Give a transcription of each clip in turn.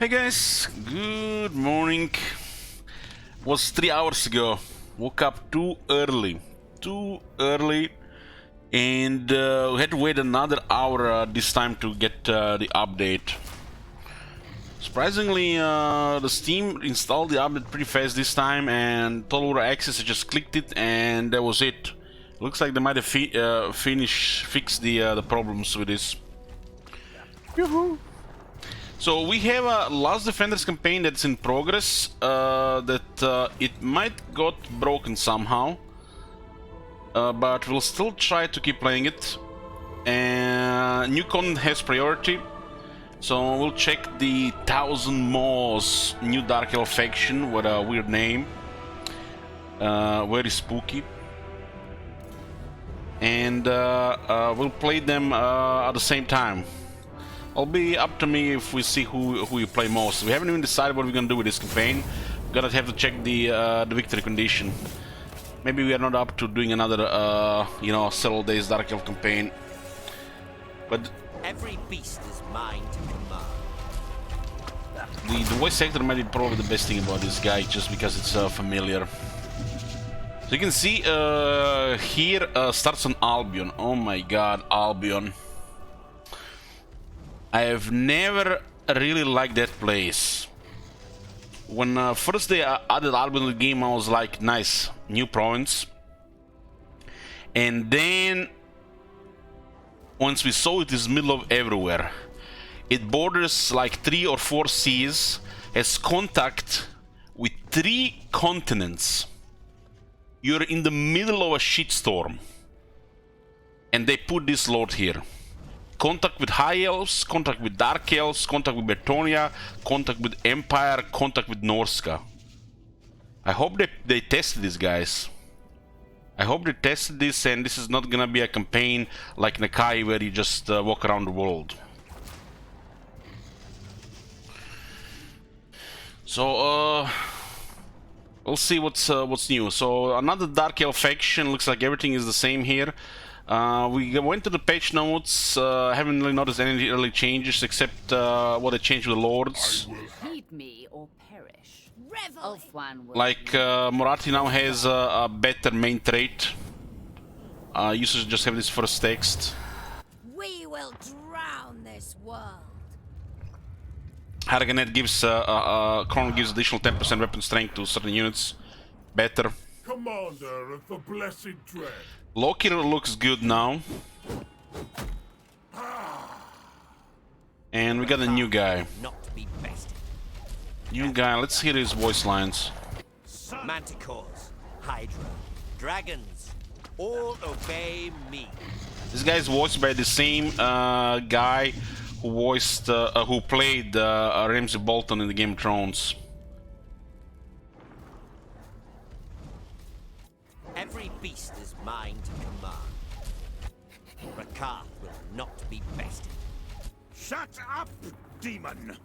Hey guys, good morning. Was 3 hours ago. Woke up too early, and we had to wait another hour this time to get the update. Surprisingly, the Steam installed the update pretty fast this time, and total access. I just clicked it, and that was it. Looks like they might have fixed the problems with this. Yoo-hoo. So we have a Last Defenders campaign that's in progress. It might got broken somehow, but we'll still try to keep playing it. And new content has priority, so we'll check the 1000 Maws new Dark Elf faction with a weird name, very spooky. And we'll play them at the same time. It'll be up to me if we see who we play most. We haven't even decided what we're gonna do with this campaign. We're gonna have to check the victory condition. Maybe we are not up to doing another, several days Dark Elf campaign. But every beast is mine to command. The voice actor might be probably the best thing about this guy, just because it's familiar. So you can see here starts on Albion. Oh my God, Albion. I have never really liked that place. When first they added Albion to the game, I was like, nice, new province. And then, once we saw it is middle of everywhere. It borders like 3 or 4 seas, has contact with 3 continents. You're in the middle of a shitstorm. And they put this lord here. Contact with High Elves, contact with Dark Elves, contact with Bertonia, contact with Empire, contact with Norska. I hope they tested these guys. I hope they tested this, and this is not gonna be a campaign like Nakai where you just walk around the world. So we'll see what's new. So another Dark Elf faction. Looks like everything is the same here. We went to the patch notes. Haven't really noticed any early changes except what they changed with the lords. Heed me or perish. Like Morati now has a better main trait. Users just have this first text. We will drown this world. Harganet gives Chrono gives additional 10% weapon strength to certain units. Better. Commander of the Blessed Dread. Loki looks good now. And we got a new guy. Not to be bested. New guy, let's hear his voice lines. Manticores, Hydra, dragons, all obey me. This guy is voiced by the same guy who played Ramsay Bolton in the Game of Thrones. Every beast is mine to command. Rakath will not be bested. Shut up, demon!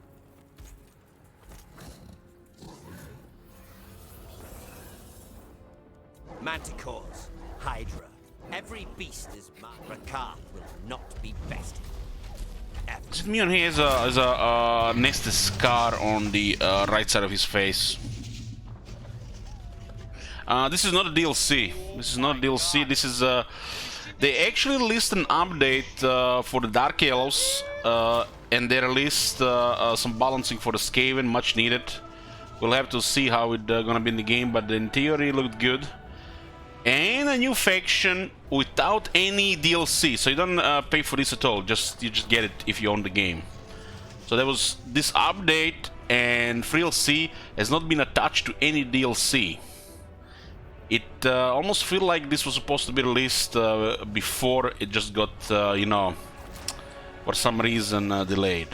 Manticores, Hydra, every beast is mine. Rakath will not be bested. Mion here has a nasty scar on the right side of his face. This is not a DLC. This is not a DLC. This is they actually released an update for the Dark Elves, and they released some balancing for the Skaven, much needed. We'll have to see how it's gonna be in the game, but in theory it looked good. And a new faction without any DLC, so you don't pay for this at all. You just get it if you own the game. So there was this update, and Free DLC has not been attached to any DLC. It almost feels like this was supposed to be released before it just got, for some reason delayed.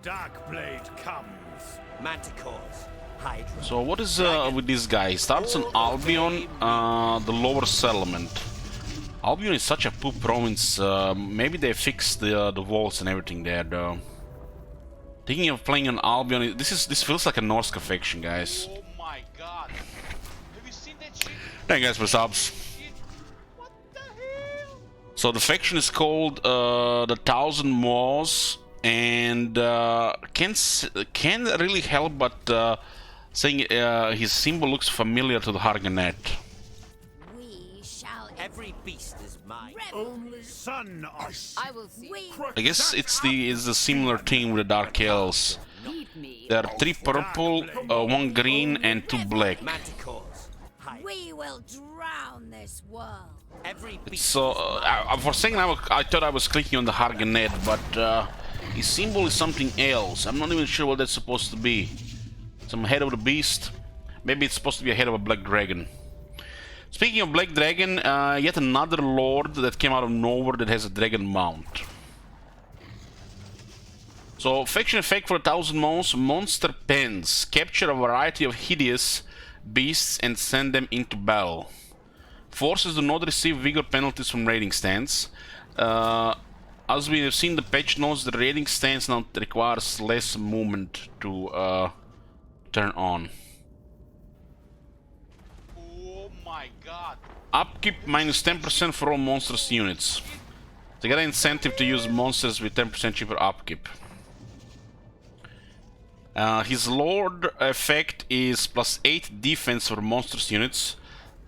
Darkblade comes. Manticores, Hydra. So what is with this guy? He starts on Albion, the lower settlement. Albion is such a poop province. Maybe they fixed the walls and everything there, though. Thinking of playing on Albion, this feels like a Norska faction, guys. Oh my God! Have you seen that shit? Thank you guys for subs. What the hell? So the faction is called the Thousand Maws, and can't really help but saying his symbol looks familiar to the Harganet. We shall Every beast is mine. Only sun ice. I will see. we I guess it's the similar team with the Dark Elves. Lead me. There are 3 purple, 1 green, and 2 black. Manticores. Hide. we will drown this world. Every beast So, is mine. for a second I thought I was clicking on the Harganet, but his symbol is something else. I'm not even sure what that's supposed to be. Some head of the beast. Maybe it's supposed to be a head of a black dragon. Speaking of black dragon, yet another lord that came out of nowhere that has a dragon mount. So, faction effect for 1000 Maws, monster pens. Capture a variety of hideous beasts and send them into battle. Forces do not receive vigor penalties from raiding stands. As we have seen, the patch notes the raiding stance now requires less movement to turn on. Oh my god! Upkeep minus 10% for all monsters units. To get an incentive to use monsters with 10% cheaper upkeep. His Lord effect is plus 8 defense for monsters units.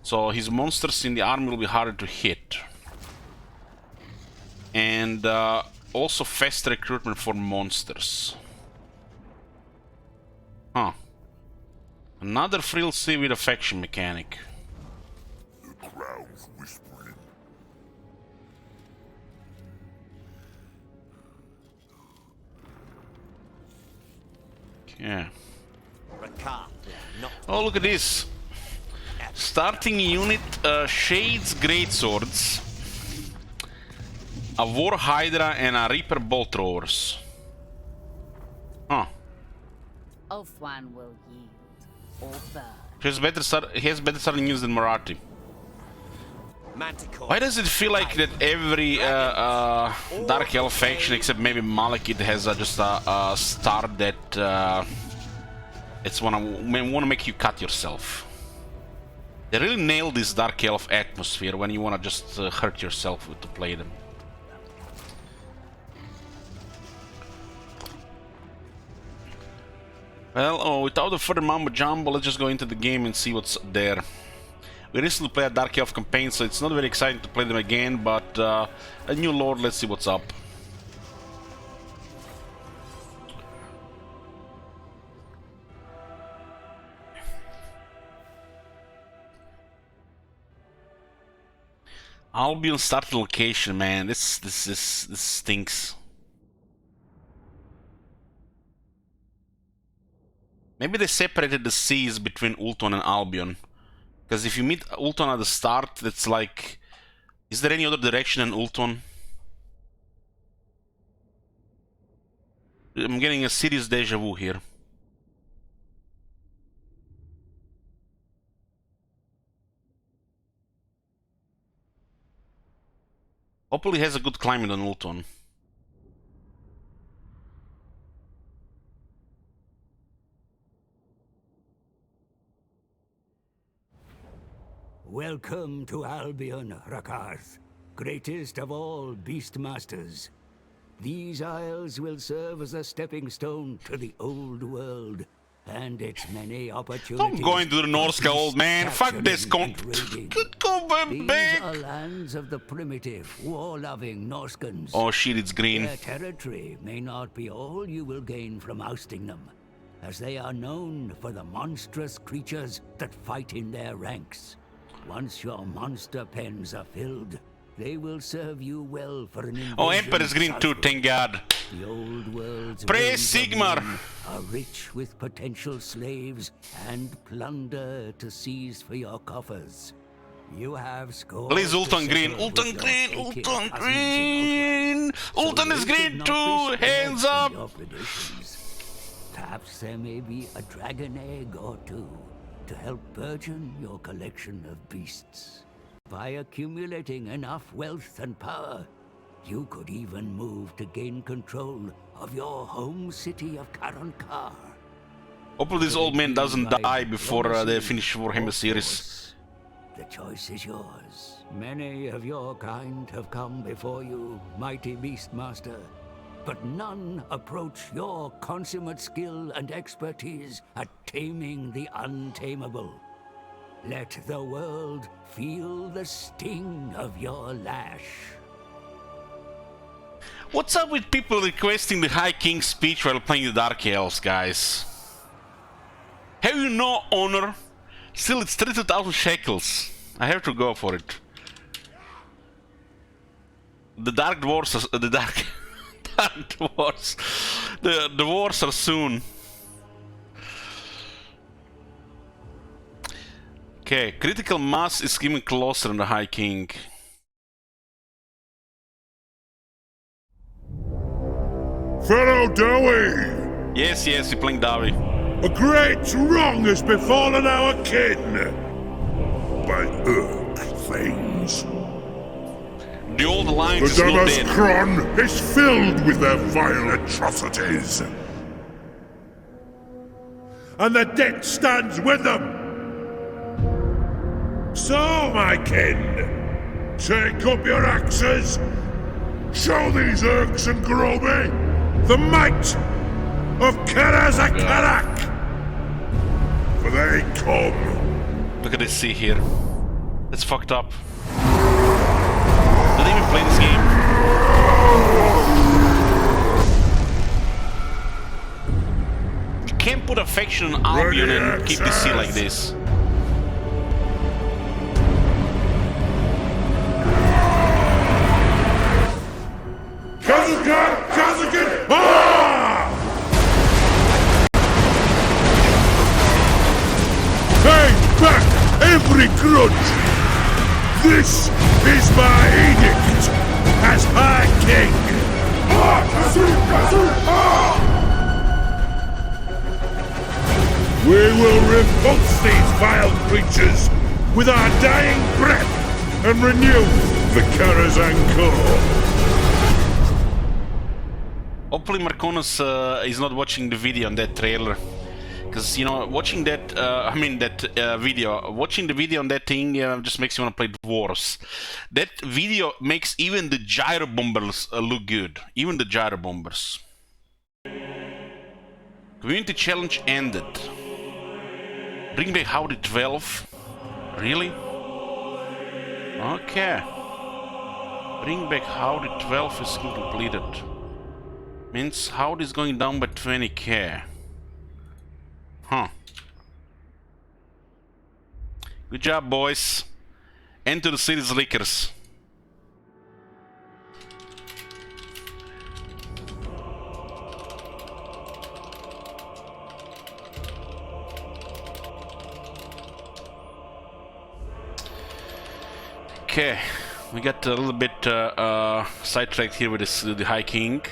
So his monsters in the army will be harder to hit. And also fast recruitment for monsters. Huh. Another frill sea with a faction mechanic. The crowd's whispering. Yeah. Rakar will not. Oh, look at this. Starting unit, Shades Greatswords, a War Hydra, and a Reaper Bolt Throwers. Huh. Ulfwan will yield or burn. He has better starting use than Marathi. Manticore. Why does it feel like that every Dark Elf faction, except maybe Malekith, has just a star that it's wanna make you cut yourself? They really nailed this Dark Elf atmosphere when you wanna just hurt yourself to play them. Well, without a further mumbo jumbo, let's just go into the game and see what's there. We recently played a Dark Elf campaign, so it's not very exciting to play them again, but a new lord, let's see what's up. Albion started location, man. This stinks. Maybe they separated the seas between Ultron and Albion. Because if you meet Ultron at the start, that's like... Is there any other direction than Ultron? I'm getting a serious deja vu here. Hopefully he has a good climate on Ultron. Welcome to Albion, Rakarth, greatest of all Beastmasters. These isles will serve as a stepping stone to the old world and its many opportunities. I'm going to the Norska, old man. Fuck this con. Go These back. are lands of the primitive, war-loving Norskans. Oh shit, it's green. Their territory may not be all you will gain from ousting them, as they are known for the monstrous creatures that fight in their ranks. Once your monster pens are filled, they will serve you well for an invasion. Oh, Emperor is green too, southward. thank God. The old world's Praise ways of Sigmar. men are rich with potential slaves and plunder to seize for your coffers. You have scores. Please, to Ulton green, settle Ulton with your green, aching Ulton cousins in green. Outland, Ulton so is you green should not too. be spared Hands from up. your predictions. Perhaps there may be a dragon egg or two to help burgeon your collection of beasts. By accumulating enough wealth and power, you could even move to gain control of your home city of Karankar. Hopefully this old man doesn't die before they finish Warhammer series. the choice is yours. Many of your kind have come before you, mighty Beastmaster, but none approach your consummate skill and expertise at taming the untamable. Let the world feel the sting of your lash. What's up with people requesting the High King speech while playing the Dark Elves, guys? Have you no honor? Still, it's 32,000 shekels. I have to go for it. The Dark Dwarves are... The Dark... Dark Dwarves... The Dwarves are soon. Okay, critical mass is even closer than the High King. Fellow Dowie! Yes, yes, we're playing Davi. A great wrong has befallen our kin by Urk Thanes. The old The alliance is not Damas dead. Kron is filled with their vile atrocities. And the debt stands with them. So, my kin, take up your axes. Show these Urks and Groby the might of Karazakarak. For they come. Look at this sea here. It's fucked up. Did they even play this game? You can't put affection on Albion and keep the sea like this. Kazakan! Ah! Pay back every grudge! This is my edict as High King! We will repulse these vile creatures with our dying breath and renew the Karazhan Core. Hopefully Marconis is not watching the video on that trailer. Because, you know, watching that, video, watching the video on that thing just makes you want to play dwarves. That video makes even the gyro bombers look good. Even the gyro bombers. Community challenge ended. Bring back Howdy 12. Really? Okay. Bring back Howdy 12 is completed. Means Howdy is going down by 20k. Huh. Good job, boys. Enter the city's liquors. Okay, we got a little bit sidetracked here with this, the High King.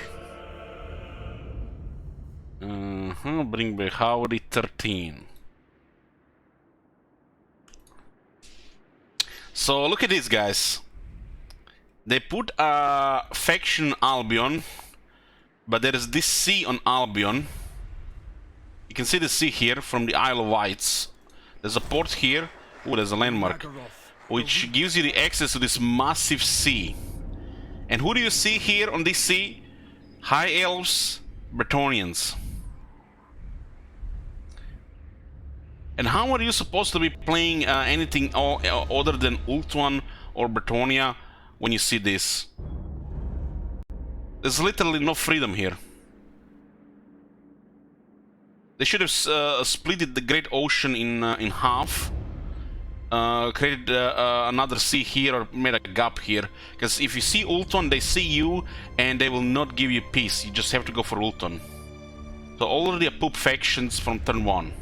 Bring back Howdy 13. So look at this, guys. They put a faction Albion, but there is this sea on Albion. You can see the sea here from the Isle of Wights. There's a port here. Oh, there's a landmark, which gives you the access to this massive sea. And who do you see here on this sea? High Elves, Bretonnians. And how are you supposed to be playing anything other than Ultuan or Bretonnia when you see this? There's literally no freedom here. They should have split the Great Ocean in half. Created another sea here or made a gap here. Because if you see Ultuan, they see you and they will not give you peace. You just have to go for Ultuan. So already a poop factions from turn 1.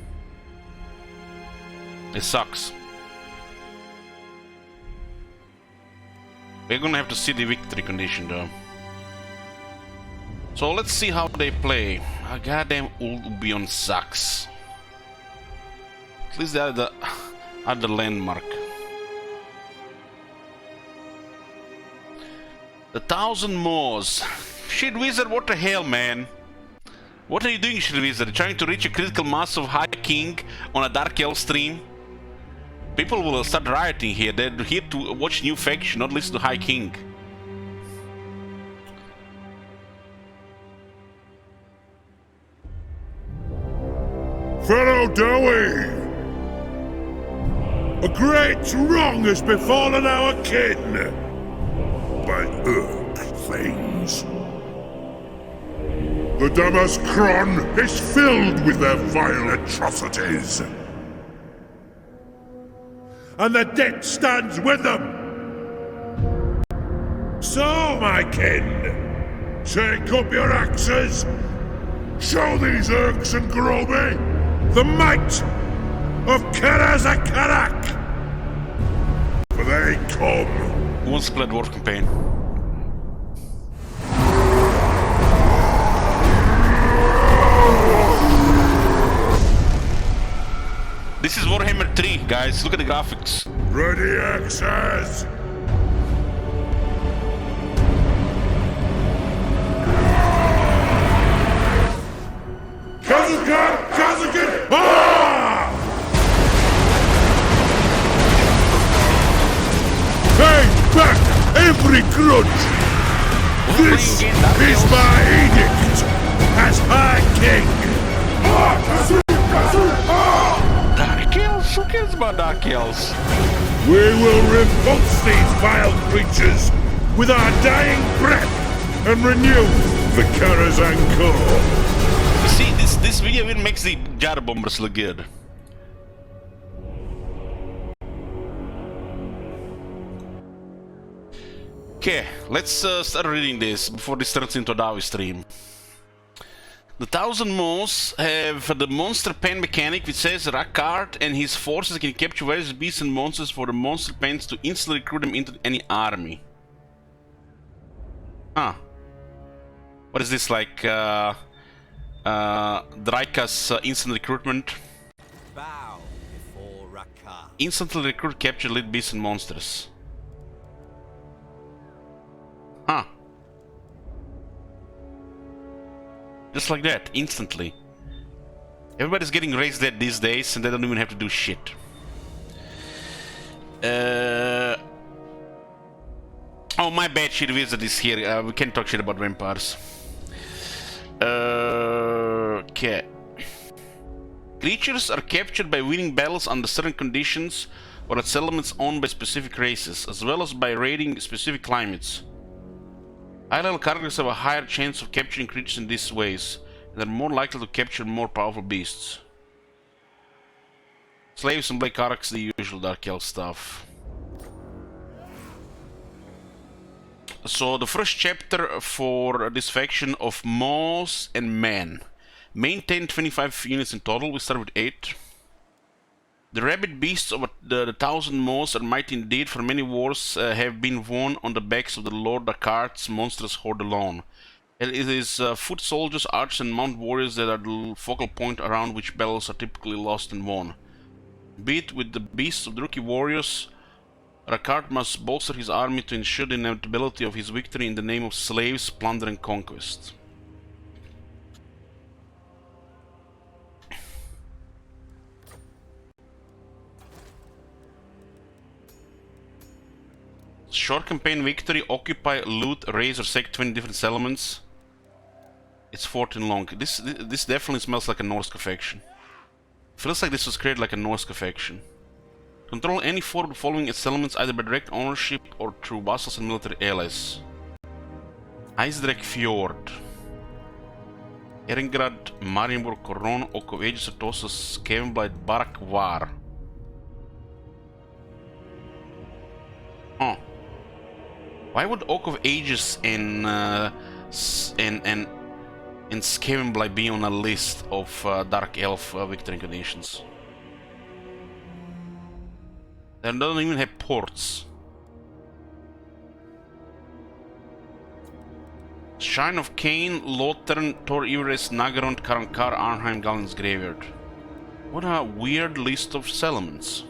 It sucks. We're gonna have to see the victory condition though. So let's see how they play. Goddamn Albion sucks. At least they are the landmark. The 1,000 Maws. Shit Wizard, what the hell, man? What are you doing, Shit Wizard? Trying to reach a critical mass of High King on a Dark Elf stream? People will start rioting here. They're here to watch new faction, not listen to High King. Pharaoh Dowie! A great wrong has befallen our kin by Urk things. The Damaskron is filled with their vile atrocities. And the debt stands with them. So, my kin, take up your axes. Show these Urks and Groby the might of Karazakarak. For they come. Who wants to play Dwarf campaign? This is Warhammer 3, guys. Look at the graphics. Ready axes. Kazakan! Kazakan! Ah! Take back every grudge! This is my edict as High King! Dark Elves? Who cares about Dark Elves? We will repulse these vile creatures with our dying breath and renew the Karazhan core. You see, this video even makes the Jar Bombers look good. Okay, let's start reading this before this turns into a Dawi stream. The 1000 Maws have the monster pen mechanic which says Rackard and his forces can capture various beasts and monsters for the monster pens to instantly recruit them into any army. Huh. What is this, like Draika's instant recruitment? Bow before Rakar. Instantly recruit capture lead beasts and monsters. Huh. Just like that, instantly. Everybody's getting raised dead these days and they don't even have to do shit. Oh, my bad, shit wizard is here. We can't talk shit about vampires. Okay. Creatures are captured by winning battles under certain conditions or at settlements owned by specific races, as well as by raiding specific climates. High-level characters have a higher chance of capturing creatures in these ways, and are more likely to capture more powerful beasts. Slaves and Black Arcs, the usual Dark Elf stuff. So the first chapter for this faction of Maws and Men. Maintain 25 units in total, we start with 8. The rabid beasts of the 1000 Maws are mighty indeed, for many wars have been won on the backs of the Lord Dakard's monstrous horde alone. It is foot soldiers, archers and mount warriors that are the focal point around which battles are typically lost and won. Be it with the beasts of the rookie warriors, Rakard must bolster his army to ensure the inevitability of his victory in the name of slaves, plunder and conquest. Short campaign victory, occupy, loot, raise or sack 20 different settlements. It's 14 long. This definitely smells like a Norska faction. Feels like this was created like a Norska faction. Control any four of the following settlements either by direct ownership or through vassals and military allies. Icedrek Fjord, Erengrad, Marienburg, Koron, Oak of Ages, Artosis, Skavenblight, Barak War. Oh. Why would Oak of Ages and Skavenblight be on a list of Dark Elf victory conditions? They don't even have ports. Shrine of Cain, Lothern, Tor Iveres, Nagarond, Karankar, Arnheim, Galen's Graveyard. What a weird list of settlements.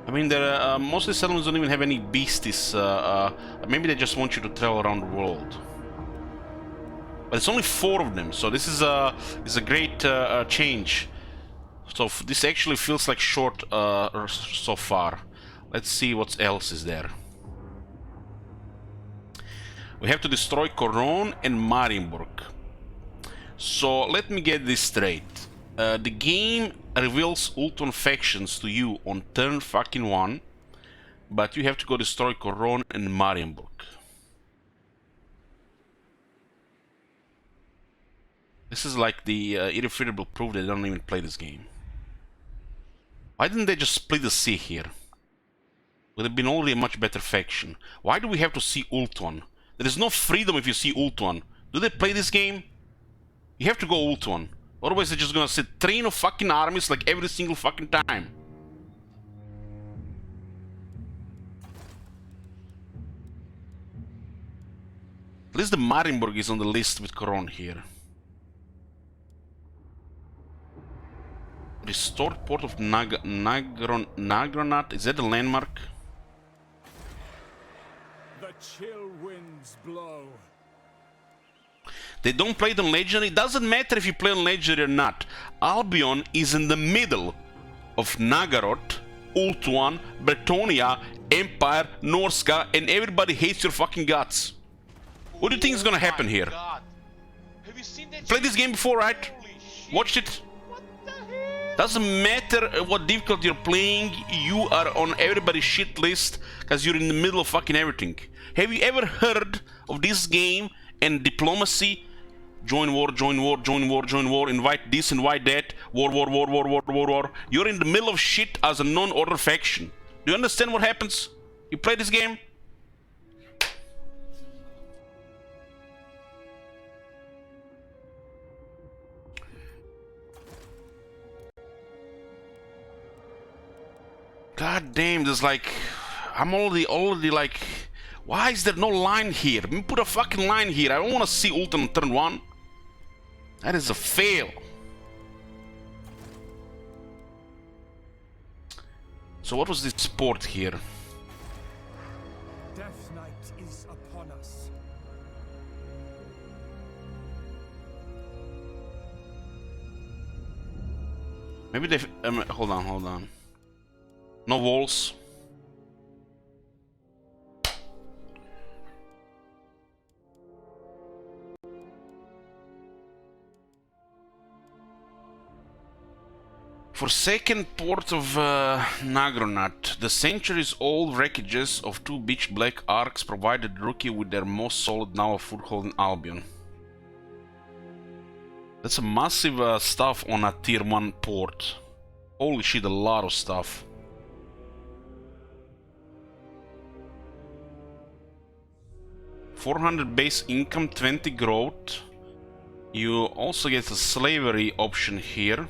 I mean, most of the settlements don't even have any beasties. Maybe they just want you to travel around the world. But it's only 4 of them, so this is a great change. So this actually feels like short so far. Let's see what else is there. We have to destroy Cologne and Marienburg. So let me get this straight. The game reveals Ulton factions to you on turn fucking 1, but you have to go destroy Cologne and Marienburg. This is like the irrefutable proof they don't even play this game. Why didn't they just split the sea here? Would have been only a much better faction. Why do we have to see Ultuan? There is no freedom if you see Ultuan. Do they play this game? You have to go Ultuan. Otherwise they're just gonna sit train of fucking armies like every single fucking time. At least the Marienburg is on the list with Coron here. Restored port of Nagronat. Is that the landmark? The chill winds blow. They don't play it on Legendary. It doesn't matter if you play on Legendary or not. Albion is in the middle of Nagaroth, Ultuan, Bretonia, Empire, Norska, and everybody hates your fucking guts. What do you think is gonna happen here? God. Have you seen that? Played this game before, right? Holy shit. Watched it? What the hell? Doesn't matter what difficulty you're playing, you are on everybody's shit list because you're in the middle of fucking everything. Have you ever heard of this game and diplomacy? Join war, join war, join war, join war, invite this, invite that, war, war, war, war, war, war, war. You're in the middle of shit as a non-order faction. Do you understand what happens? You play this game? God damn, there's like... I'm already like... Why is there no line here? Let me put a fucking line here. I don't want to see ult on turn 1. That is a fail. So what was this port here? Death Knight is upon us. Maybe they... hold on. No walls. Forsaken port of Nagronat. The centuries-old wreckages of 2 beach black arcs provided Rookie with their most solid now a foothold in Albion. That's a massive stuff on a tier 1 port. Holy shit, a lot of stuff. $400 base income, 20 growth. You also get a slavery option here.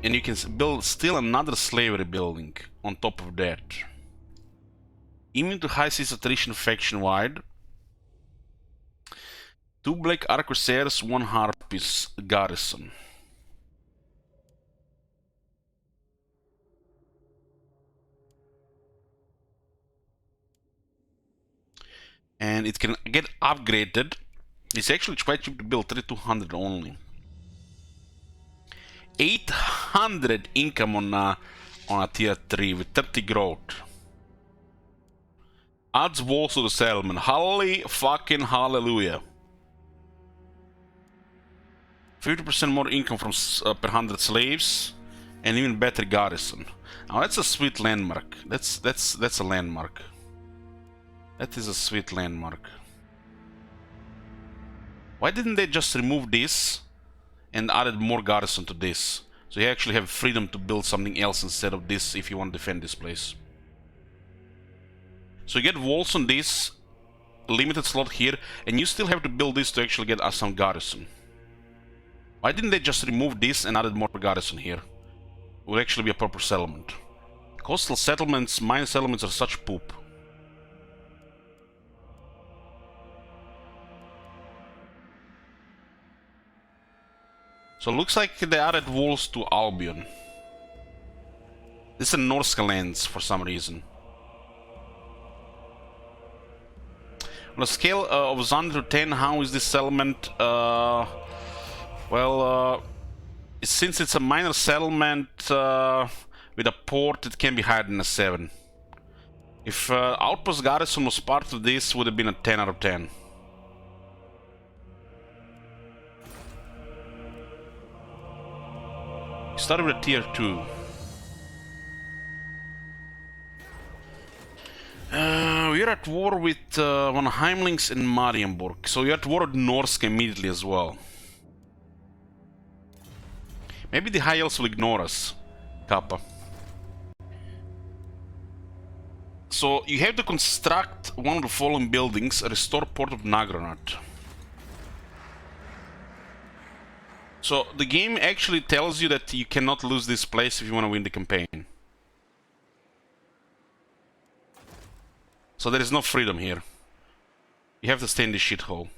And you can build still another slavery building on top of that. Immune to high seas attrition faction wide. 2 black arquebusiers, 1 harpies garrison. And it can get upgraded. It's actually quite cheap to build, 3200 only. 800 income on a tier 3 with 30 growth. Adds walls to the settlement. Holy fucking hallelujah. 50% more income from per 100 slaves and even better garrison. Now that's a sweet landmark. That's a landmark. That is a sweet landmark. Why didn't they just remove this and added more garrison to this? So you actually have freedom to build something else instead of this if you want to defend this place. So you get walls on this, limited slot here, and you still have to build this to actually get us some garrison. Why didn't they just remove this and added more garrison here? It would actually be a proper settlement. Coastal settlements, mine settlements are such poop. So it looks like they added walls to Albion. This is Norska lands for some reason. On a scale of 1 to 10, how is this settlement? Since it's a minor settlement with a port, it can be higher than a 7. If Outpost Garrison was part of this, would have been a 10 out of 10. Started with a tier 2. We're at war with Von Heimlings and Marienburg, so we're at war with Norsk immediately as well. Maybe the High Elves will ignore us, Kappa. So you have to construct one of the following buildings, restore Port of Nagranath. So the game actually tells you that you cannot lose this place if you want to win the campaign. So there is no freedom here. You have to stay in this shithole.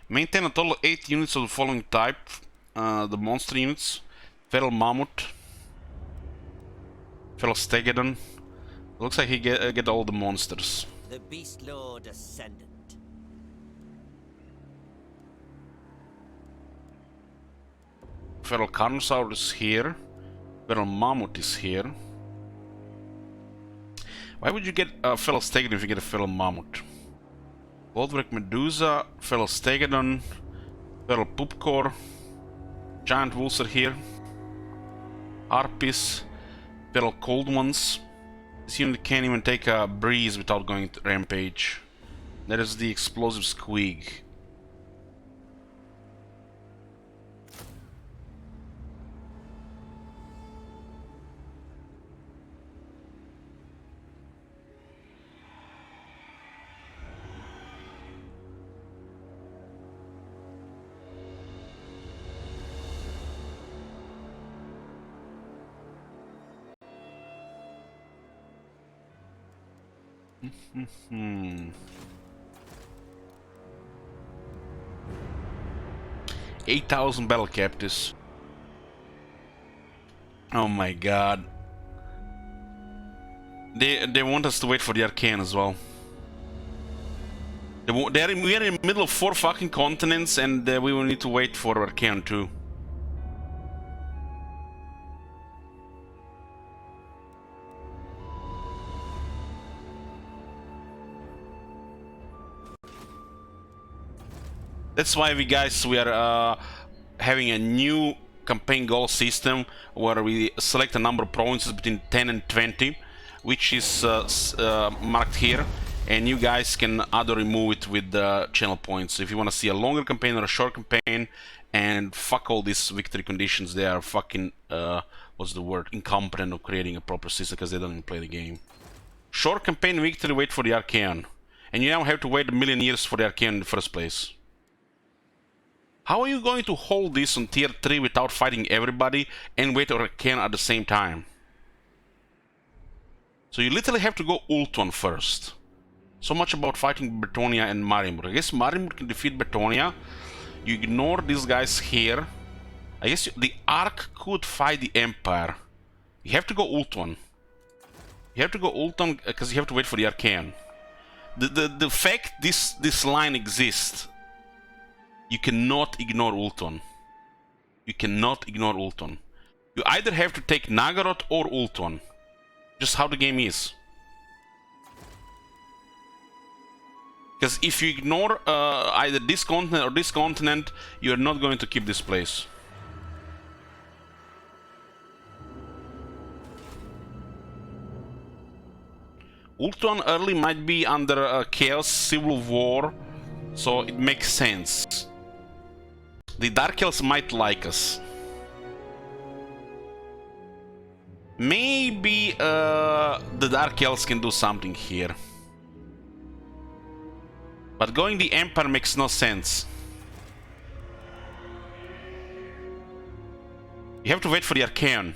Maintain a total of 8 units of the following type. The monster units. Feral Mammoth. Feral Stegadon. Looks like he get all the monsters. The Beast Lord Ascendant. Feral Carnosaur is here. Feral Mammoth is here. Why would you get a Feral Stegadon if you get a Feral Mammoth? Goldwreck Medusa, Feral Stegadon, Feral Poopcore, Giant Wolves are here. Harpies, Feral Cold Ones. This unit can't even take a breeze without going to rampage. That is the Explosive Squeak. Hmm. 8,000 battle captives. Oh my god. They want us to wait for the Arcane as well. We are in the middle of 4 fucking continents, and we will need to wait for Arcane too. That's why we are having a new campaign goal system where we select a number of provinces between 10 and 20, which is marked here, and you guys can add or remove it with the channel points. So if you want to see a longer campaign or a short campaign, and fuck all these victory conditions, they are fucking what's the word, incompetent of creating a proper system because they don't even play the game. Short campaign victory, wait for the Arcane, and you now have to wait a million years for the Arcane in the first place. How are you going to hold this on tier 3 without fighting everybody and wait for Arcane at the same time? So you literally have to go Ultron first. So much about fighting Bretonia and Marienburg. I guess Marienburg can defeat Bretonia. You ignore these guys here. I guess the Ark could fight the Empire. You have to go Ultron. You have to go Ultron because you have to wait for the Arcane. The fact this line exists, you cannot ignore Ultron. You cannot ignore Ultron. You either have to take Nagaroth or Ultron. Just how the game is. Because if you ignore either this continent or this continent, you are not going to keep this place. Ultron early might be under Chaos Civil War, so it makes sense. The Dark Elves might like us. Maybe the Dark Elves can do something here. But going the Empire makes no sense. You have to wait for the Arcane.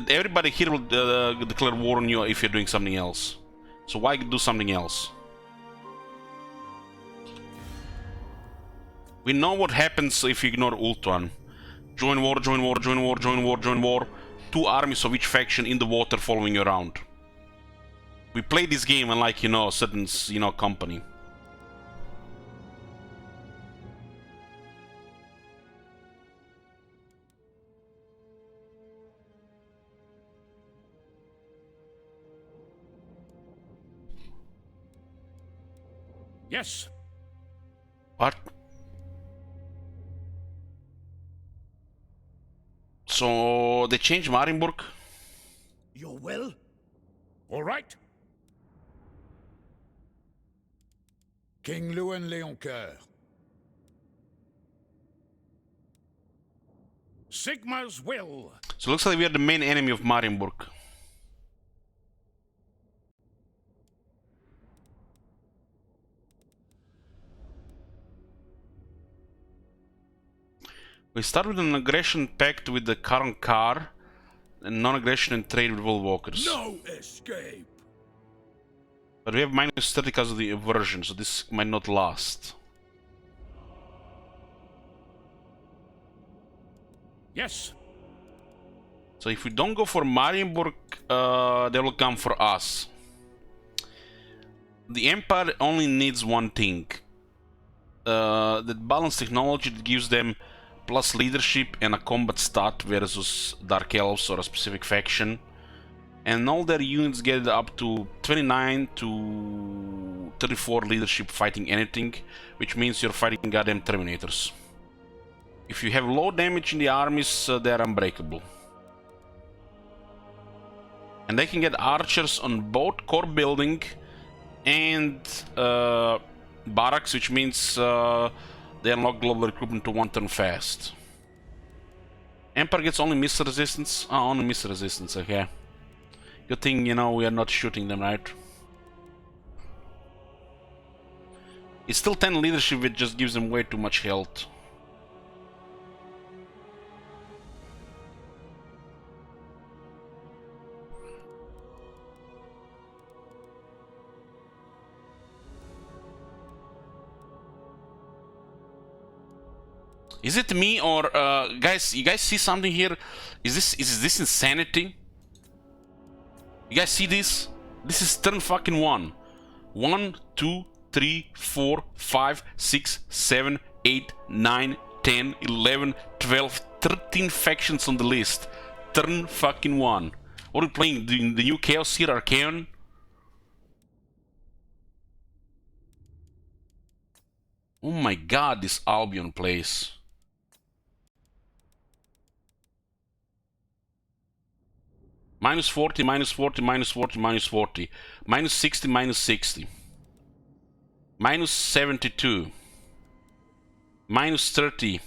Everybody here will declare war on you if you're doing something else. So why do something else? We know what happens if you ignore Ultron. Join war, join war, join war, join war, join war. 2 armies of each faction in the water following you around. We play this game unlike, you know, certain, you know, company. Yes. What? So they changed Marienburg? Your will? All right. King Lewin Leoncoeur. Sigma's will. So it looks like we are the main enemy of Marienburg. We start with an aggression pact with the current car and non-aggression and trade with Woolwalkers. No escape. But we have minus 30 because of the aversion, so this might not last. Yes. So if we don't go for Marienburg, they will come for us. The Empire only needs one thing. That balanced technology that gives them plus leadership and a combat stat versus Dark Elves or a specific faction. And all their units get up to 29 to 34 leadership fighting anything, which means you're fighting goddamn Terminators. If you have low damage in the armies, they're unbreakable. And they can get archers on both core building and barracks, which means they unlock global recruitment to 1 turn fast. Empire gets only missile resistance. Oh, only missile resistance, okay. Good thing, you know, we are not shooting them, right? It's still 10 leadership, it just gives them way too much health. Is it me or guys? You guys see something here? Is this insanity? You guys see this? This is turn fucking 1. 1, 2, 3, 4, 5, 6, 7, 8, 9, 10, 11, 12, 13 factions on the list. Turn fucking 1. What are we playing? The new Chaos here, Archaeon? Oh my god, this Albion plays. Minus 40, minus 40, minus 40, minus 40. Minus 60, minus 60. Minus 72. Minus 30.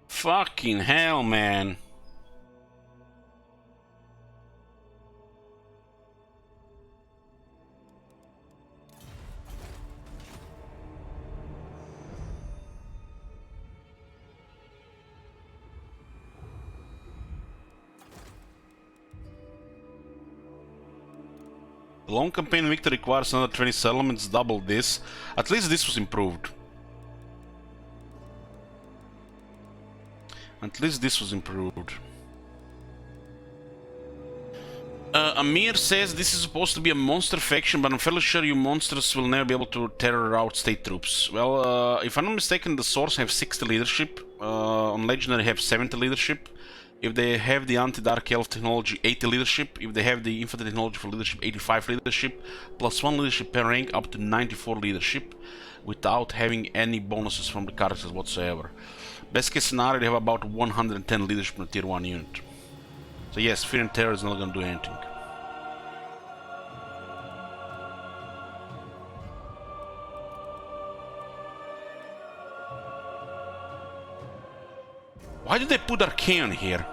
Fucking hell, man. The long campaign victory requires another 20 settlements, double this. At least this was improved. At least this was improved. Amir says this is supposed to be a monster faction, but I'm fairly sure you monsters will never be able to terror out state troops. Well, if I'm not mistaken, the Source have 60 leadership. On Legendary have 70 leadership. If they have the anti-Dark Elf technology, 80 leadership. If they have the infantry technology for leadership, 85 leadership. Plus 1 leadership per rank, up to 94 leadership. Without having any bonuses from the characters whatsoever. Best case scenario, they have about 110 leadership in a tier 1 unit. So yes, Fear and Terror is not gonna do anything. Why did they put Archaeon here?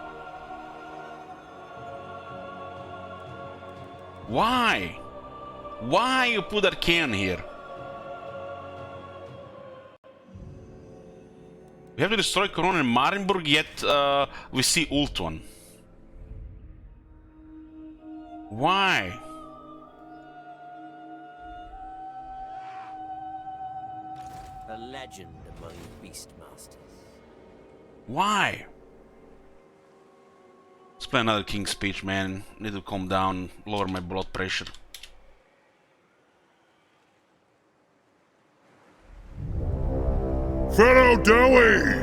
Why? Why you put Archaeon here? We have to destroy Corona and Marienburg, yet we see Ultuan. Why? A legend among Beastmasters. Why? play another King's Speech, man. Need to calm down, lower my blood pressure. Pharaoh Dowie!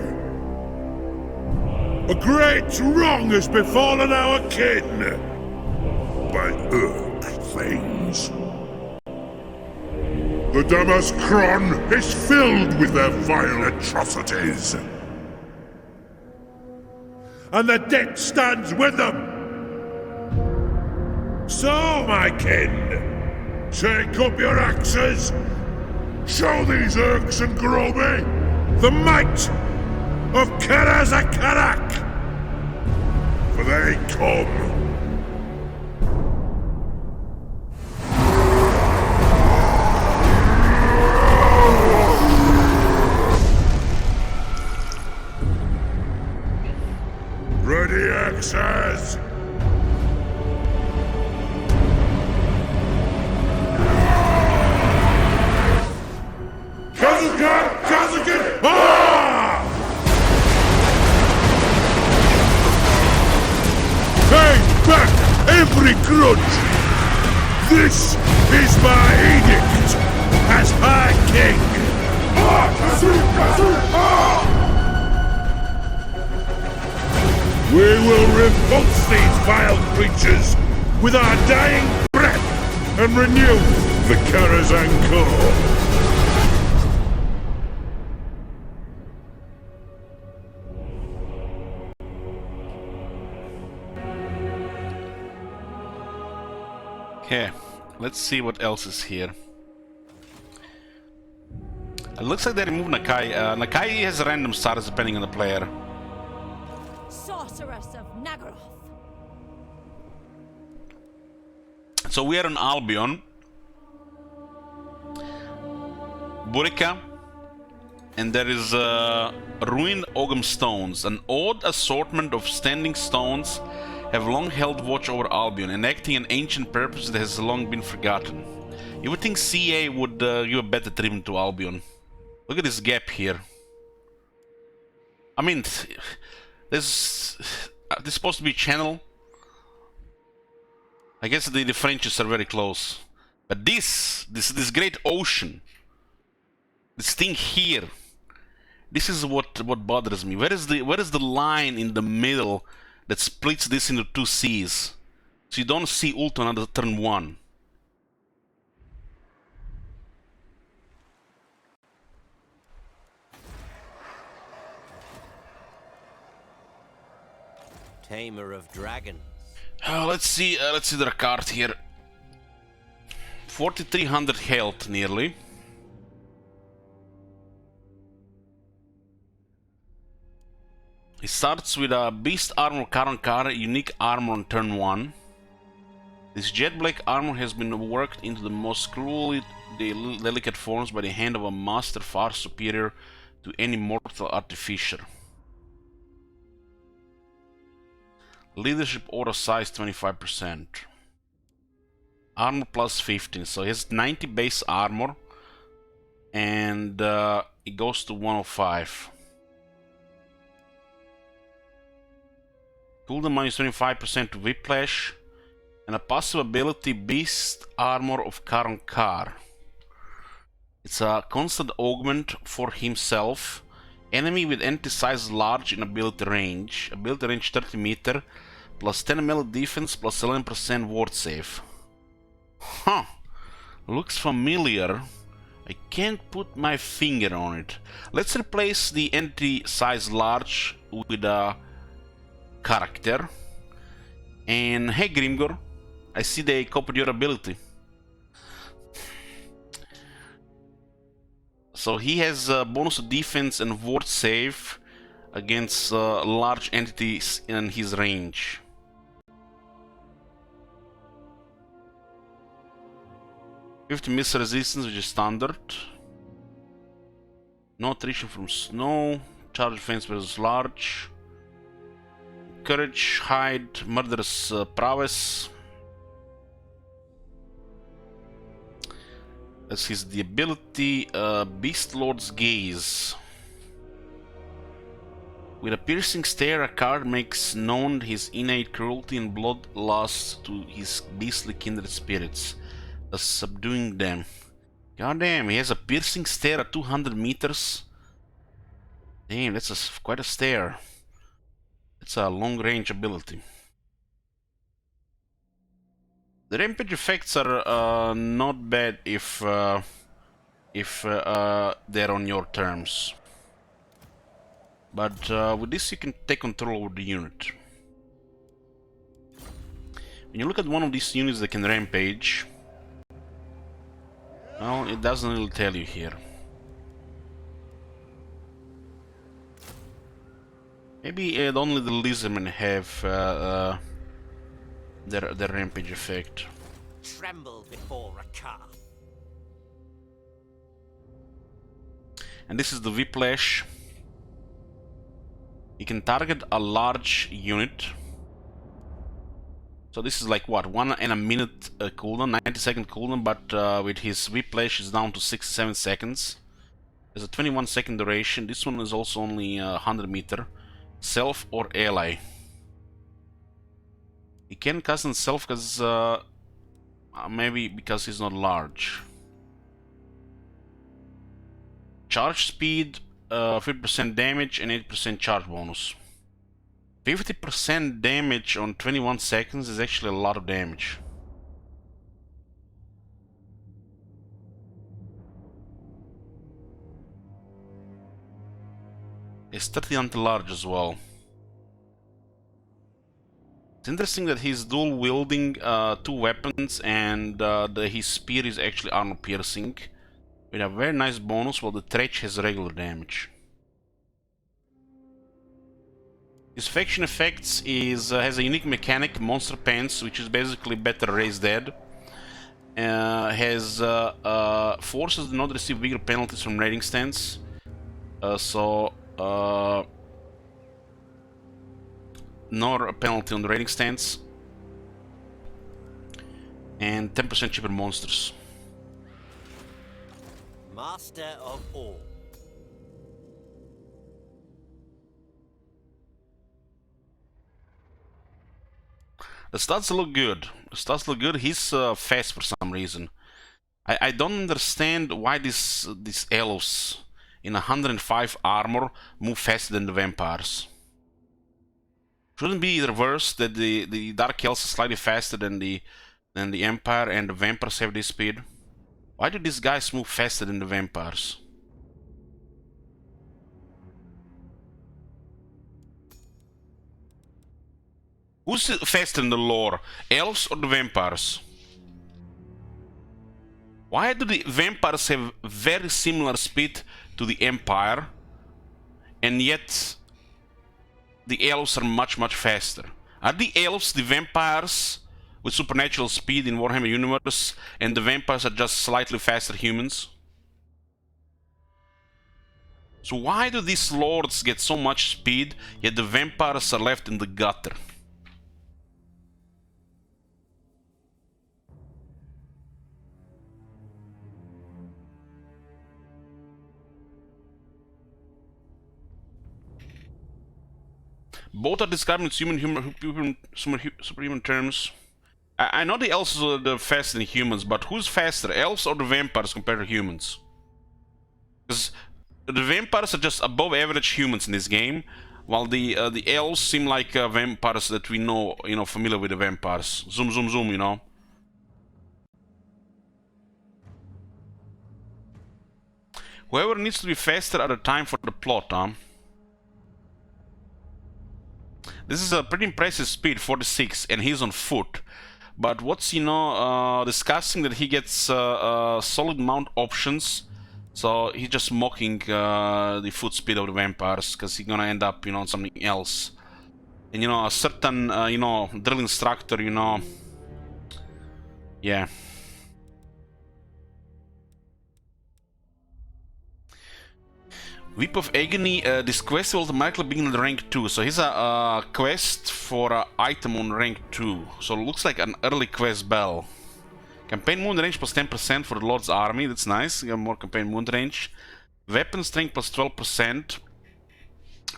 A great wrong has befallen our kin by Earth things. The Damaskron is filled with their vile atrocities. And the debt stands with them. So, my kin, take up your axes. Show these Urks and Groby the might of Karazakarak. For they come. Ready, axes! Kazakan! Kazakan! Ah! Pay back every grudge! This is my edict as High King! Ah! Kazu! Kazu! Ah! We will repulse these vile creatures with our dying breath and renew the Karazhan Core. Okay, let's see what else is here. It looks like they removed Nakai. Nakai has random status depending on the player. Sorceress of Nagaroth. So we are in Albion, Burica, and there is ruined Ogham stones. An odd assortment of standing stones have long held watch over Albion, enacting an ancient purpose that has long been forgotten. You would think CA would give a better treatment to Albion. Look at this gap here. I mean, this is supposed to be channel. I guess the Frenches are very close. But this great ocean, this thing here, this is what bothers me. Where is the line in the middle that splits this into two seas? So you don't see Ulta under turn 1. Tamer of dragons. Let's see their card here. 4,300 health nearly. It starts with a beast armor Karan, unique armor on turn 1. This jet black armor has been worked into the most cruelly delicate forms by the hand of a master far superior to any mortal artificer. Leadership aura size 25%. Armor plus 15, so he has 90 base armor and it goes to 105. Cooldown minus 25% to Whiplash and a passive ability Beast Armor of Karan. It's a constant augment for himself. Enemy with entity size large in ability range. Ability range 30 meter. Plus 10 melee defense plus 11% ward save. Huh. Looks familiar. I can't put my finger on it. Let's replace the entity size large with a character. And hey Grimgor, I see they copied your ability. So he has bonus to defense and ward save against large entities in his range. Missile resistance, which is standard. No attrition from snow. Charge defense versus large. Courage, hide, murderous prowess. That's the ability, Beast Lord's Gaze. With a piercing stare, a card makes known his innate cruelty and bloodlust to his beastly kindred spirits, thus subduing them. God damn, he has a piercing stare at 200 meters. Damn, that's quite a stare. It's a long-range ability. The rampage effects are not bad if they're on your terms. But with this you can take control over the unit. When you look at one of these units that can rampage, well, it doesn't really tell you here. Maybe only the lizardmen have their rampage effect. Tremble before Rakar. And this is the Whiplash. You can target a large unit. So this is like what, 1 and a minute cooldown, 90-second cooldown, but with his Whiplash is down to 67 seconds. There's a 21-second duration. This one is also only 100 meter. Self or ally. He can cast himself because maybe because he's not large. Charge speed, 50% damage and 8% charge bonus. 50% damage on 21 seconds is actually a lot of damage. It's 30 anti-large as well. It's interesting that he's dual wielding 2 weapons and his spear is actually armor piercing with a very nice bonus, while the Tretch has regular damage. His faction effects has a unique mechanic, Monster Pants, which is basically better raise dead. Has forces do not receive bigger penalties from raiding stance. Nor a penalty on the raiding stance. And 10% cheaper monsters. Master of all. The stats look good. He's fast for some reason. I don't understand why these elves in 105 armor move faster than the vampires. Shouldn't be reversed, that the Dark Elves are slightly faster than the Empire and the vampires have this speed? Why do these guys move faster than the vampires? Who's faster in the lore? Elves or the vampires? Why do the vampires have very similar speed to the Empire, and yet the elves are much faster? Are the elves the vampires with supernatural speed in Warhammer Universe, and the vampires are just slightly faster humans? So why do these lords get so much speed, yet the vampires are left in the gutter? Both are described in superhuman terms. I know the elves are the faster than humans, but who's faster, elves or the vampires compared to humans? Because the vampires are just above average humans in this game, while the elves seem like vampires that we know, familiar with the vampires. Zoom, zoom, zoom, Whoever needs to be faster at a time for the plot, huh? This is a pretty impressive speed, 46, and he's on foot. But what's, discussing that he gets solid mount options, so he's just mocking the foot speed of the vampires, because he's gonna end up, on something else. And, a certain, drill instructor, yeah. Whip of Agony, this quest will automatically begin at rank 2, so here's a quest for an item on rank 2, so it looks like an early quest bell. Campaign wound range plus 10% for the Lord's Army, that's nice, you have more campaign wound range. Weapon strength plus 12%,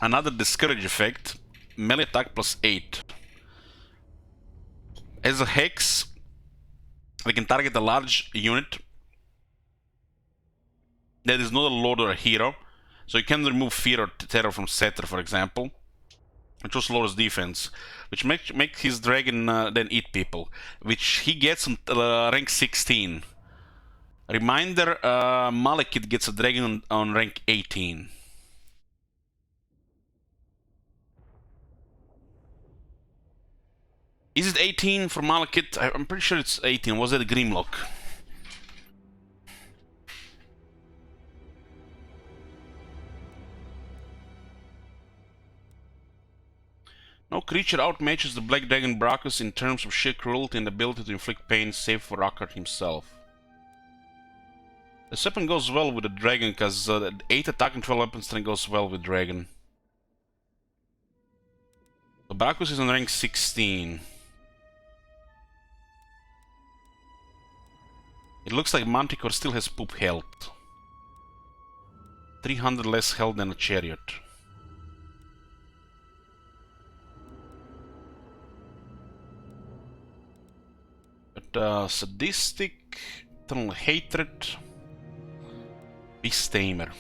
Another discourage effect, melee attack plus 8. As a hex, they can target a large unit that is not a lord or a hero. So you can remove fear or terror from Setter, for example, which also lowers defense, which makes his dragon then eat people, which he gets on rank 16. Reminder, Malekith gets a dragon on rank 18. Is it 18 for Malekith? I'm pretty sure it's 18. Was it a Grimlock? No creature outmatches the Black Dragon Brachus in terms of sheer cruelty and ability to inflict pain, save for Rakkar himself. The weapon goes well with the dragon, because 8 attack and 12 weapon strength goes well with dragon. The Brachus is on rank 16. It looks like Manticore still has poop health. 300 less health than a chariot. But sadistic, eternal hatred, beast tamer.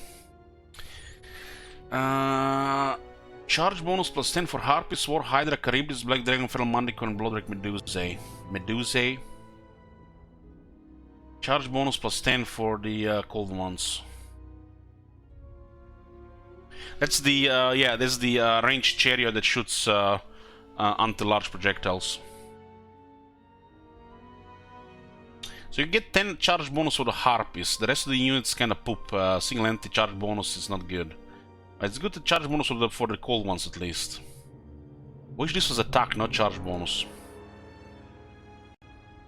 Charge bonus plus 10 for Harpies, War, Hydra, Charybdis, Black Dragon, Feral Manticore, and Bloodwreck Medusae. Medusae. Charge bonus plus 10 for the cold ones. That's the yeah, that's the ranged chariot that shoots anti-large projectiles. So you get 10 charge bonus for the Harpies. The rest of the units kind of poop. Single entity charge bonus is not good. It's good to charge bonus for the cold ones at least. Wish this was attack, not charge bonus.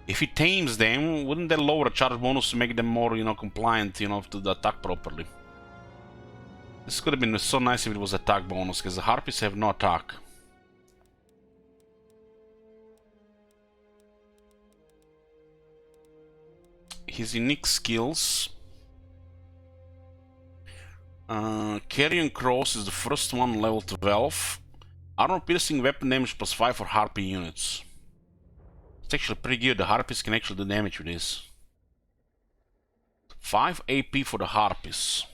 If he tames them, wouldn't that lower a charge bonus to make them more, you know, compliant, you know, to the attack properly? This could have been so nice if it was attack bonus, because the Harpies have no attack. His unique skills. Carrion Cross is the first one, level 12. Armor piercing weapon damage plus 5 for Harpy units. It's actually pretty good. The Harpies can actually do damage with this. 5 AP for the Harpies.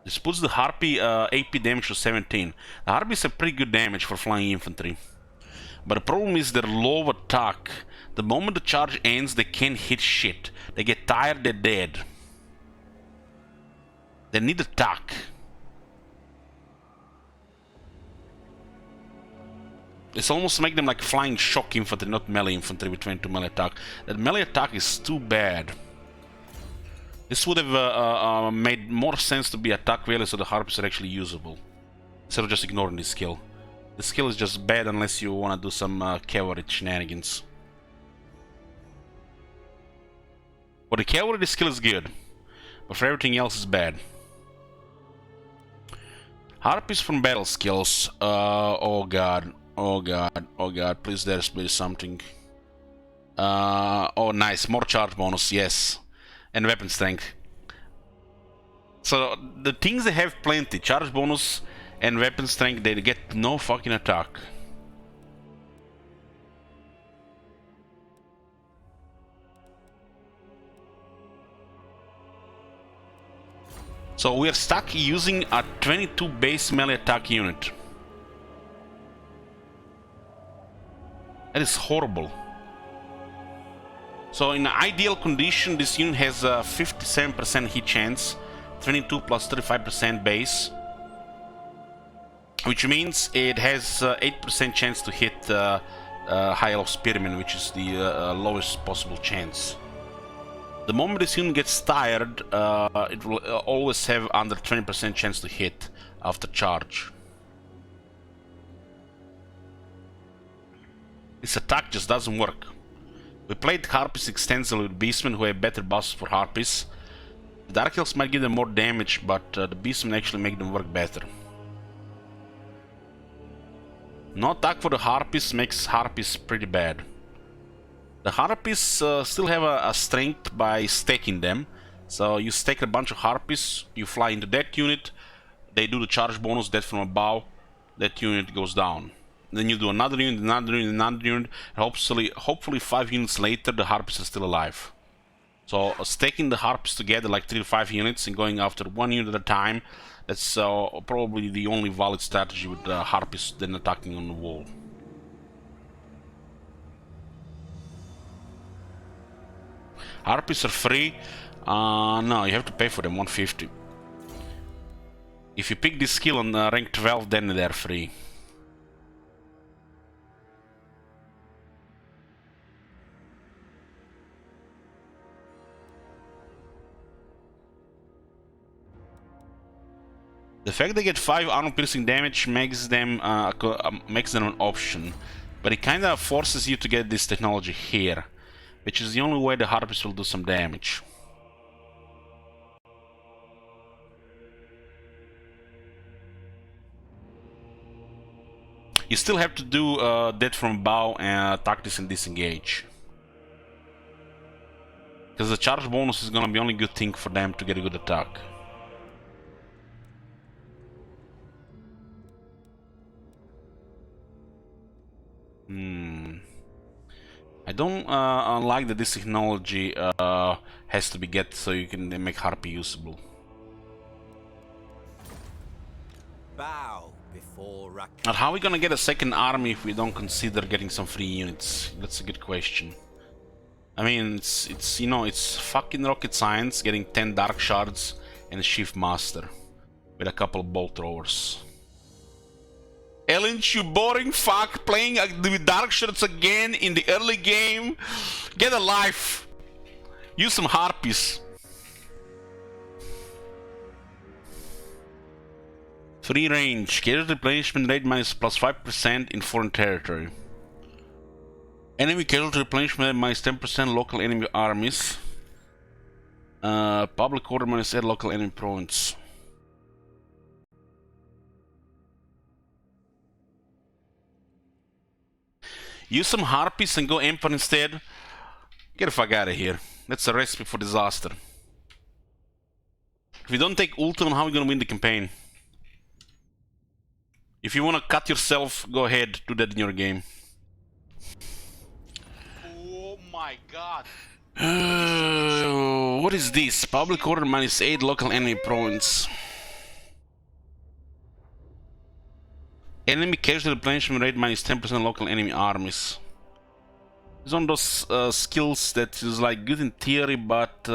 This puts the Harpy AP damage to 17. The Harpies have pretty good damage for flying infantry. But the problem is their low attack. The moment the charge ends, they can't hit shit. They get tired, they're dead. They need attack. It's almost make them like flying shock infantry, not melee infantry with 22 melee attack. That melee attack is too bad. This would have made more sense to be attack value so the Harpies are actually usable. Instead of just ignoring this skill. The skill is just bad unless you want to do some cavalry shenanigans. For the cavalry, the skill is good. But for everything else, it's bad. Harpies from battle skills. Oh god. Oh god. Oh god. Please there's something. Oh nice. More charge bonus. Yes. And weapon strength. So the things they have plenty. Charge bonus and weapon strength, they get no fucking attack. So we are stuck using a 22 base melee attack unit. That is horrible. So in ideal condition, this unit has a 57% hit chance, 22 plus 35% base. Which means it has 8% chance to hit High Elf Spearman, which is the lowest possible chance. The moment this unit gets tired, it will always have under 20% chance to hit after charge. This attack just doesn't work. We played Harpies extensively with Beastmen who have better buffs for Harpies. The Dark Elves might give them more damage, but the Beastmen actually make them work better. No attack for the Harpies makes Harpies pretty bad. The Harpies still have a strength by stacking them, So you stack a bunch of harpies, you fly into that unit, they do the charge bonus, death from above, that unit goes down. Then you do another unit, another unit, another unit, and hopefully 5 units later the harpies are still alive. So stacking the harpies together like 3 to 5 units and going after 1 unit at a time, that's probably the only valid strategy with the harpies then attacking on the wall. Harpies are free. No, you have to pay for them, 150. If you pick this skill on rank 12, then they're free. The fact they get 5 armor-piercing damage makes them an option, but it kinda forces you to get this technology here, which is the only way the harpies will do some damage. You still have to do death from bow and tactics and disengage. Because the charge bonus is gonna be only good thing for them to get a good attack. I don't like that this technology has to be get so you can make harpy usable. Bow before Rakar. But how are we gonna get a second army if we don't consider getting some free units? That's a good question. I mean, it's you know, it's fucking rocket science getting 10 dark shards and a shift master with a couple bolt throwers. Ellen, you boring fuck, playing with dark shards again in the early game. Get a life. Use some harpies. Free range. Casualty replenishment rate minus plus 5% in foreign territory. Enemy casualty replenishment rate minus 10% local enemy armies. Public order minus 8 local enemy province. Use some harpies and go Emperor instead. Get the fuck out of here. That's a recipe for disaster. If you don't take Ultimate, how are you gonna win the campaign? If you wanna cut yourself, go ahead, do that in your game. Oh my god. What is this? Public order minus 8 local enemy province. Enemy casualty replenishment rate minus 10% local enemy armies. It's one of those skills that is like good in theory, but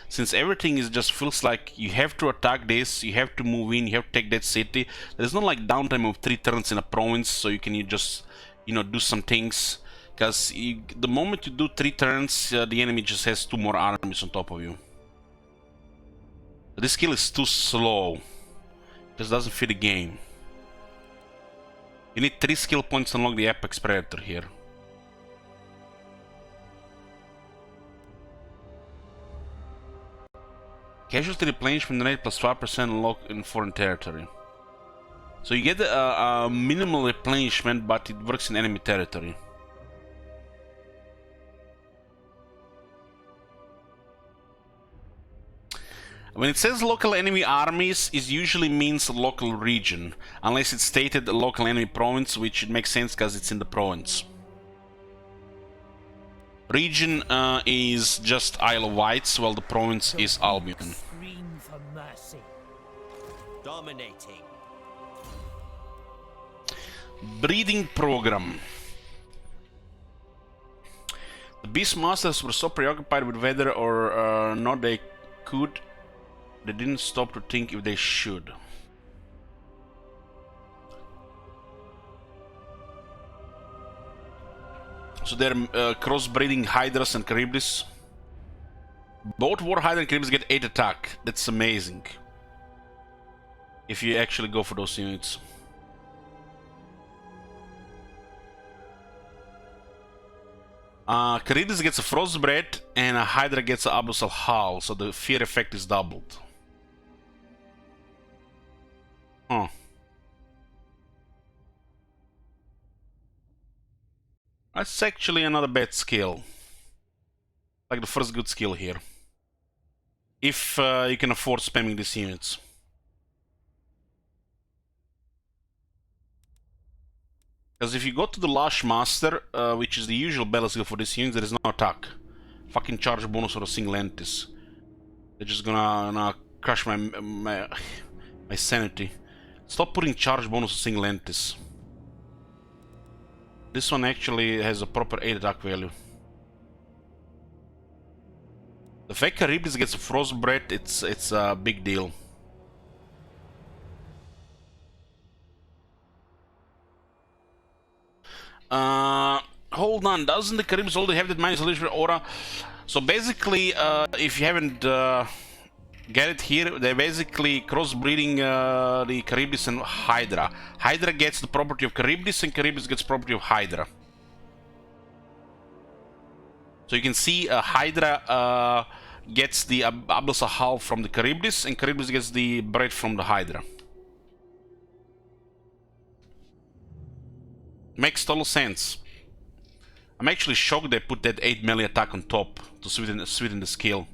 since everything is just feels like you have to attack this, you have to move in, you have to take that city. There's not like downtime of 3 turns in a province, so you can just do some things. Because the moment you do 3 turns, the enemy just has 2 more armies on top of you. This skill is too slow. Just doesn't fit the game. You need 3 skill points to unlock the Apex Predator here. Casualty replenishment rate plus 5% lock in foreign territory. So you get a minimal replenishment, but it works in enemy territory. When it says local enemy armies, it usually means local region, unless it's stated local enemy province, which it makes sense because it's in the province. Region is just Isle of Wights, while the province is Albion. Scream for mercy. Dominating. Breeding program. The Beastmasters were so preoccupied with whether or not they could, they didn't stop to think if they should. So they're crossbreeding Hydras and Charybdis. Both War Hydra and Charybdis get 8 attack. That's amazing. If you actually go for those units. Charybdis gets a Frostbreath and a Hydra gets an Abyssal Howl, so the fear effect is doubled. Huh. That's actually another bad skill. Like the first good skill here. if you can afford spamming these units. Because if you go to the Lush Master, which is the usual battle skill for this unit, there is no attack. Fucking charge bonus or a single entities. They're just gonna crush my sanity. Stop putting charge bonus or single entities. This one actually has a proper 8 attack value. The fact Charybdis gets a frost breath, it's a big deal. Hold on, doesn't the Charybdis already have that minus illusion aura? So basically, if you haven't get it here, they're basically crossbreeding the Charybdis and Hydra. Hydra gets the property of Charybdis and Charybdis gets property of Hydra. So you can see Hydra gets the Abyssal Hull from the Charybdis and Charybdis gets the bread from the Hydra. Makes total sense. I'm actually shocked they put that 8 melee attack on top to sweeten the skill.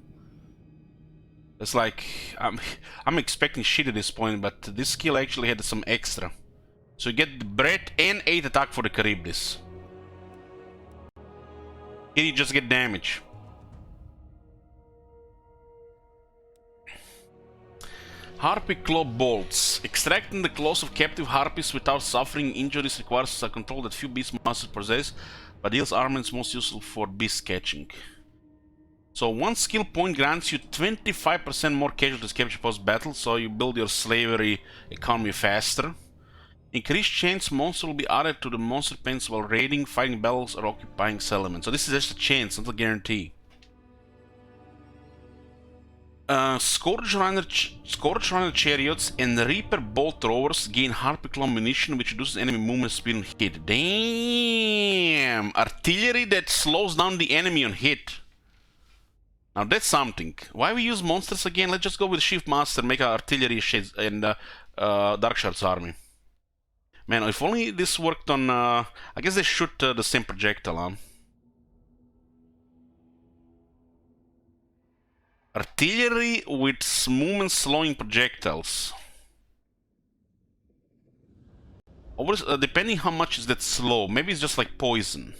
It's like, I'm expecting shit at this point, but this skill actually had some extra. So you get the bread and 8 attack for the Charybdis. Here you just get damage. Harpy Claw Bolts. Extracting the claws of captive harpies without suffering injuries requires a control that few beast masters possess, but deals armaments most useful for beast catching. So one skill point grants you 25% more casualties captured post-battle, so you build your slavery economy faster. Increased chance monster will be added to the monster paints while raiding, fighting battles, or occupying settlements. So this is just a chance, not a guarantee. Scourge Runner Chariots and Reaper Bolt Throwers gain Harpy Claw munition, which reduces enemy movement speed on hit. Damn! Artillery that slows down the enemy on hit. Now that's something. Why we use monsters again? Let's just go with Shift Master, make our artillery shades and Dark Shards army. Man, if only this worked on... I guess they shoot the same projectile, huh? Artillery with movement slowing projectiles. Depending how much is that slow. Maybe it's just like poison.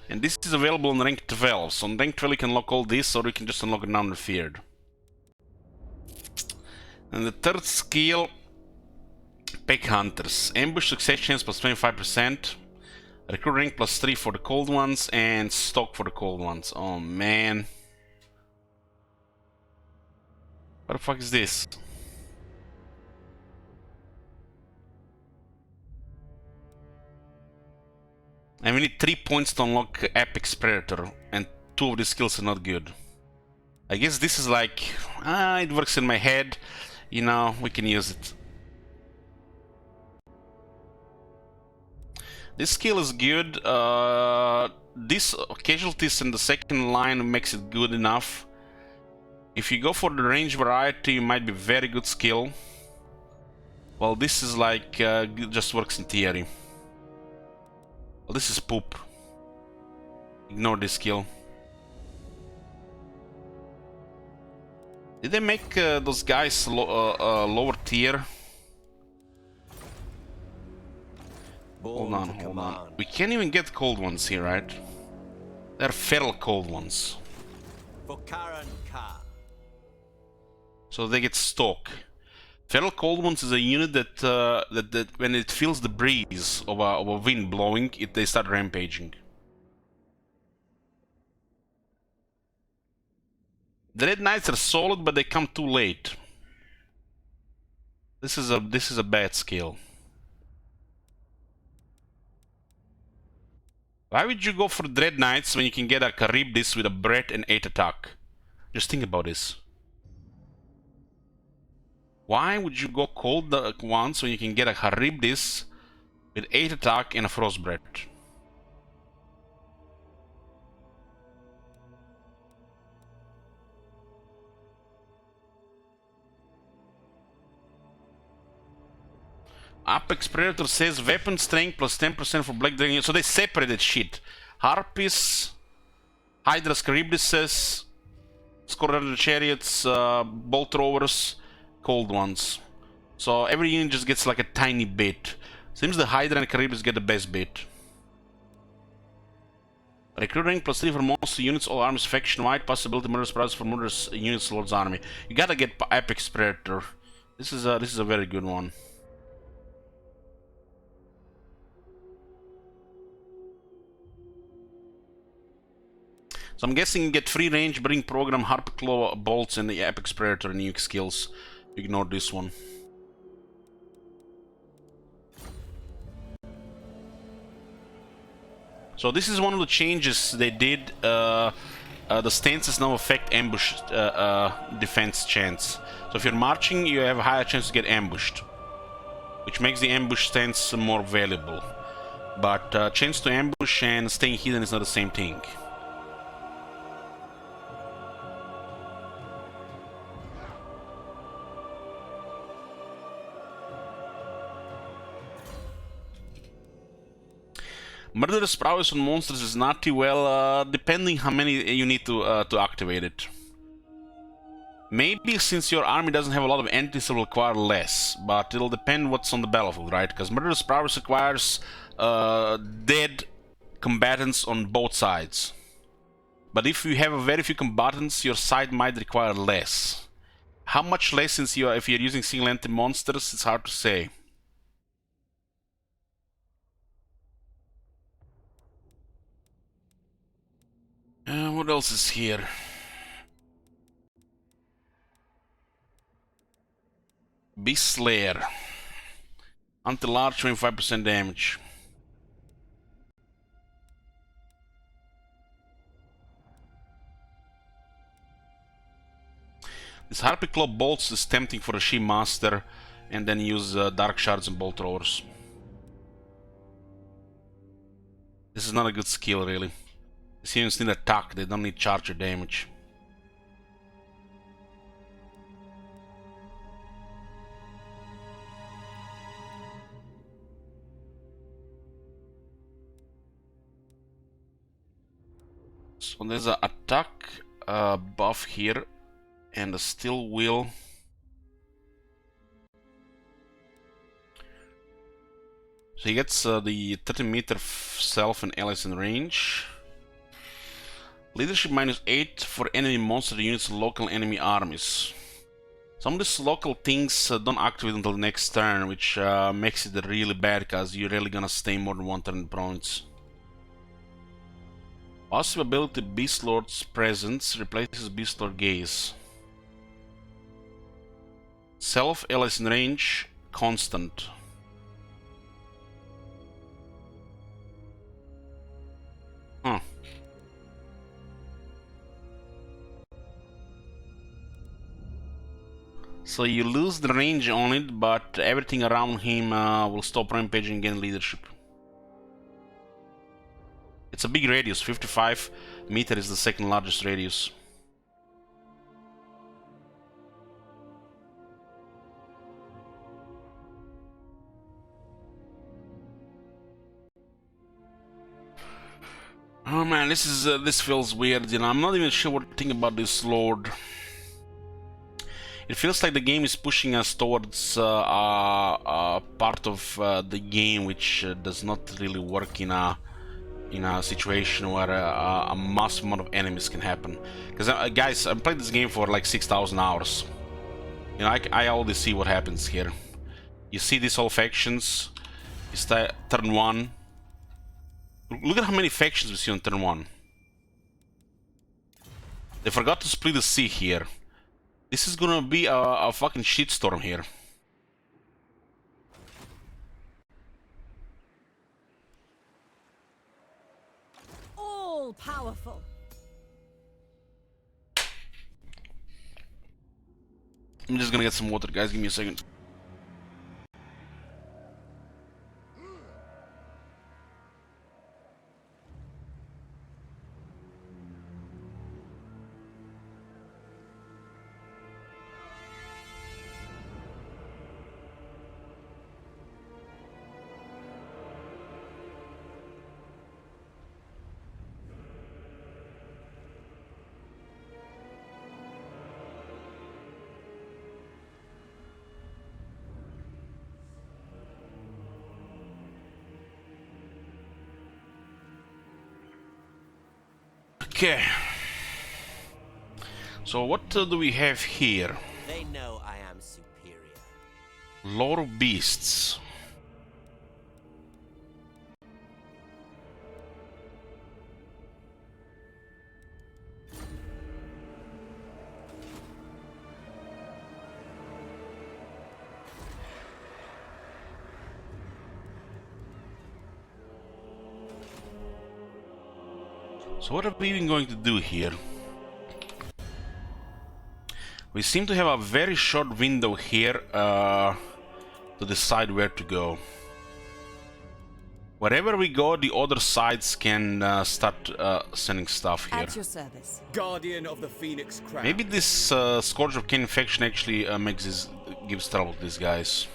And this is available on rank 12. So on rank 12 you can unlock all this, or you can just unlock it non-feared. And the third skill, Pack Hunters. Ambush success chance plus 25%. Recruit rank plus 3 for the cold ones, and stock for the cold ones. Oh man. What the fuck is this? And we need 3 points to unlock Apex Predator, and 2 of these skills are not good. I guess this is like, it works in my head, you know, we can use it. This skill is good. This casualties in the second line makes it good enough. If you go for the range variety, it might be very good skill. Well, this is like, just works in theory. Well, this is poop. Ignore this skill. Did they make those guys lower tier? Hold on. We can't even get cold ones here, right? They're feral cold ones. For Karen Ka. So they get stock. Feral cold ones is a unit that when it feels the breeze of a wind blowing, they start rampaging. The Red Knights are solid, but they come too late. This is a bad skill. Why would you go for Dread Knights when you can get a Charybdis with a bread and 8 attack? Just think about this. Why would you go cold once when you can get a Charybdis with 8 attack and a Frostbread? Apex Predator says weapon strength plus 10% for Black Dragon. So they separated shit. Harpies, Hydra's Charybdises, Scorpion Chariots, Bolt Throwers, Cold Ones. So every unit just gets like a tiny bit. Seems the Hydra and Charybdis get the best bit. Recruiting plus 3 for most units, all armies faction-wide. Possibility murderous prize for murderous units, Lord's army. You gotta get Apex Predator. This is a very good one. So I'm guessing you get free range, bring program, Harp Claw, bolts, and the Apex Predator and unique skills. Ignore this one. So this is one of the changes they did. The stances now affect ambush defense chance. So if you're marching, you have a higher chance to get ambushed, which makes the ambush stance more valuable. But chance to ambush and staying hidden is not the same thing. Murderous prowess on monsters is naughty, well, depending how many you need to activate it. Maybe since your army doesn't have a lot of entities, it will require less, but it'll depend what's on the battlefield, right? Because Murderous prowess requires dead combatants on both sides. But if you have very few combatants, your side might require less. How much less, since if you're using single entity monsters, it's hard to say. What else is here? Beast Slayer. Until large, 25% damage. This Harpy Claw bolts is tempting for a She Master, and then use Dark Shards and Bolt Throwers. This is not a good skill, really. These units need attack, they don't need charge or damage. So there's an attack buff here, and a Still Will. So he gets the 30-meter self and allies in range. Leadership -8 for enemy monster units and local enemy armies. Some of these local things don't activate until the next turn, which makes it really bad, because you're really gonna stay more than one turn in province. Passive ability Beast Lord's Presence replaces Beast Lord Gaze. Self, allies in range, constant. Huh. So you lose the range on it, but everything around him will stop rampaging and gain leadership. It's a big radius, 55 meter is the second largest radius. Oh man, this feels weird, you know. I'm not even sure what to think about this lord. It feels like the game is pushing us towards part of the game which does not really work in a situation where a massive amount of enemies can happen. Because guys, I've played this game for like 6,000 hours. You know, I already see what happens here. You see these whole factions. It's turn 1. Look at how many factions we see on turn 1. They forgot to split the sea here. This is gonna be a fucking shitstorm here. All powerful. I'm just gonna get some water, guys. Give me a second. Okay. So what do we have here? They know I am superior. Lore of Beasts. So what are we even going to do here? We seem to have a very short window here to decide where to go. Wherever we go, the other sides can start sending stuff here. At your service. Guardian of the Phoenix Crown. Maybe this Scourge of Cain faction actually gives trouble to these guys.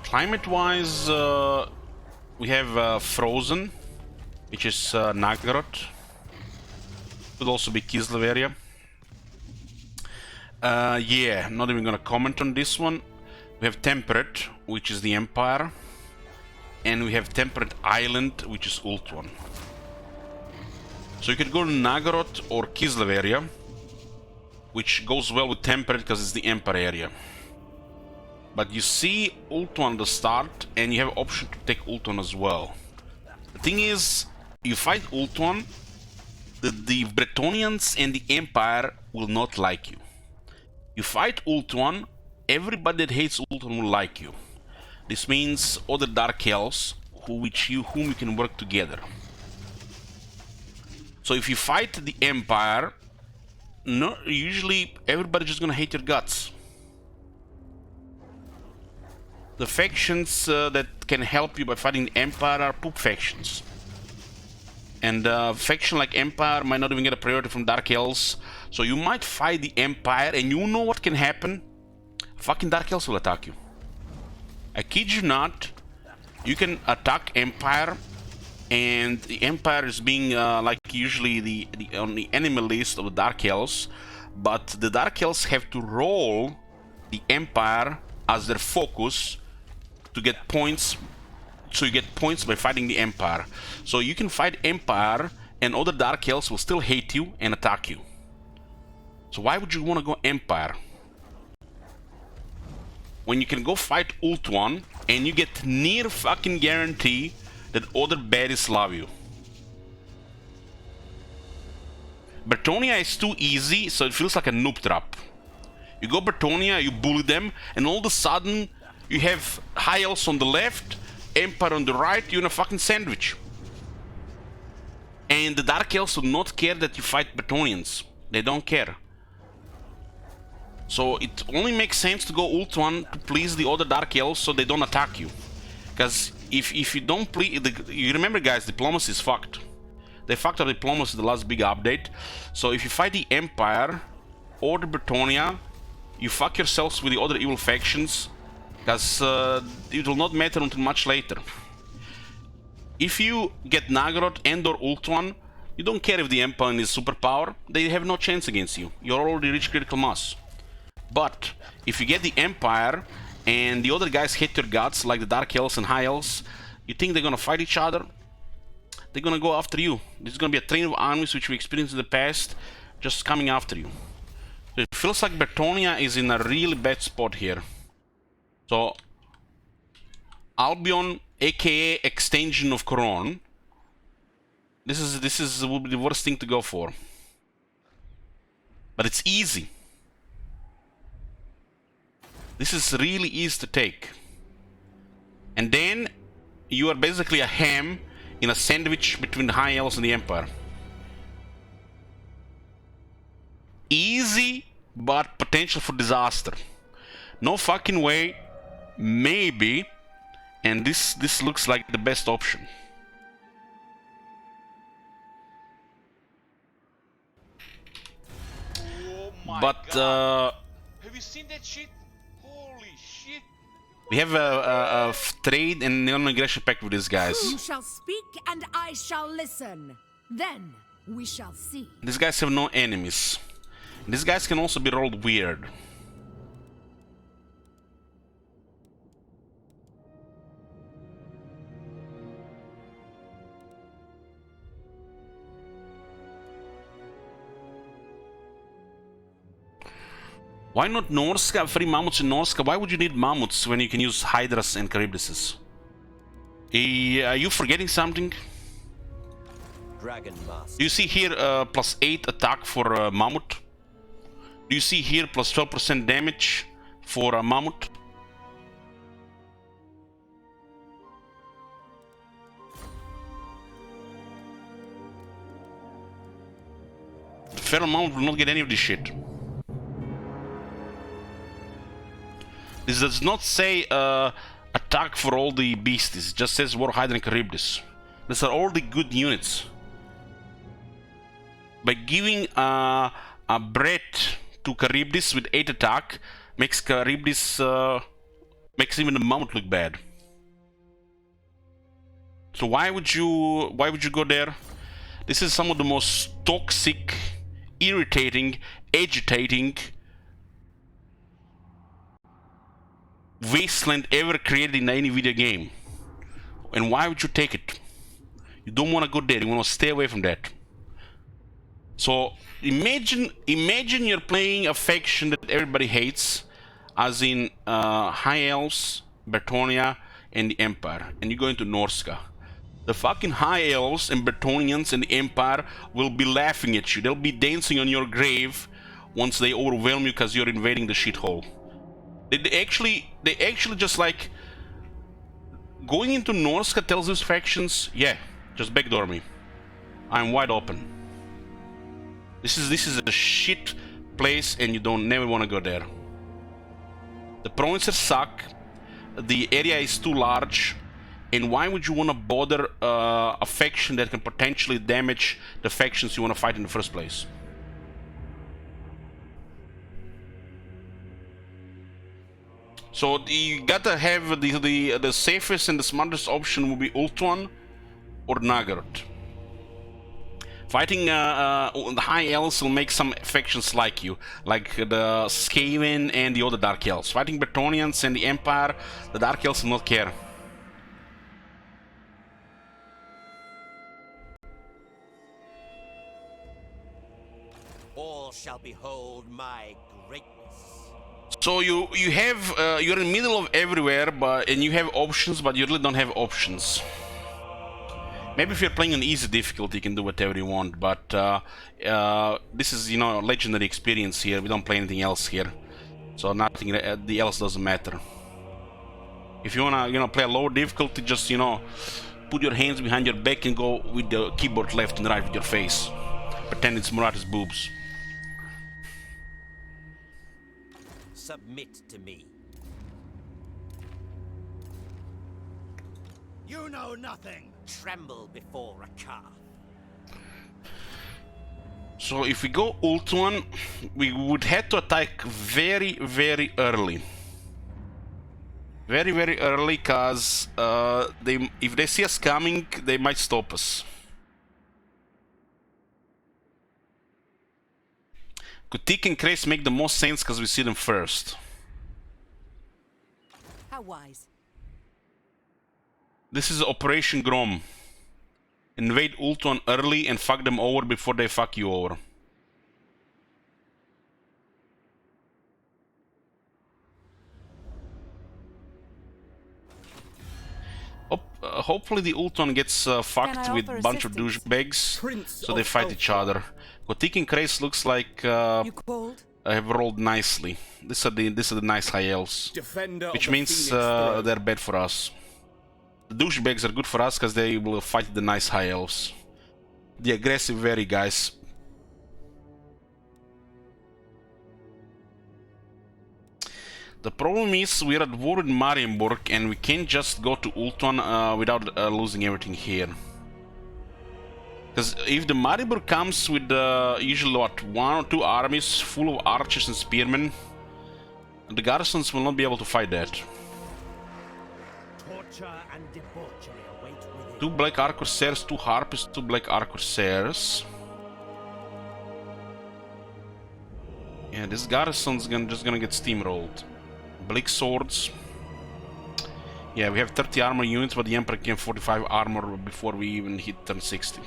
Climate-wise, we have Frozen, which is Nagorod. Could also be Kislev area. Yeah, not even gonna comment on this one. We have Temperate, which is the Empire. And we have Temperate Island, which is Ultuan. So you could go to Nagorod or Kislev area, which goes well with Temperate because it's the Empire area. But you see Ultuan the start, and you have option to take Ultuan as well. The thing is, you fight Ultuan, the Bretonnians and the Empire will not like you. You fight Ultuan, everybody that hates Ultuan will like you. This means other Dark Elves whom you can work together. So if you fight the Empire, no, usually everybody's just gonna hate your guts. The factions that can help you by fighting the Empire are poop factions. And a faction like Empire might not even get a priority from Dark Elves. So you might fight the Empire and you know what can happen? Fucking Dark Elves will attack you. I kid you not, you can attack Empire, and the Empire is being like usually on the enemy list of the Dark Elves, but the Dark Elves have to roll the Empire as their focus to get points. So you get points by fighting the Empire. So you can fight Empire, and other Dark Elves will still hate you and attack you. So why would you want to go Empire? When you can go fight Ultuan and you get near fucking guarantee that other baddies love you. Bretonnia is too easy, so it feels like a noob trap. You go Bretonnia, you bully them, and all of a sudden you have High Elves on the left, Empire on the right, you're in a fucking sandwich. And the Dark Elves do not care that you fight Bretonnians. They don't care. So it only makes sense to go Ultuan to please the other Dark Elves so they don't attack you. Because if you don't please... You remember, guys, diplomacy is fucked. They fucked up diplomacy the last big update. So if you fight the Empire or the Bretonnia, you fuck yourselves with the other evil factions. Because it will not matter until much later. If you get Nagorod and or Ultuan, you don't care if the Empire is superpower. They have no chance against you. You're already reached critical mass. But if you get the Empire and the other guys hate your guts, like the Dark Elves and High Elves, you think they're gonna fight each other? They're gonna go after you. This is gonna be a train of armies which we experienced in the past, just coming after you. So it feels like Bretonnia is in a really bad spot here. So Albion, aka extension of Coron, this will be the worst thing to go for. But it's easy. This is really easy to take. And then you are basically a ham in a sandwich between the High Elves and the Empire. Easy, but potential for disaster. No fucking way. Maybe. And this looks like the best option. Oh my But God. Have you seen that shit? Holy shit. we have a trade and non-aggression pact with these guys. You shall speak and I shall listen. Then we shall see. These guys have no enemies. These guys can also be rolled weird. Why not Norska? 3 mammoths in Norska. Why would you need mammoths when you can use hydras and Charybdises? Are you forgetting something? Dragon Master. Do you see here +8 attack for mammoth? Do you see here +12% damage for mammoth? The feral mammoth will not get any of this shit. This does not say attack for all the beasties. It just says War Hydra and Charybdis. These are all the good units. By giving a breath to Charybdis with 8 attack, makes Charybdis makes even the mammoth look bad. So why would you go there? This is some of the most toxic, irritating, agitating wasteland ever created in any video game. And why would you take it? You don't want to go there. You want to stay away from that. So imagine you're playing a faction that everybody hates, as in High Elves, Bretonnia, and the Empire, and you go into Norska. The fucking High Elves and Bretonians and the Empire will be laughing at you. They'll be dancing on your grave once they overwhelm you because you're invading the shithole. They actually just like going into Norska tells these factions, yeah, just backdoor me. I'm wide open. This is a shit place, and you never want to go there. The provinces suck. The area is too large, and why would you want to bother a faction that can potentially damage the factions you want to fight in the first place? So you gotta have the safest and the smartest option will be Ultuan or Nagaroth. Fighting the High Elves will make some factions like you, like the Skaven and the other Dark Elves. Fighting Bretonians and the Empire, the Dark Elves will not care. All shall behold my greatness. So you're in the middle of everywhere, and you have options, but you really don't have options. Maybe if you're playing on easy difficulty, you can do whatever you want, but this is, a legendary experience here. We don't play anything else here, so nothing else doesn't matter. If you wanna, play a lower difficulty, just, put your hands behind your back and go with the keyboard left and right with your face. Pretend it's Murata's boobs. Submit to me. You know nothing. Tremble before Rakar. So if we go Ultuan, we would have to attack very, very early. Very, very early, cause if they see us coming, they might stop us. Kutik and Krace make the most sense because we see them first. How wise. This is Operation Grom. Invade Ultuan early and fuck them over before they fuck you over. Hopefully the Ultuan gets fucked with a bunch of douchebags, so they fight each other. Kotik and Krace looks like have rolled nicely. These are the nice High Elves, which means they're bad for us. The douchebags are good for us because they will fight the nice High Elves. The aggressive very guys. The problem is we're at war with Marienburg and we can't just go to Ultuan without losing everything here. Because if the Marienburg comes with usually what, 1 or 2 armies full of archers and spearmen, the garrisons will not be able to fight that. Torture and debauchery await within. 2 Black Arquebusiers, 2 Harpists, 2 Black Arquebusiers. Yeah, this garrison's just gonna get steamrolled. Bleak Swords. Yeah, we have 30 armor units, but the Emperor can 45 armor before we even hit turn 60.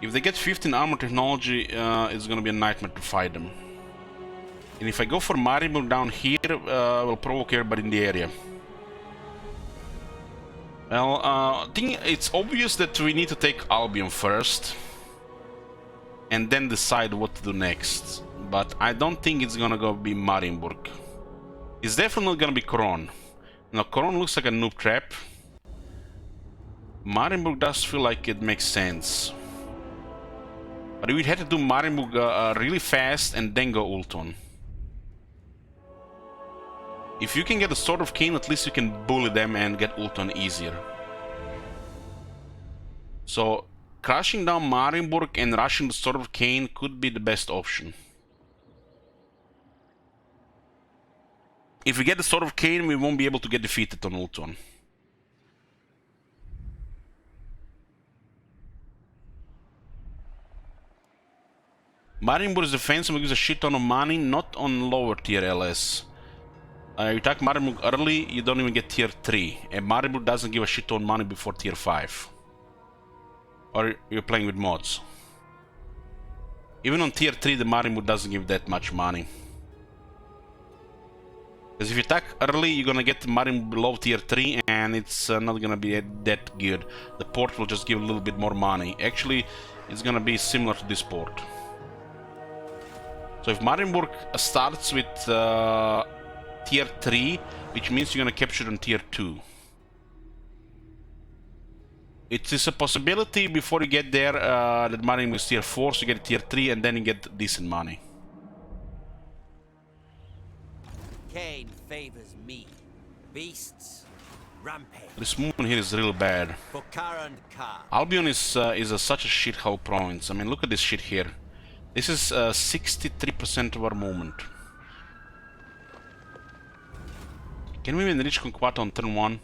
If they get 15 armor technology, it's gonna be a nightmare to fight them. And if I go for Marienburg down here, will provoke everybody in the area. Well, I think it's obvious that we need to take Albion first. And then decide what to do next. But I don't think it's gonna go be Marienburg. It's definitely gonna be Koron. Now, Koron looks like a noob trap. Marienburg does feel like it makes sense. But we'd have to do Marienburg really fast and then go Ulton. If you can get a Sword of Cain, at least you can bully them and get Ulton easier. So, crushing down Marienburg and rushing the Sword of Cain could be the best option. If we get the Sword of Cain, we won't be able to get defeated on Ulton. Marienburg's defense will give a shit ton of money, not on lower tier LS. You attack Marienburg early, you don't even get tier 3. And Marienburg doesn't give a shit ton of money before tier 5. Or you're playing with mods. Even on tier 3, the Marienburg doesn't give that much money. Because if you attack early, you're gonna get Marienburg below tier 3 and it's not gonna be that good. The port will just give a little bit more money. Actually, it's gonna be similar to this port. So if Marienburg starts with tier 3, which means you're gonna capture on tier 2. It is a possibility before you get there that Marienburg is tier 4, so you get tier 3 and then you get decent money. Cain favors me. Beasts, rampage. This movement here is real bad. For Karan Khan. Albion is such a shithole province. I mean, look at this shit here. This is 63% of our movement. Can we even reach Conquata on turn 1?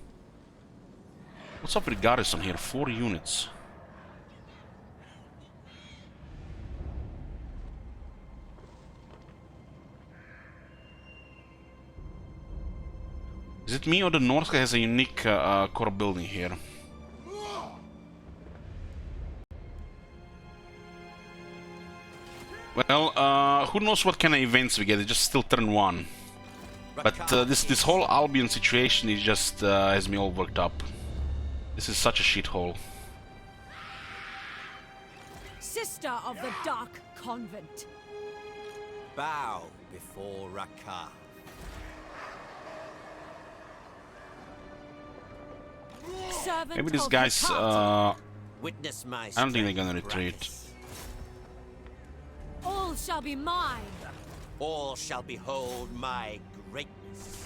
What's up with garrison here? 4 units. Is it me or the North has a unique core building here? Well, who knows what kind of events we get? It's just still turn 1. But this whole Albion situation is just has me all worked up. This is such a shithole. Sister of the Dark Convent. Bow before Rakar. Servant Maybe these of guys, Hecate. Witness my I don't think they're gonna strength, retreat. Gratis. All shall be mine. All shall behold my greatness.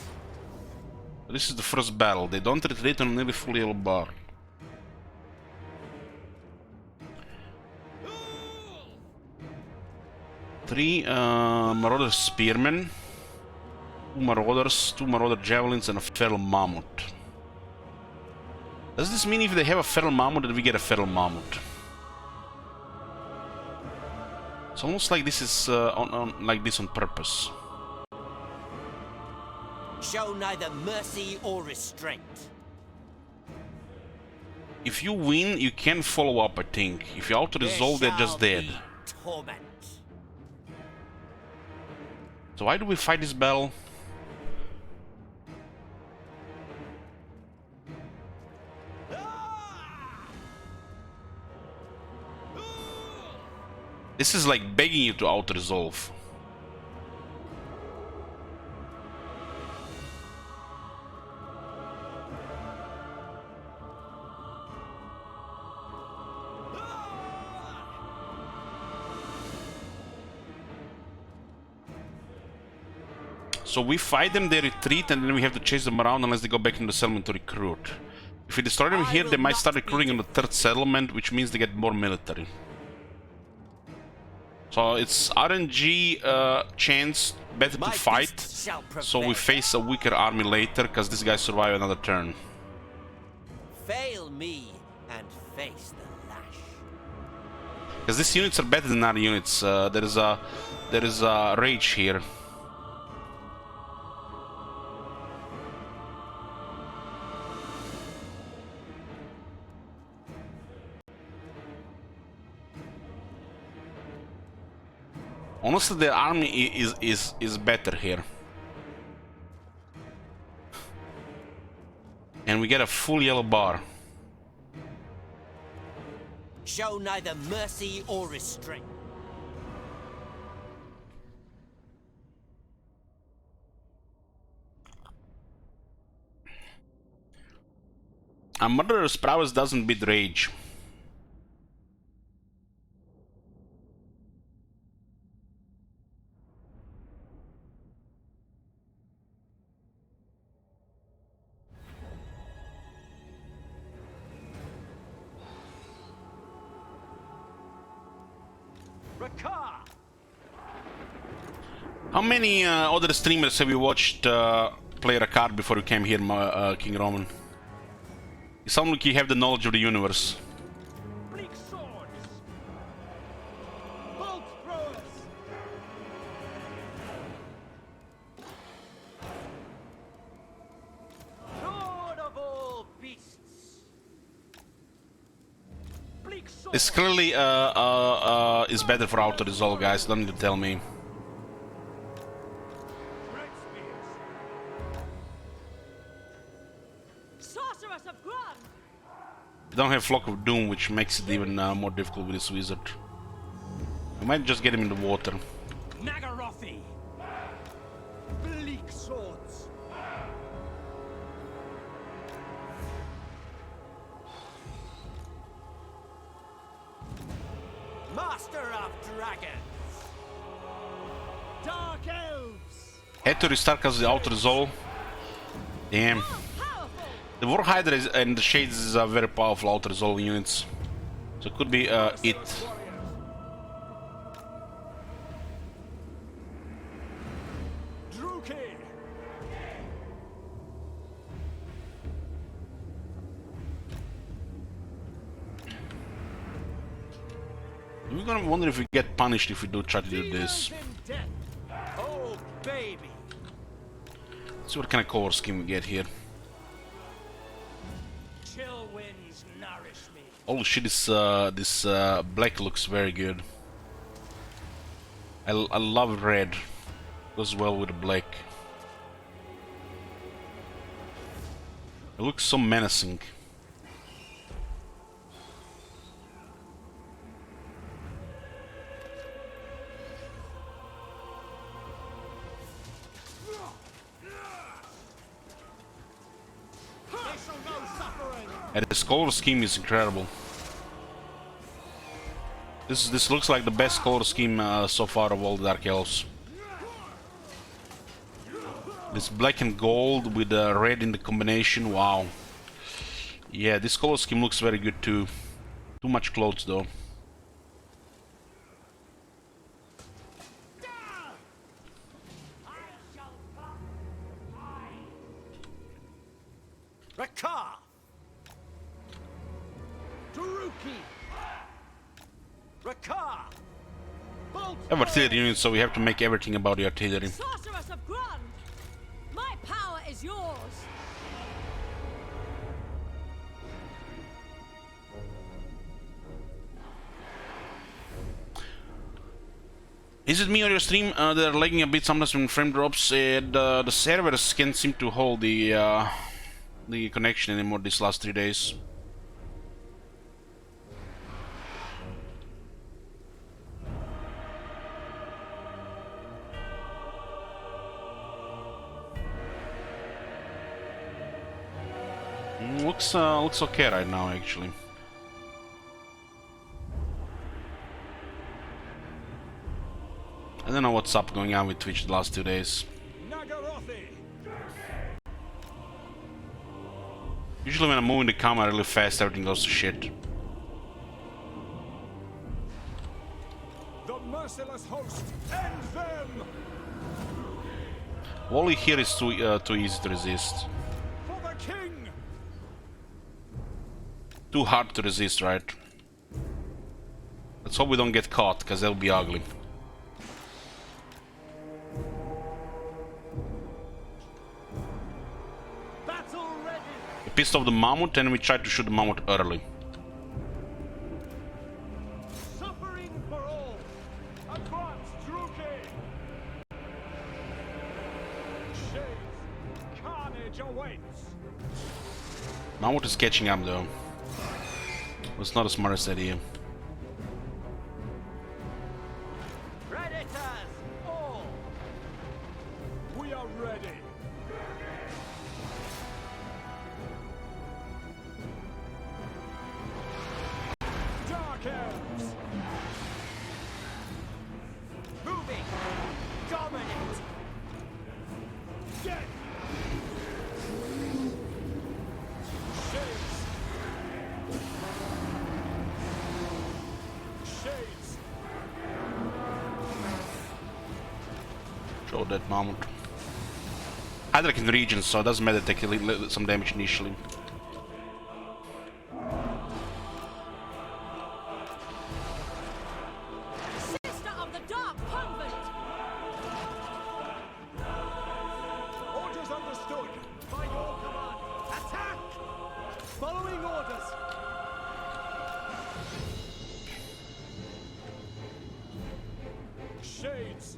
This is the first battle. They don't retreat on a nearly full yellow bar. Three Marauder Spearmen, 2 Marauders, 2 Marauder Javelins, and a Feral Mammoth. Does this mean if they have a Feral Mammoth that we get a Feral Mammoth? It's almost like this is like this on purpose. Show neither mercy or restraint. If you win, you can follow up, I think. If you auto-resolve, they're just dead. Torment. So why do we fight this battle? This is like begging you to auto-resolve. So we fight them, they retreat, and then we have to chase them around unless they go back into the settlement to recruit. If we destroy them here, they might start recruiting in the 3rd settlement, which means they get more military. So it's RNG chance better to fight, so we face a weaker army later, because this guy survived another turn. Fail me and face the lash. Because these units are better than other units. There is a rage here. Honestly, the army is better here. And we get a full yellow bar. Show neither mercy or restraint. A murderer's prowess doesn't beat rage. How many other streamers have you watched play a card before you came here, King Roman? You sound like you have the knowledge of the universe. Bleak swords. Bolt throwers. Lord of all beasts. Bleak swords. This clearly is better for auto resolve, guys. Don't need to tell me. We don't have Flock of Doom, which makes it even more difficult with this wizard. I might just get him in the water. Nagarothi. Bleak swords. Master of dragons. Dark elves. Had to restart because the auto resolve. Damn. The Warhider and the Shades are very powerful auto resolving units. So it could be it. We're gonna wonder if we get punished if we do try to do this. Oh, baby. Let's see what kind of color scheme we get here. Chill winds nourish me. Holy shit, this black looks very good. I love red. Goes well with the black. It looks so menacing. And this color scheme is incredible. This looks like the best color scheme so far of all the Dark Elves. This black and gold with red in the combination, wow. Yeah, this color scheme looks very good too. Too much clothes though. Rakar. Taruki. Rakar. Bolt. We have artillery units, so we have to make everything about the artillery. Sorceress of Grund! My power is yours! Is it me or your stream that are lagging a bit sometimes when frame drops? The servers can't seem to hold the connection anymore these last 3 days. Looks okay right now, actually. I don't know what's up going on with Twitch the last 2 days. Usually when I'm moving the camera really fast, everything goes to shit. The merciless host, end them! Wally here is too easy to resist. For the king! Too hard to resist, right? Let's hope we don't get caught, because that'll be ugly. We pissed off the mammoth and we tried to shoot the mammoth early. Suffering for all! Advance, Druki! Mammoth is catching up though. It's not the smartest idea. Predators! All! We are ready. Dark elves. Moving! Dominate! Dead. Shades. Shades. Show that Mammoth. Hydra can regen, so it doesn't matter take some damage initially. Sister of the Dark Convent! Orders understood. By your command. Attack! Following orders. Shades.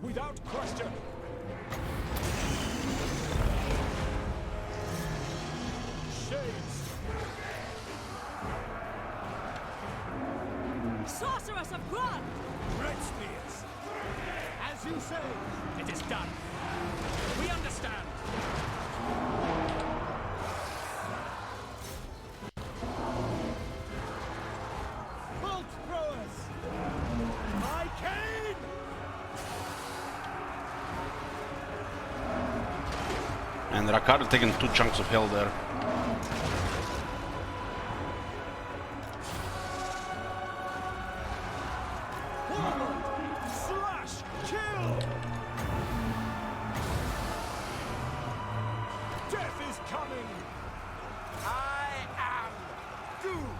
Without question. Shades. Sorceress of blood! Red spears. As you say. It is done. We understand. Bolt throwers. My cane. And Rakar taking 2 chunks of hell there. Forward. Slash. Kill. Death is coming. I am doom!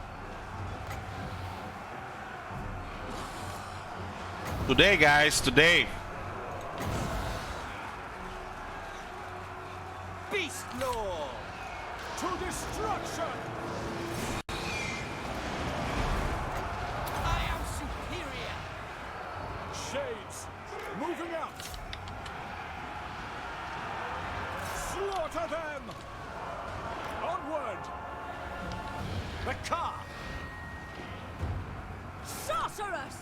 Today, guys, today. Beast Lord! To destruction. I am superior! Shades. Moving out. Slaughter them. Onward. The car! Sorceress!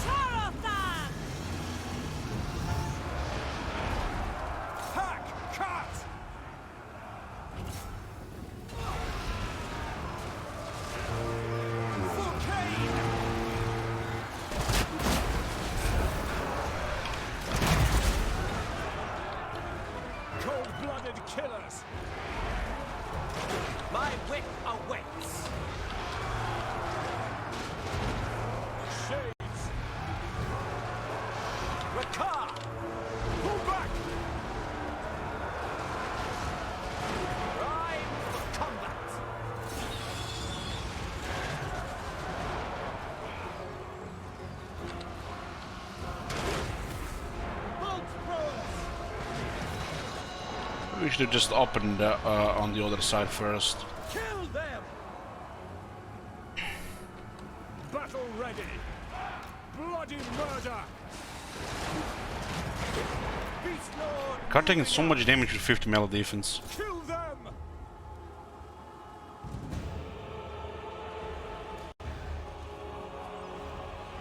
Sarathan! Hack. Cut. For Cain. Cold-blooded killers. My whip awaits! Shades. Rakar. Pull back. Prime for combat! Bolt throwers. We should have just opened on the other side first. Kill them. Battle ready. Bloody murder. Beast Lord. Rakar taking so much damage with 50 melee defense. Kill them.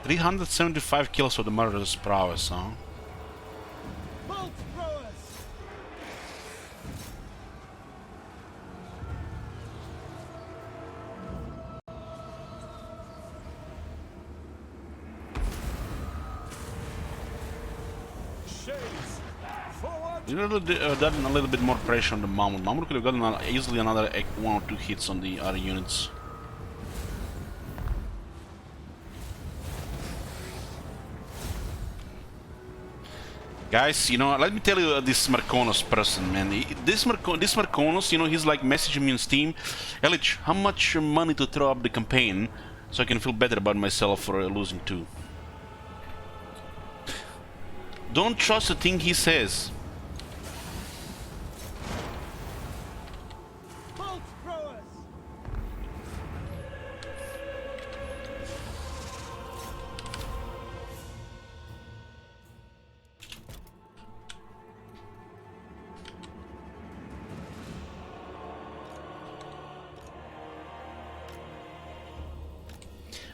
375 kills for the murderer's prowess, huh? Bolt throwers. Shades. Forward. You know, done a little bit more pressure on the Mammoth. Mammoth could have gotten easily another 1 or 2 hits on the other units. Guys, you know, let me tell you this Marconos person, man. This Marconos, you know, he's like messaging me on Steam. Elich, how much money to throw up the campaign so I can feel better about myself for losing 2? Don't trust a thing he says. Bolt throwers.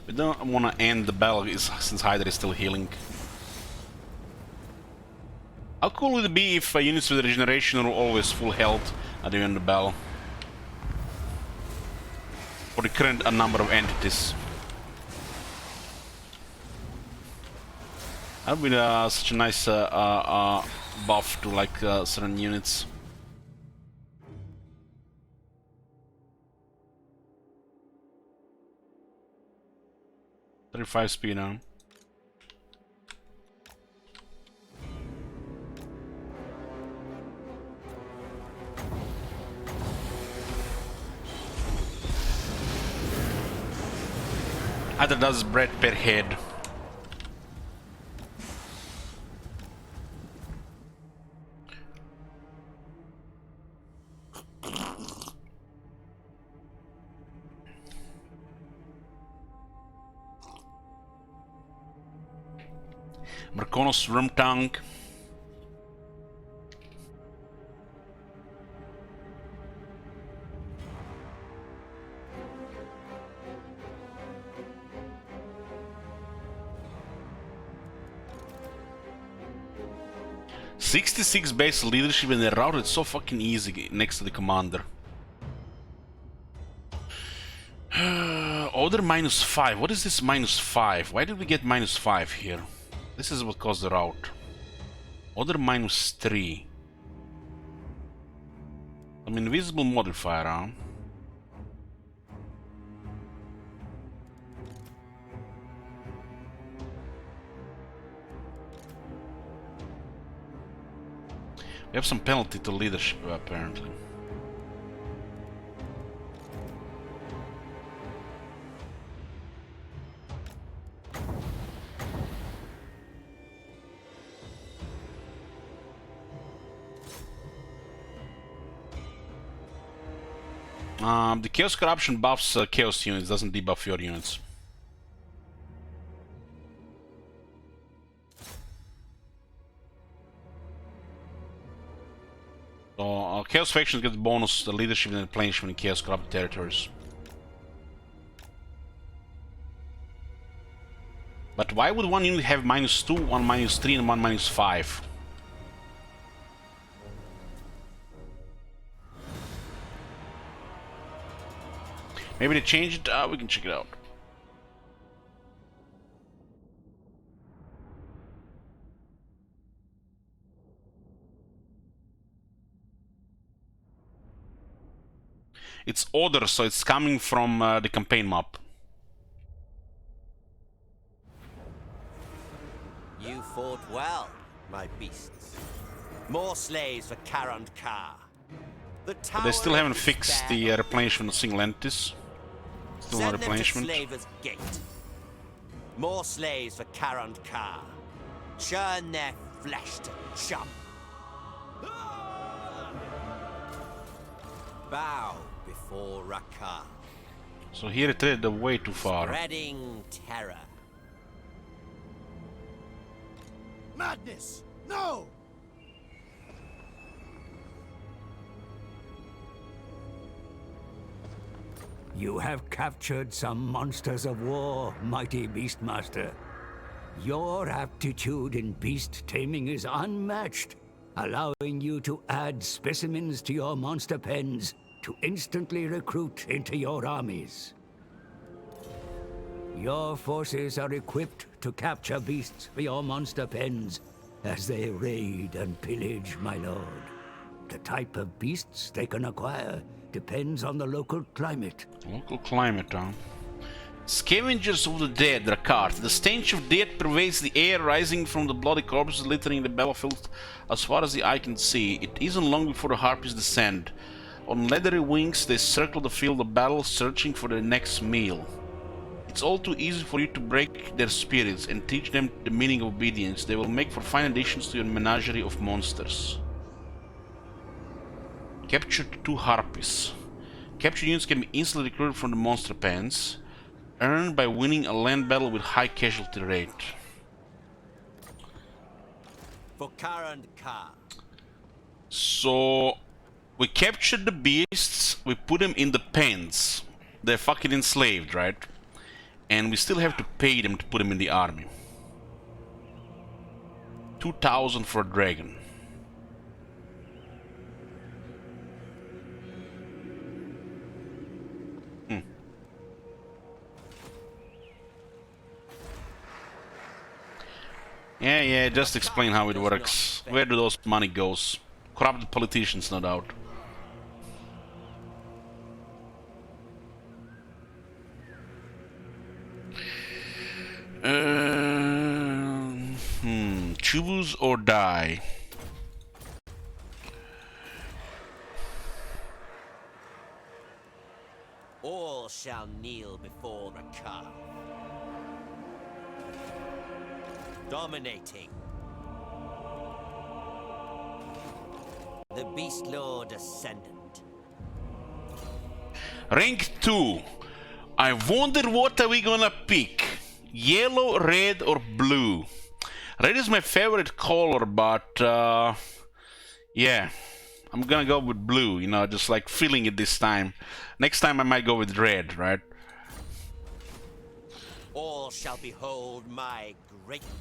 We don't want to end the battle since Hydra is still healing. How cool would it be if units with regeneration are always full health at the end of the battle? For the current number of entities. That would be such a nice buff to like certain units. .35 speed now. Either does bread per head. Marconos room tank. .66 base leadership and the route is so fucking easy next to the commander. Order -5. What is this -5? Why did we get -5 here? This is what caused the rout. Order -3. Some invisible modifier, huh? We have some penalty to leadership, apparently. The Chaos Corruption buffs Chaos units, doesn't debuff your units. So Chaos factions get bonus the leadership and replenishment in Chaos Corrupted territories. But why would one unit have -2, one -3, and one -5? Maybe they changed it? We can check it out. It's order, so it's coming from the campaign map. You fought well, my beasts. More slaves for Karand Ka. But they still haven't fixed the replenishment of single entities. Still no replenishment. Slaver's Gate. More slaves for Karand Ka. Churn their flesh to chum. Bow before Rakar. So he retreated way too far. Spreading terror. Madness! No! You have captured some monsters of war, mighty Beastmaster. Your aptitude in beast taming is unmatched, allowing you to add specimens to your monster pens to instantly recruit into your armies. Your forces are equipped to capture beasts for your monster pens as they raid and pillage, my lord. The type of beasts they can acquire depends on the local climate. Local climate, huh? Scavengers of the dead, Rakart. The stench of death pervades the air, rising from the bloody corpses littering the battlefield as far as the eye can see. It isn't long before the harpies descend. On leathery wings, they circle the field of battle, searching for their next meal. It's all too easy for you to break their spirits and teach them the meaning of obedience. They will make for fine additions to your menagerie of monsters. Captured 2 harpies. Captured units can be instantly recruited from the monster pens, earned by winning a land battle with high casualty rate. For Karand Ka. So we captured the beasts, we put them in the pens. They're fucking enslaved, right? And we still have to pay them to put them in the army. 2,000 for a dragon. Yeah, just explain how it works. Where do those money goes? Corrupted politicians, no doubt. Choose or die. All shall kneel before Rakar. Dominating. The Beast Lord Ascendant. Rank 2. I wonder what are we gonna pick? Yellow, red or blue? Red is my favorite color, but yeah, I'm gonna go with blue, you know, just like feeling it this time. Next time I might go with red, right? All shall behold my greatness.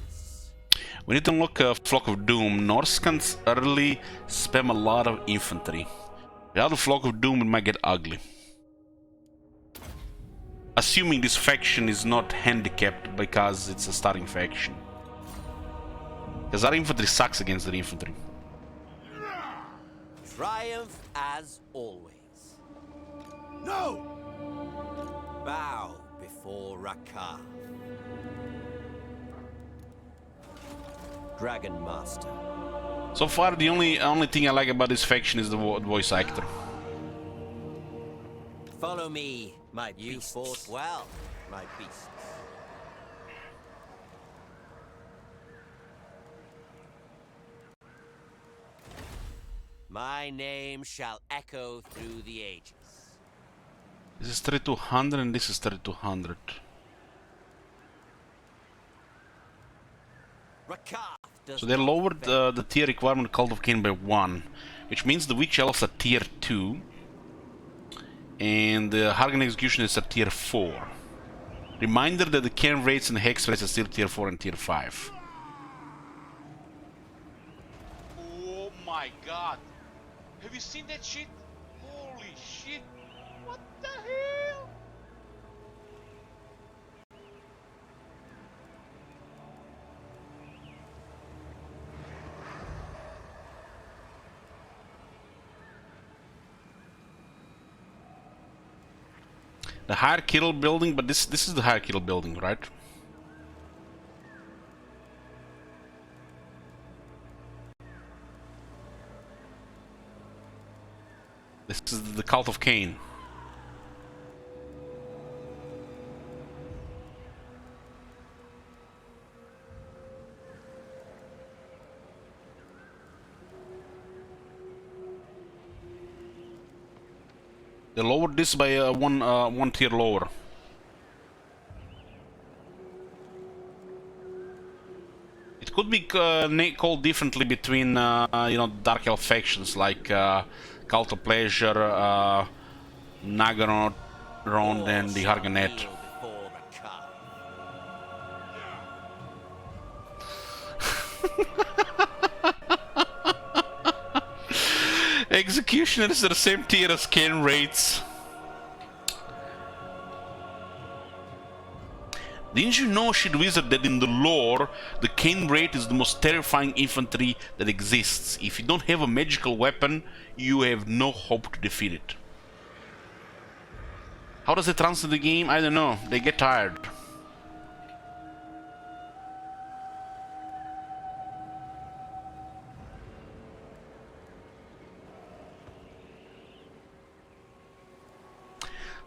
We need to unlock a Flock of Doom. Norscans early spam a lot of infantry. Without the Flock of Doom it might get ugly. Assuming this faction is not handicapped because it's a starting faction. Because our infantry sucks against their infantry. Triumph as always. No! Bow before Rakar. Dragon Master. So far, the only thing I like about this faction is the voice actor. Follow me, my beasts. You fought well, my beasts. My name shall echo through the ages. This is 3200 and this is 3200. So they lowered the tier requirement Cult of Cain by 1, which means the Witch Elves are tier 2 and the Hargan Execution is at tier 4. Reminder that the Cairn Raids and Hex Raids are still tier 4 and tier 5. Oh my god. Have you seen that shit? Holy shit. What the hell? The hierarchical building, but this is the hierarchical building, right? This is the Cult of Cain. They lowered this by one tier lower. It could be called differently between you know, Dark Elf factions like Cult of Pleasure, Nagaroth, Rond, and the Harganet. Executioners are the same tier as Cain Raids. Didn't you know, Shit Wizard, that in the lore, the Cain Raid is the most terrifying infantry that exists. If you don't have a magical weapon, you have no hope to defeat it. How does it translate the game? I don't know. They get tired.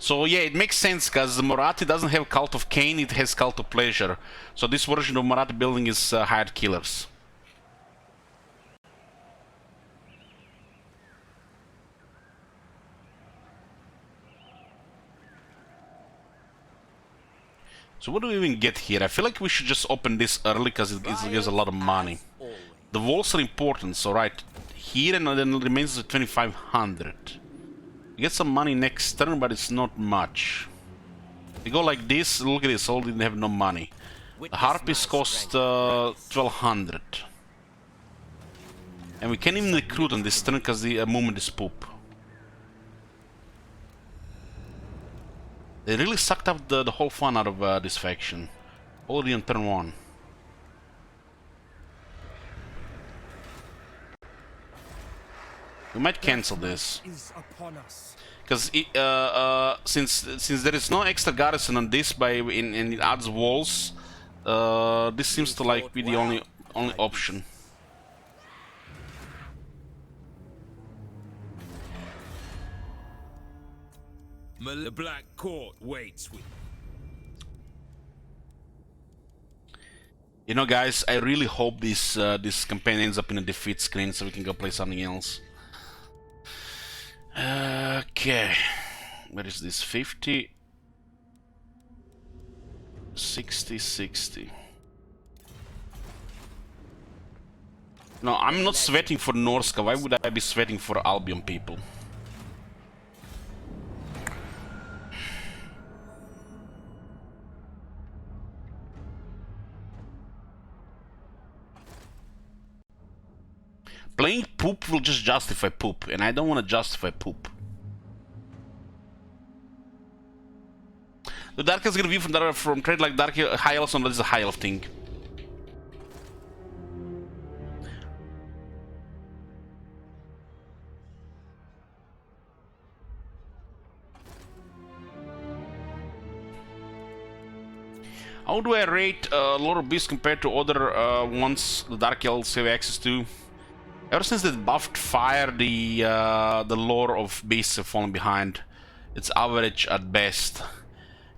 So yeah, it makes sense because Moratti doesn't have Cult of Cain, it has Cult of Pleasure. So this version of Moratti building is hired killers. So what do we even get here? I feel like we should just open this early because it gives a lot of money. The walls are important, so right here, and then it remains at 2500. Get some money next turn, but it's not much. We go like this. Look at this. All didn't have no money. The Witness harpies my cost strength. 1200. And we can't even recruit on this turn because the movement is poop. They really sucked up the whole fun out of this faction. Already on turn 1. We might cancel this. Is upon us. Because since there is no extra garrison on this and it adds walls, this seems to like be the only option. The Black Court waits with. You know, guys, I really hope this campaign ends up in a defeat screen so we can go play something else. Okay, where is this? 50, 60, 60. No, I'm not sweating for Norska. Why would I be sweating for Albion people? Playing poop will just justify poop, and I don't want to justify poop. The Dark is gonna be from trade like Dark High Elves, and that is a High Elf thing. How do I rate Lord of Beasts compared to other ones the Dark Elves have access to? Ever since they buffed fire, the lore of beasts have fallen behind. It's average at best.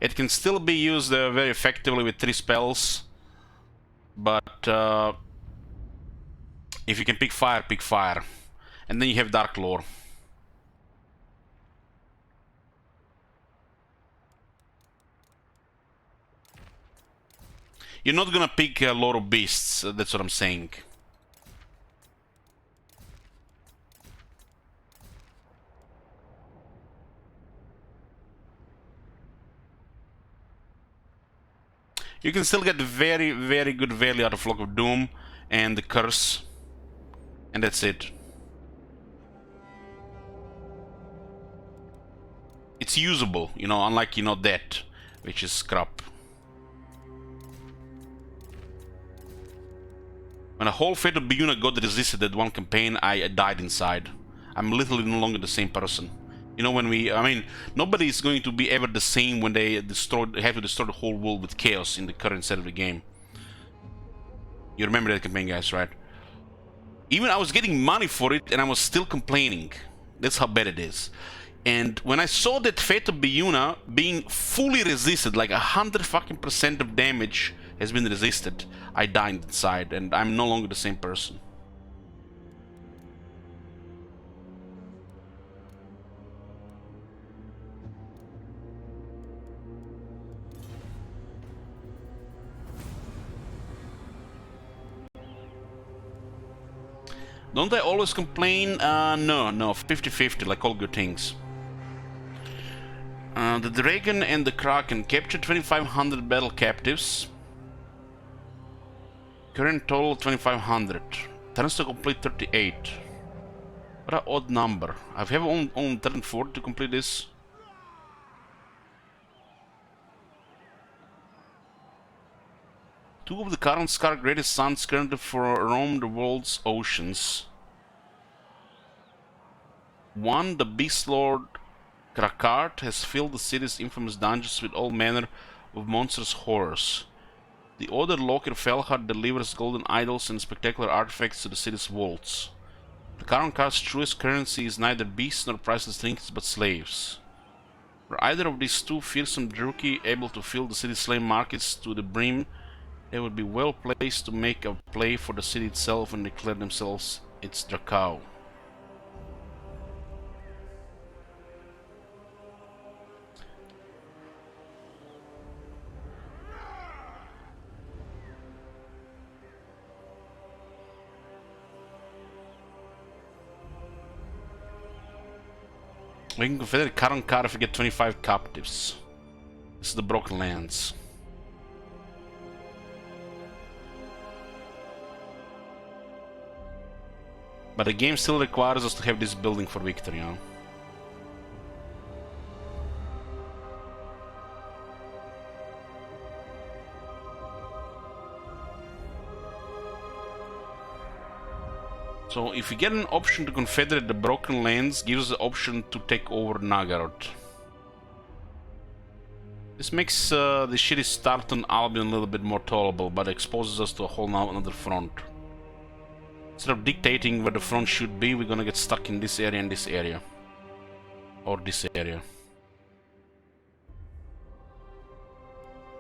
It can still be used very effectively with 3 spells, but if you can pick fire, and then you have dark lore. You're not gonna pick lore of beasts. That's what I'm saying. You can still get very, very good value out of Flock of Doom and the Curse. And that's it. It's usable, you know, unlike, you know, that, which is crap. When a whole Fate of Biuna got resisted that one campaign, I died inside. I'm literally no longer the same person. You know, when I mean, nobody is going to be ever the same when they have to destroy the whole world with chaos in the current set of the game. You remember that campaign, guys, right? Even I was getting money for it and I was still complaining. That's how bad it is. And when I saw that Fate of Biuna being fully resisted, like 100% of damage has been resisted, I died inside and I'm no longer the same person. Don't I always complain? No, 50-50, like all good things. The Dragon and the Kraken captured 2,500 battle captives. Current total 2,500. Turns to complete 38. What an odd number. I have on turn 4 to complete this. Two of the current Scar greatest sons currently roam the world's oceans. One, the Beast Lord Krakart, has filled the city's infamous dungeons with all manner of monstrous horrors. The other, Loker Felhard, delivers golden idols and spectacular artifacts to the city's vaults. The current card's truest currency is neither beasts nor priceless trinkets but slaves. Were either of these two fearsome druki able to fill the city's slave markets to the brim, they would be well placed to make a play for the city itself and declare themselves its Drakau. We can confederate current card if we get 25 captives. This is the Broken Lands. But the game still requires us to have this building for victory, you know? So if you get an option to confederate the Broken Lands, gives us the option to take over Nagaroth. This makes the shitty start on Albion a little bit more tolerable, but exposes us to a whole another front. Instead of dictating where the front should be, we're gonna get stuck in this area and this area. Or this area.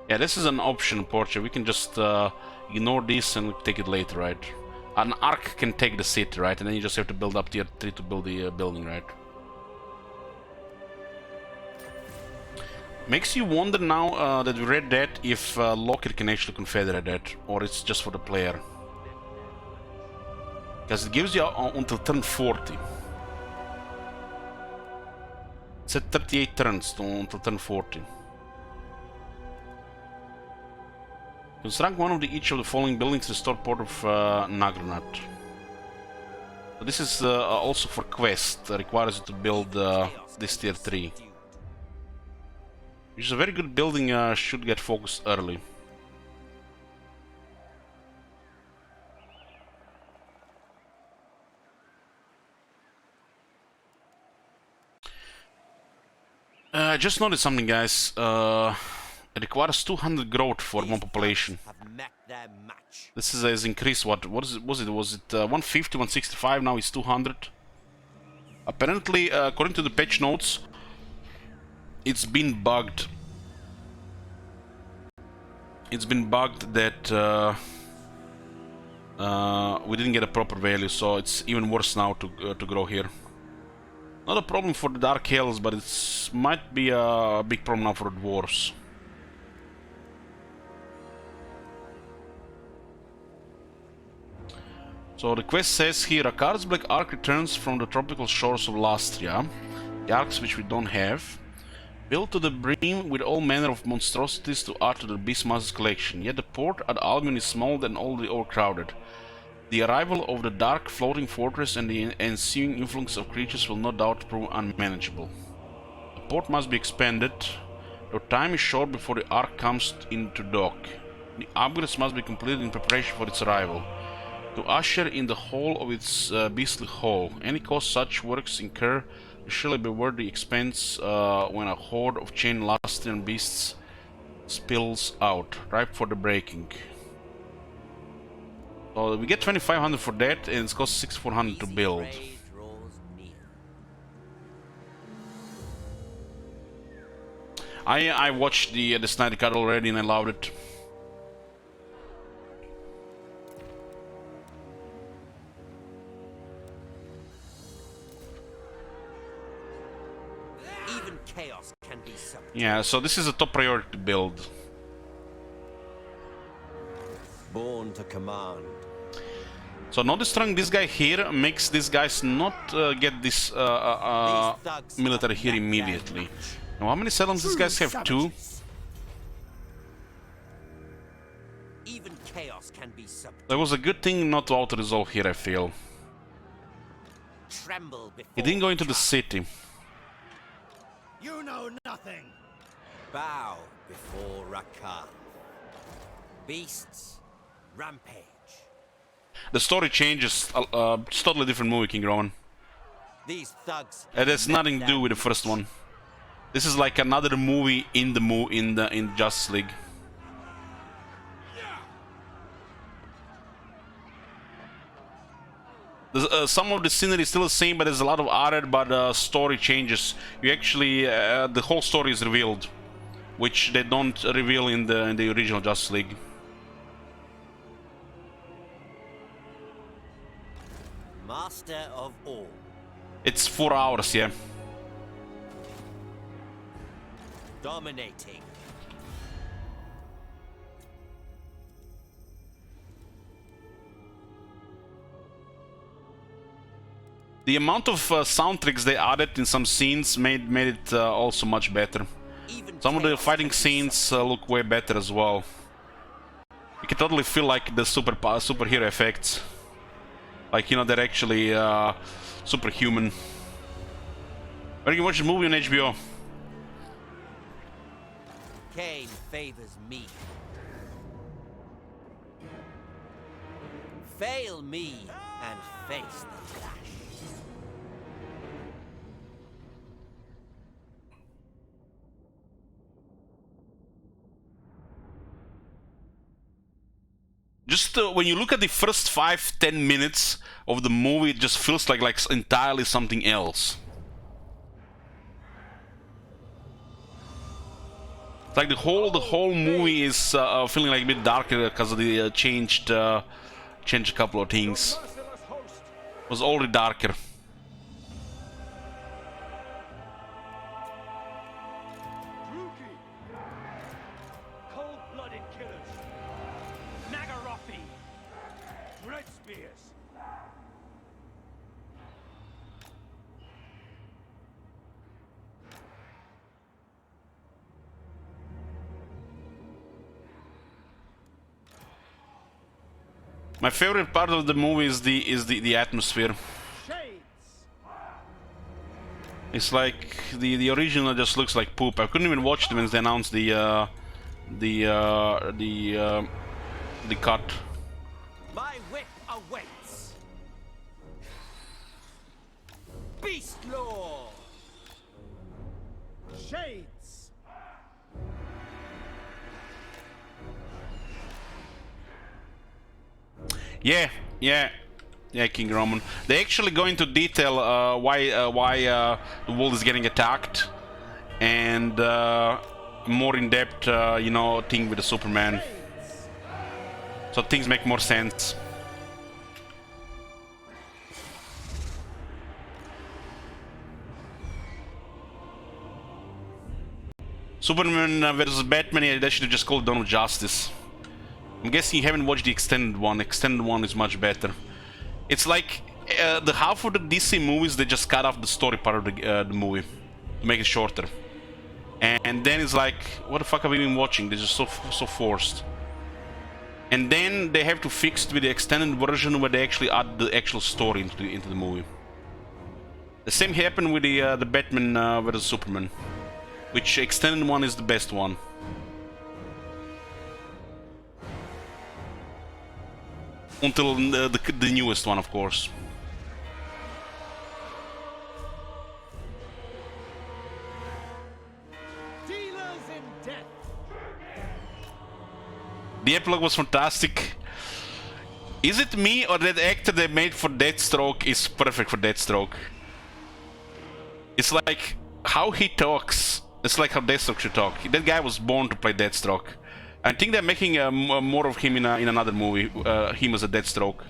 Yeah, this is an option, Portia. We can just ignore this and take it later, right? An arc can take the city, right? And then you just have to build up tier 3 to build the building, right? Makes you wonder now that we read that if Locker can actually confederate that, or it's just for the player. Because it gives you until turn 40. It's at 38 turns until turn 40. Construct one of each of the following buildings to restore port of Nagranath. So this is also for quest. Requires you to build this tier 3. Which is a very good building, should get focused early. I just noticed something, guys. It requires 200 growth for one population. This has increased. What is it? Was it 150, 165? Now it's 200. Apparently, according to the patch notes, it's been bugged. It's been bugged that we didn't get a proper value, so it's even worse now to grow here. Not a problem for the Dark Hells, but it might be a big problem now for the dwarves. So the quest says here, Akar's Black Ark returns from the tropical shores of Lastria, the arcs which we don't have, built to the brim with all manner of monstrosities to add to the Beastmaster's collection, yet the port at Albion is small and already overcrowded. The arrival of the dark floating fortress and the ensuing influx of creatures will no doubt prove unmanageable. The port must be expanded, though time is short before the ark comes into dock. The upgrades must be completed in preparation for its arrival. To usher in the whole of its beastly hull, any cost such works incur will surely be worth the expense when a horde of chained Lastrian beasts spills out, ripe for the breaking. So we get 2500 for that, and it's cost 6400 to build. I watched the Snyder Cut already and I loved it. Even chaos can be subdued. Yeah, so this is a top priority build. Born to command. So not destroying this guy here makes these guys not get this military here immediately. Now how many settlements these guys have? 2? Even chaos can be subdued. That was a good thing not to auto-resolve here, I feel. Tremble before He didn't go into the city. You know nothing. bow before Rakar. Beasts rampage. The story changes. It's totally different movie, King Roman. These thugs. It has nothing to do with the first one. This is like another movie in the Justice League. Some of the scenery is still the same, but there's a lot of added, but story changes. You actually, the whole story is revealed, which they don't reveal in the original Justice League. Master of all. It's 4 hours, yeah. Dominating. The amount of sound tricks they added in some scenes made it also much better. Even Some of the fighting scenes look way better as well. You can totally feel like the superhero effects. Like, you know, they're actually superhuman. Where you can watch the movie on HBO. Cain favors me. Fail me and face the clash. Just when you look at the first 5-10 minutes of the movie, it just feels like entirely something else. It's like the whole movie is feeling like a bit darker because of the changed a couple of things. It was already darker. Cold-blooded killers. Nagarothi. Red spears. My favorite part of the movie is the atmosphere. It's like the original just looks like poop. I couldn't even watch them when they announced the cut. My whip awaits. Beast Lord. Shades. Yeah, King Roman. They actually go into detail why the world is getting attacked, and more in depth, you know, thing with the Superman. So things make more sense. Superman versus Batman. Yeah, they should have just called Dawn of Justice. I'm guessing you haven't watched the extended one. Extended one is much better. It's like the half of the DC movies, they just cut off the story part of the movie to make it shorter, and then it's like, what the fuck are we even watching? They're just so forced. And then they have to fix it with the extended version where they actually add the actual story into the movie. The same happened with the Batman versus Superman, which extended one is the best one. Until the newest one, of course. Dealers in death. The epilogue was fantastic. Is it me or that actor they made for Deathstroke is perfect for Deathstroke? It's like how he talks. It's like how Deathstroke should talk. That guy was born to play Deathstroke. I think they're making more of him in another movie, him as a Deathstroke.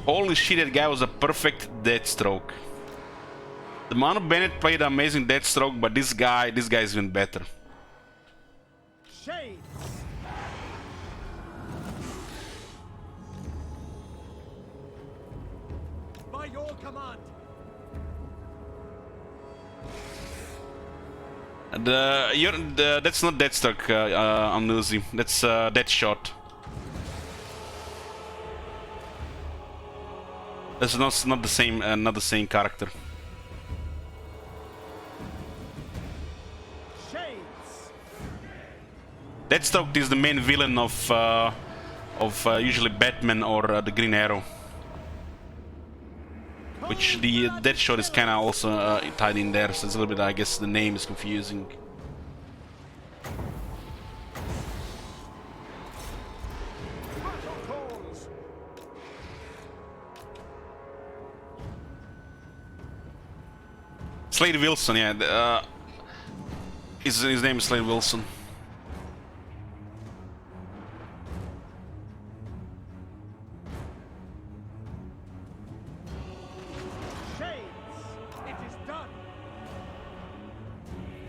Holy shit, that guy was a perfect Deathstroke. The Manu Bennett played an amazing Deathstroke, but this guy is even better. Shades. By your command. That's not Deathstroke, Amnuzi. That's Deathshot. That's not the same character. Shades. Deathstroke is the main villain of usually Batman or the Green Arrow. Which the Deathshot is kind of also tied in there, so it's a little bit, I guess the name is confusing. Slade Wilson, yeah. His name is Slade Wilson.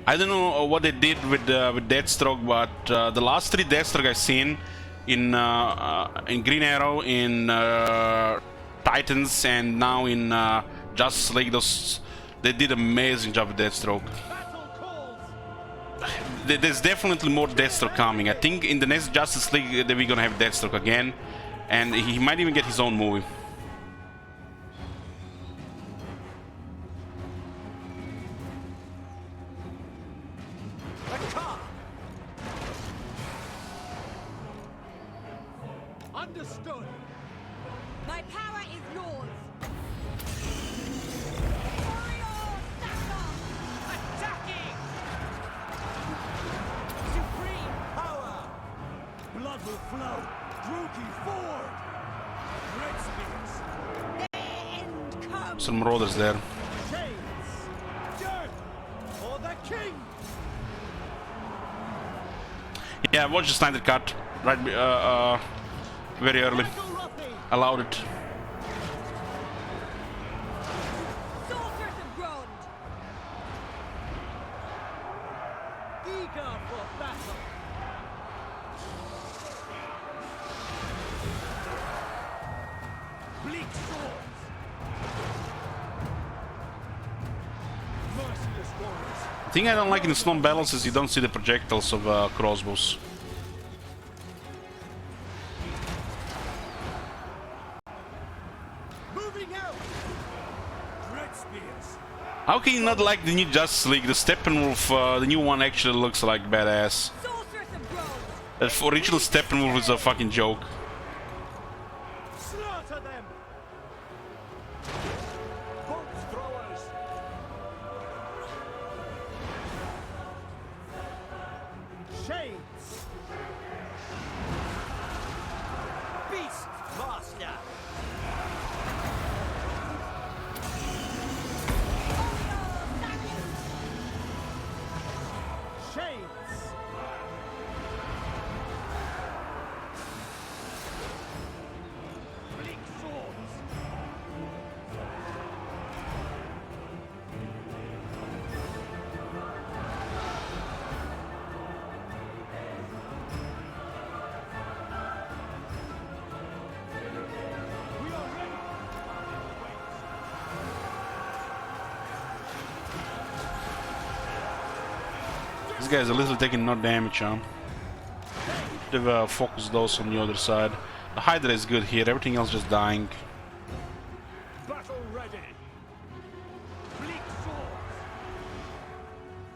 I don't know what they did with Deathstroke, but the last 3 Deathstroke I've seen in Green Arrow, in Titans, and now in Justice League, those They did amazing job with Deathstroke. There's definitely more Deathstroke coming. I think in the next Justice League that we're gonna have Deathstroke again, and he might even get his own movie. Understood. My power is yours. Attacking! Supreme power! Blood will flow. Druki forward. Red spears. Their end comes. Some Marauders there. Chains. Dirt. For the king. Yeah, I watched the Snyder cut right very early. Allowed it. Soldiers of Grond. Eager for battle. Bleak swords. Merciless warriors. The thing I don't like in the Slum battles is you don't see the projectiles of crossbows. Moving out. Red spears. How can you not like the new Justice League? The Steppenwolf, the new one actually looks like badass. Soldiers of Grond. The original Steppenwolf is a fucking joke. Slaughter them. Bolt throwers. Shades. Beast Master! Shades. Bleak swords. We are ready. This guy's a little taking no damage, huh? They've focused those on the other side. The Hydra is good here, everything else just dying. Battle ready. Bleak swords.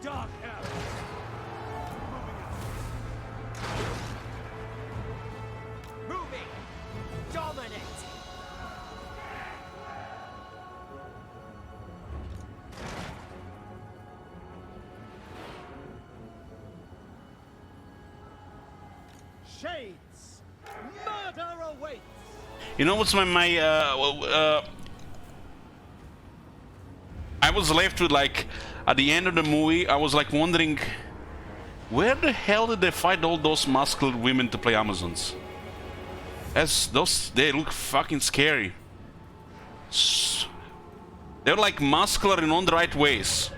Dark arrows. Moving out. Moving! Dominate! Shades. Murder awaits. You know what's I was left with, like, at the end of the movie, I was like wondering, where the hell did they find all those muscular women to play Amazons? They look fucking scary. They're like muscular in all the right ways,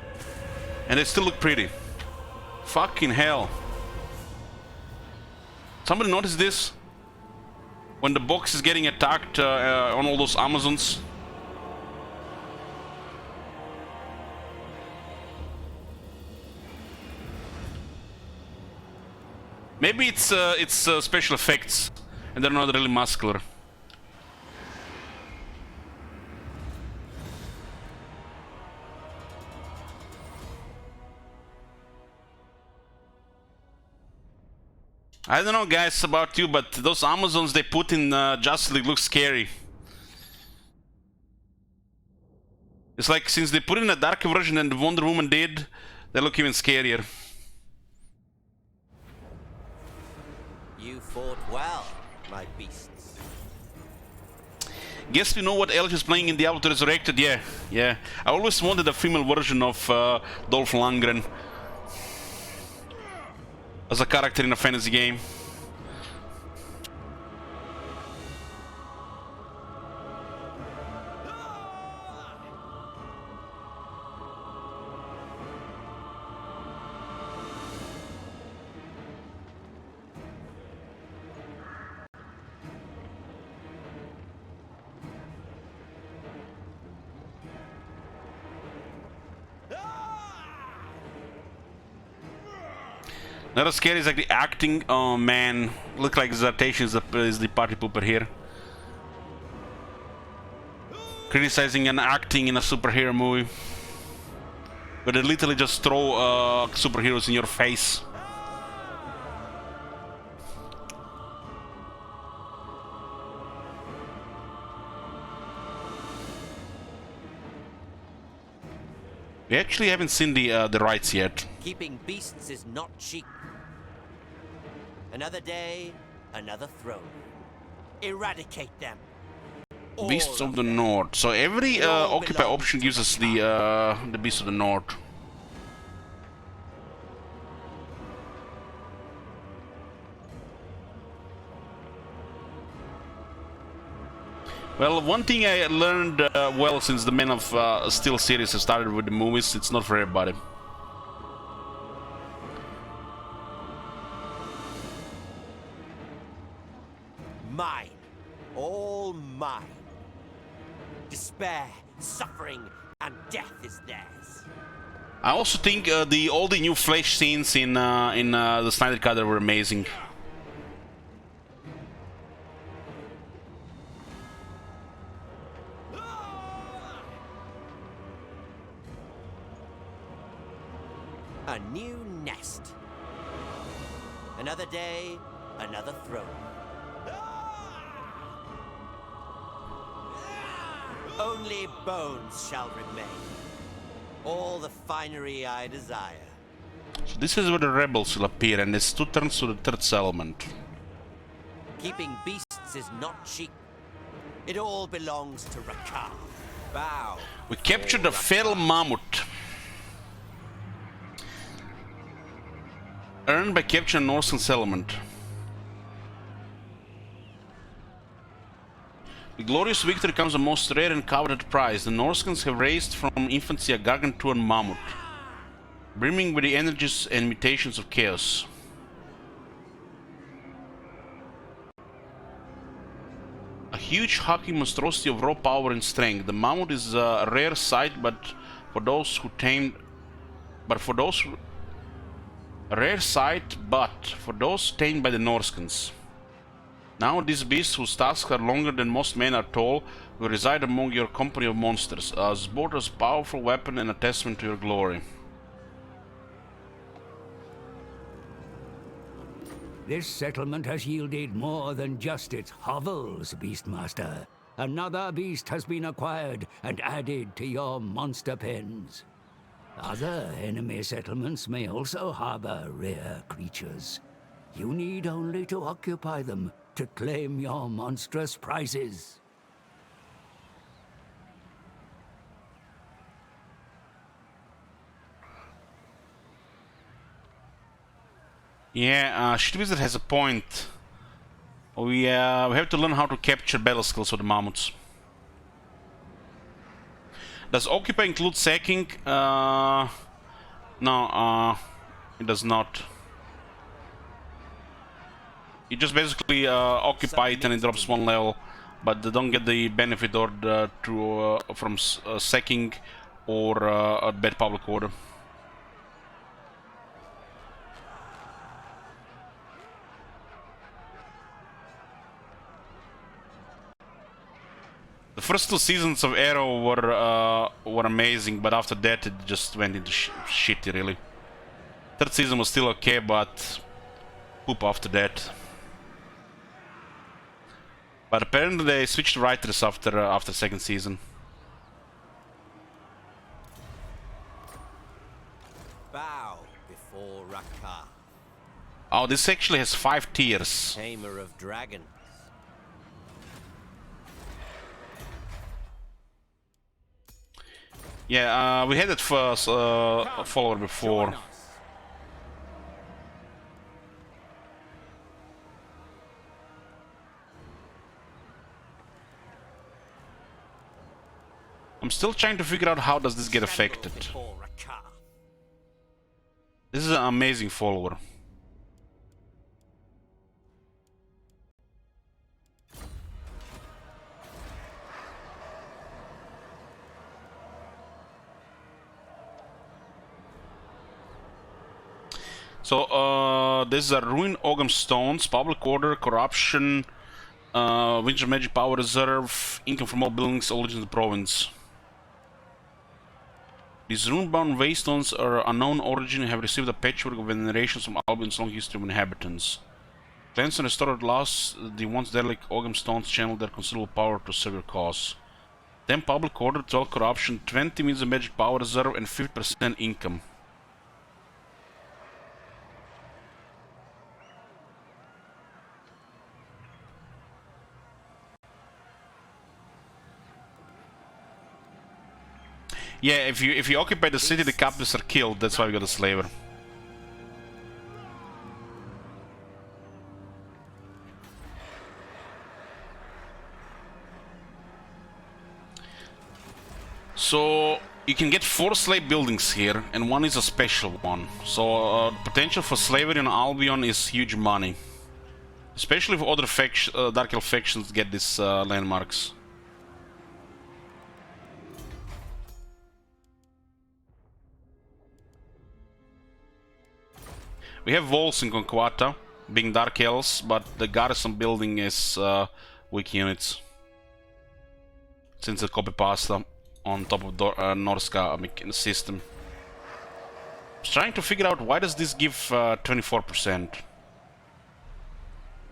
and they still look pretty. Fucking hell. Somebody notice this? When the box is getting attacked on all those Amazons. Maybe it's special effects, and they're not really muscular. I don't know, guys, about you, but those Amazons they put in Justice League look scary. It's like since they put in a darker version than the Wonder Woman did, they look even scarier. You fought well, my beasts. Guess we know what else is playing in Diablo 2 Resurrected? Yeah. I always wanted a female version of Dolph Lundgren as a character in a fantasy game. Not as scary is like the acting. Oh man, look like Zartation is the party pooper here. Criticizing and acting in a superhero movie. But they literally just throw superheroes in your face. We actually haven't seen the rights yet. Keeping beasts is not cheap. Another day, another throne. Eradicate them. Beasts of the North. So every occupy option gives us the Beasts of the North. Well, one thing I learned well since the Man of Steel series has started with the movies, it's not for everybody. Mine. All mine. Despair, suffering, and death is theirs. I also think all the new flesh scenes in the Snyder Cut were amazing. A new nest. Another day, another throne. Only bones shall remain. All the finery I desire. So this is where the rebels will appear, and it's 2 turns to the 3rd settlement. Keeping beasts is not cheap. It all belongs to Rakar. Bow. We captured the feral mammoth. Earned by capturing Northern settlement. The glorious victory comes the most rare and coveted prize. The Norskans have raised from infancy a gargantuan mammoth, brimming with the energies and mutations of chaos. A huge hulking monstrosity of raw power and strength. The mammoth is a rare sight, but for those who tamed, a rare sight, but for those tamed by the Norskans. Now these beasts, whose tusks are longer than most men are tall, will reside among your company of monsters, as both a powerful weapon and a testament to your glory. This settlement has yielded more than just its hovels, Beastmaster. Another beast has been acquired and added to your monster pens. Other enemy settlements may also harbor rare creatures. You need only to occupy them to claim your monstrous prizes. Yeah, Shit Wizard has a point. We have to learn how to capture battle skills for the mammoths. Does occupy include sacking? No, it does not. You just basically occupy it and it drops 1 level, but they don't get the benefit or from sacking or a bad public order. The first 2 seasons of Arrow were amazing, but after that it just went into shitty, really. 3rd season was still okay, but poop after that. But apparently they switched writers after 2nd season. Bow before Rakar, Oh, this actually has 5 tiers. tamer of dragons. Yeah, we had that first follower before. Join us. I'm still trying to figure out how does this get affected. Before Rakar. This is an amazing follower. So, there's a Ruined Ogham Stones, Public Order, Corruption, Winter Magic Power Reserve, income from all buildings, all in the province. These rune-bound waystones are unknown origin and have received a patchwork of venerations from Albion's long history of inhabitants. Cleansed and restored lost, the once derelict Ogham Stones channel their considerable power to serve your cause. 10 Public Order, 12 Corruption, 20 means the Magic Power Reserve, and 50% income. Yeah, if you occupy the city, the captives are killed. That's why we got a slaver. So you can get 4 slave buildings here, and one is a special one. So potential for slavery on Albion is huge money, especially if other Dark Elf factions get these landmarks. We have walls in Conquata, being Dark Elves, but the garrison building is weak units. Since the copy pasta on top of Norska system. I was trying to figure out why does this give 24%?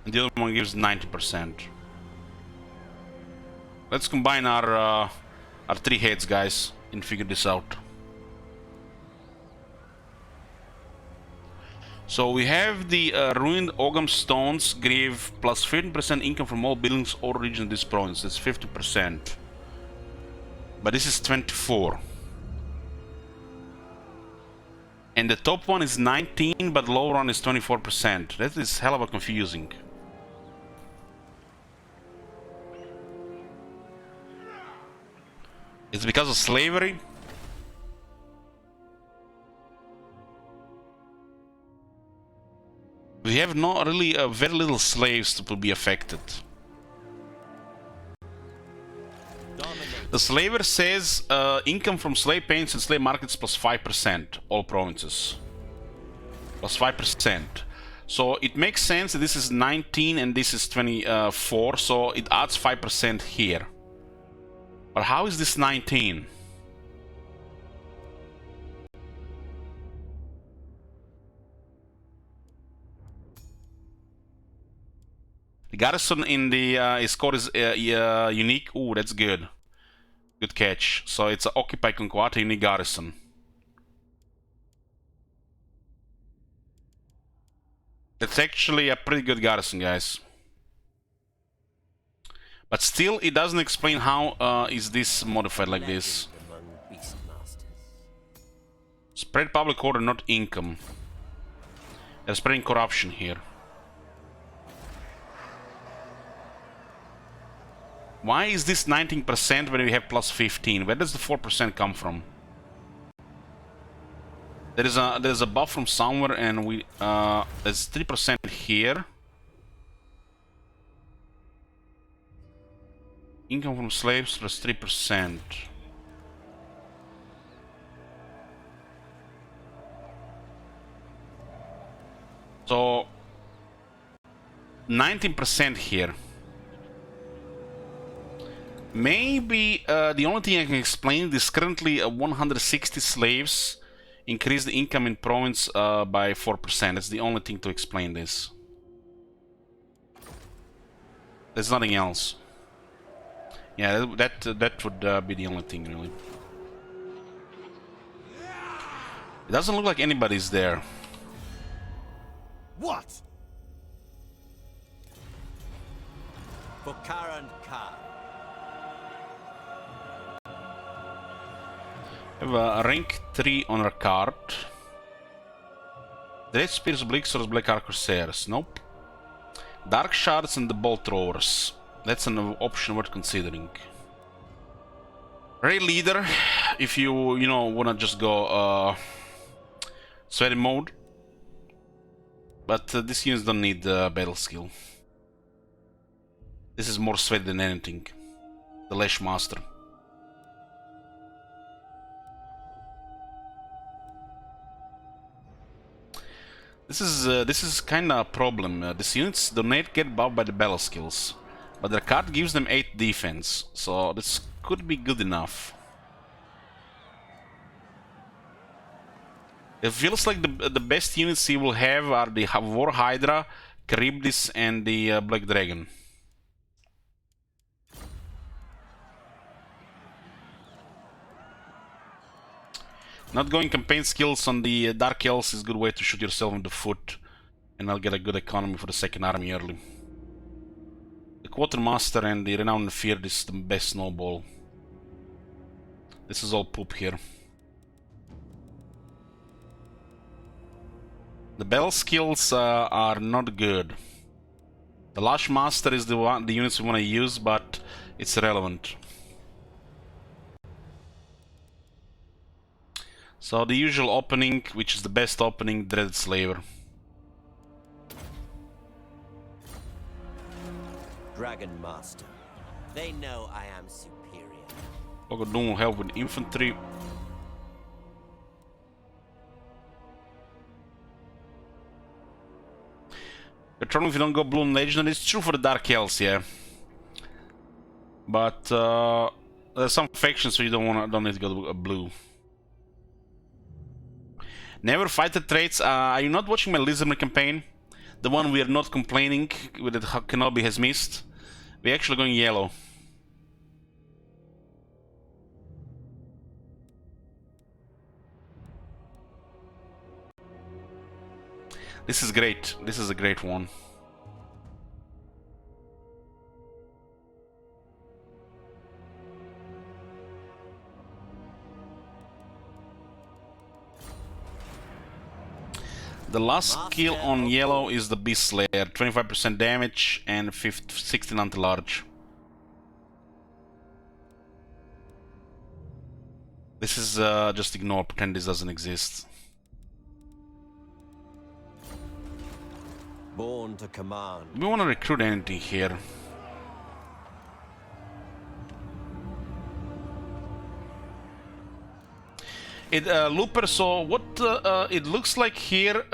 And the other one gives 90%. Let's combine our 3 heads, guys, and figure this out. So we have the Ruined Ogham Stones give plus 15% income from all buildings or regions in this province. That's 50%. But this is 24. And the top one is 19, but the lower one is 24%. That is hell of a confusing. It's because of slavery? We have not really very little slaves to be affected. The slaver says income from slave payments and slave markets plus 5%, all provinces. Plus 5%. So it makes sense that this is 19 and this is 24, so it adds 5% here. But how is this 19? The garrison in the score is unique. Ooh, that's good. Good catch. So it's an Occupy Conquata unique garrison. That's actually a pretty good garrison, guys. But still, it doesn't explain how is this modified like this. Spread public order, not income. They're spreading corruption here. Why is this 19% when we have plus 15? Where does the 4% come from? There's a buff from somewhere, and we there's 3% here. Income from slaves plus 3%. So 19% here. Maybe the only thing I can explain is currently 160 slaves increase the income in province by 4%. That's the only thing to explain this. There's nothing else. Yeah, that would be the only thing, really. It doesn't look like anybody's there. What? For Karen Khan. We have a rank 3 on our card. Dread Spears, Bleak Swords, Black Arc Corsairs. Nope. Dark Shards and the Bolt Throwers. That's an option worth considering. Ray Leader, if you wanna just go sweaty mode. But these units don't need battle skill. This is more sweat than anything. The Lash Master. This is kind of a problem. These units do not get buffed by the battle skills, but their card gives them 8 defense, so this could be good enough. It feels like the best units he will have are the War Hydra, Charybdis, and the Black Dragon. Not going campaign skills on the Dark Elves is a good way to shoot yourself in the foot, and I'll get a good economy for the second army early. The Quartermaster and the Renowned Fear is the best snowball. This is all poop here. The battle skills are not good. The Lash Master is the units we want to use, but it's irrelevant. So the usual opening, which is the best opening, Dreaded Slaver. Dragon Master. They know I am superior. Ogodun will help with infantry. Patron, if you don't go blue and legendary, it's true for the Dark Elves, yeah. But there's some factions where you don't need to go blue. Never fight the traits. Are you not watching my Lizardman campaign? The one we are not complaining with that Kenobi has missed. We're actually going yellow. This is great. This is a great one. The last skill on yellow is the Beast Slayer. 25% damage and 16 anti-large. This is just ignore, pretend this doesn't exist. Born to command. We want to recruit anything here. Looper, so what it looks like here,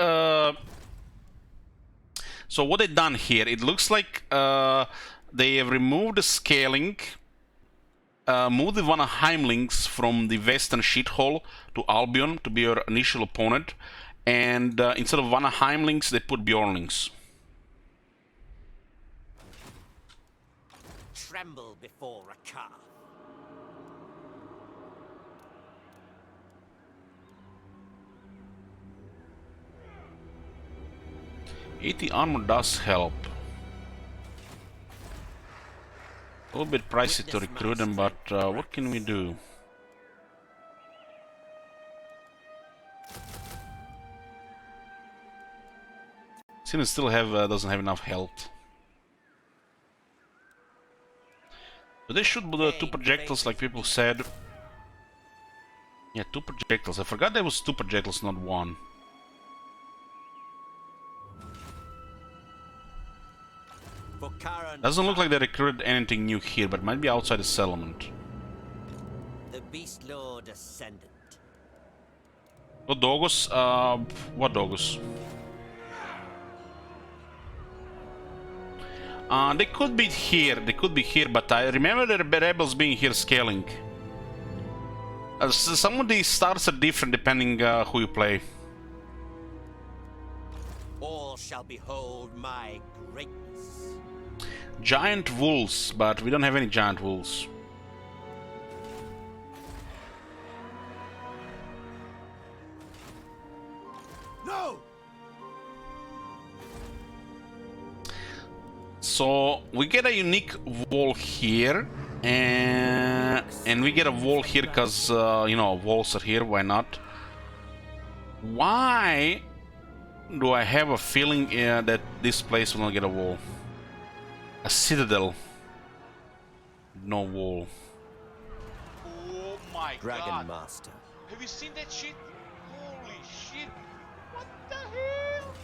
so what they've done here, it looks like they have removed the scaling, moved the Vanaheimlings from the western shithole to Albion to be your initial opponent, and instead of Vanaheimlings they put Bjornlings. Tremble before Rakar. 80 armor does help. A little bit pricey to recruit them, but what can we do? Since still have doesn't have enough health. But they should do 2 projectiles like people said. Yeah, 2 projectiles. I forgot there was 2 projectiles, not 1. Doesn't look like they recruited anything new here, but might be outside the settlement. The Beast Lord Ascendant. What Dogos? What Dogos? They could be here, but I remember the rebels being here scaling. So some of these stars are different depending who you play. All shall behold my greatness. Giant wolves, but we don't have any giant wolves. No! So we get a unique wall here, and we get a wall here because you know, walls are here. Why not? Why do I have a feeling that this place will not get a wall? A citadel, no wall. Oh my Dragon god. Master. Have you seen that shit? Holy shit. What the hell?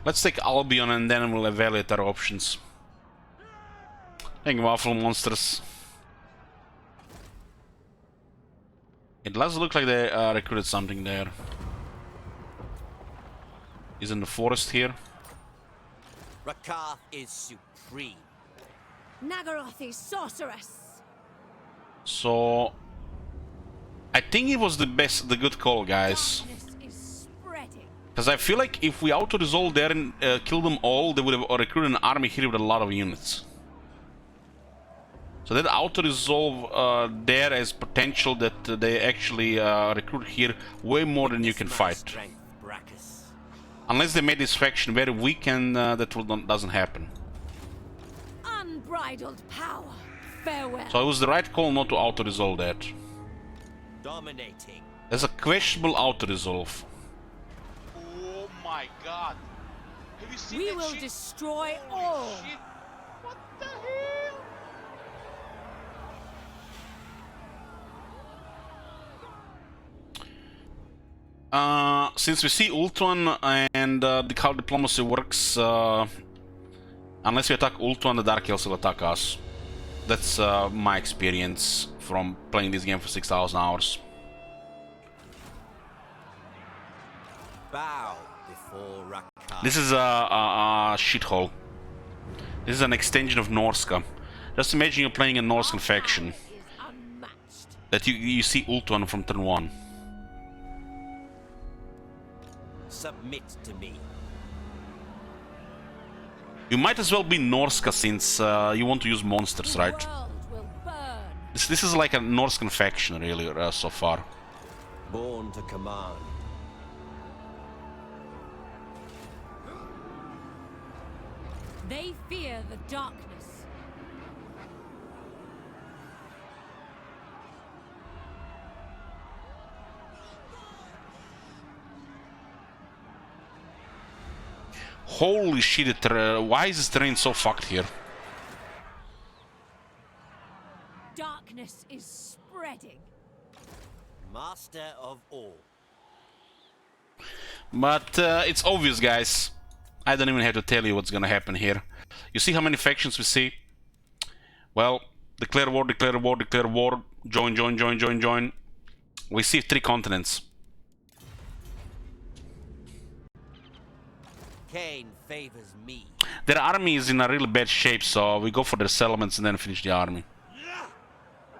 Let's take Albion and then we'll evaluate our options. Thank you, Waffle Monsters. It does look like they recruited something there. Is in the forest here. Rakath is supreme. Nagaroth is sorceress. So I think it was the good call, guys. Darkness is spreading. Because I feel like if we auto-resolve there and kill them all, they would have recruited an army here with a lot of units. So that auto-resolve there has potential that they actually recruit here way more than you can fight. Strength, Brachus. Unless they made this faction very weak, and that doesn't happen. Unbridled power. Farewell. So it was the right call not to auto-resolve that. Dominating. There's a questionable auto-resolve. Oh my god. Have you seen We that will shit? destroy Holy all. shit. What the hell? Since we see Ultuan and how diplomacy works, unless we attack Ultuan, the Dark Elves will attack us. That's my experience from playing this game for 6,000 hours. Bow before Rakath. This is a shithole. This is an extension of Norska. Just imagine you're playing a Norscan faction. Is unmatched. That you see Ultuan from turn 1. Submit to me. You might as well be Norska since you want to use monsters, The right? world will burn. This is like a Norscan faction, really, so far. Born to command. They fear the darkness. Holy shit, why is this terrain so fucked here? Darkness is spreading. Master of all. But it's obvious, guys. I don't even have to tell you what's gonna happen here. You see how many factions we see? Well, declare war, declare war, declare war, join, join, join, join, join. We see 3 continents. Cain favors me. Their army is in a really bad shape, so we go for their settlements and then finish the army.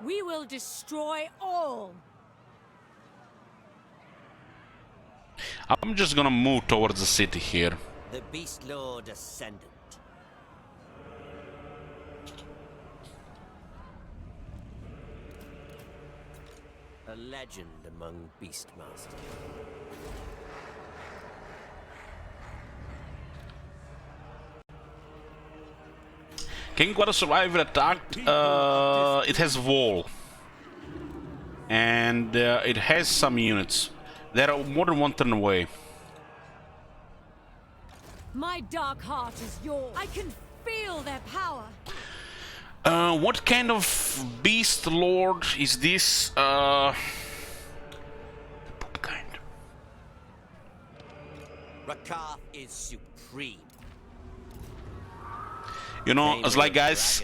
We will destroy all. I'm just gonna move towards the city here. The Beast Lord Ascendant. A legend among Beastmasters. King Guada survived attack. It has wall. And it has some units. There are more than 1 turn away. My dark heart is yours. I can feel their power. What kind of beast lord is this? Poop kind. Rakath is supreme. You know, it's like, guys,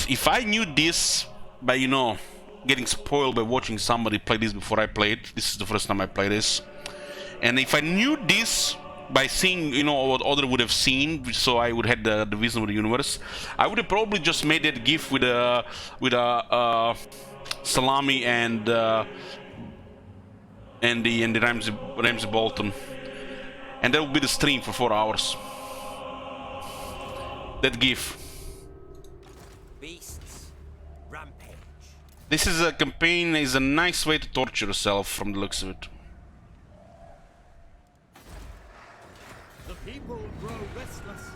if I knew this by, you know, getting spoiled by watching somebody play this before I played, this is the first time I play this, and if I knew this by seeing, you know, what other would have seen, so I would have the vision of the universe, I would have probably just made that GIF with a salami and the Ramsey Bolton, and that would be the stream for 4 hours. That GIF. Beasts. Rampage. This is a campaign, is a nice way to torture yourself from the looks of it. The people grow restless.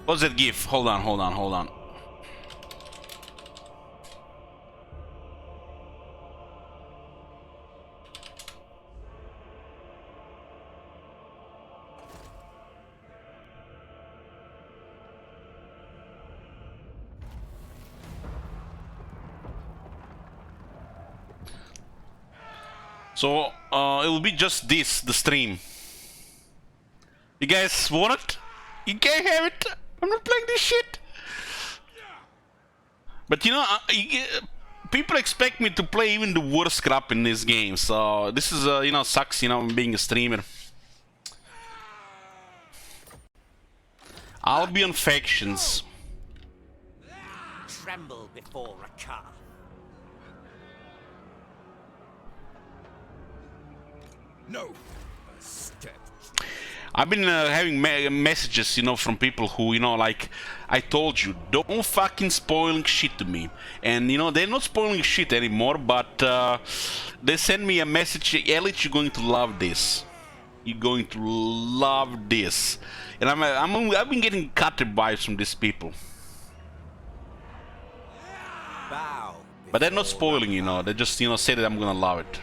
What's that GIF? Hold on, hold on, hold on. So, it will be just this, the stream. You guys want it? You can't have it. I'm not playing this shit. But you know, people expect me to play even the worst crap in this game, so this is, you know, sucks, you know, being a streamer. Albion factions. Tremble before Rakar. No. I've been having messages, you know, from people who, you know, like, I told you, don't fucking spoiling shit to me. And, you know, they're not spoiling shit anymore, but they send me a message, Elliot, you're going to love this. You're going to love this. And I've been getting cutter vibes from these people. Bow. But they're not spoiling, you know, they just, you know, say that I'm gonna love it.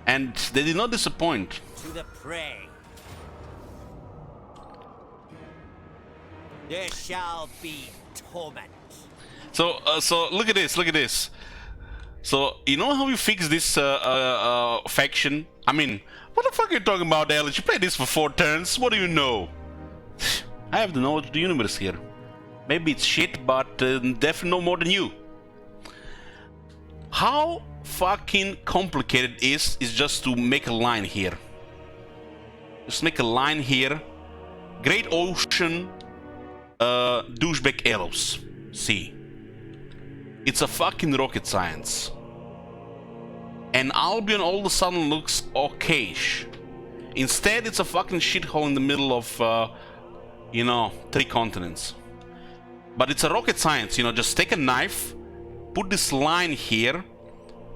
And they did not disappoint. To the prey. There shall be torment. So, look at this, look at this. So, you know how you fix this faction? I mean, what the fuck are you talking about, Alex? You played this for 4 turns, what do you know? I have the knowledge of the universe here. Maybe it's shit, but definitely no more than you. How fucking complicated it is just to make a line here. Just make a line here. Great Ocean, douchebag elves. See. It's a fucking rocket science. And Albion all of a sudden looks okayish. Instead, it's a fucking shithole in the middle of, you know, 3 continents. But it's a rocket science, you know, just take a knife, put this line here,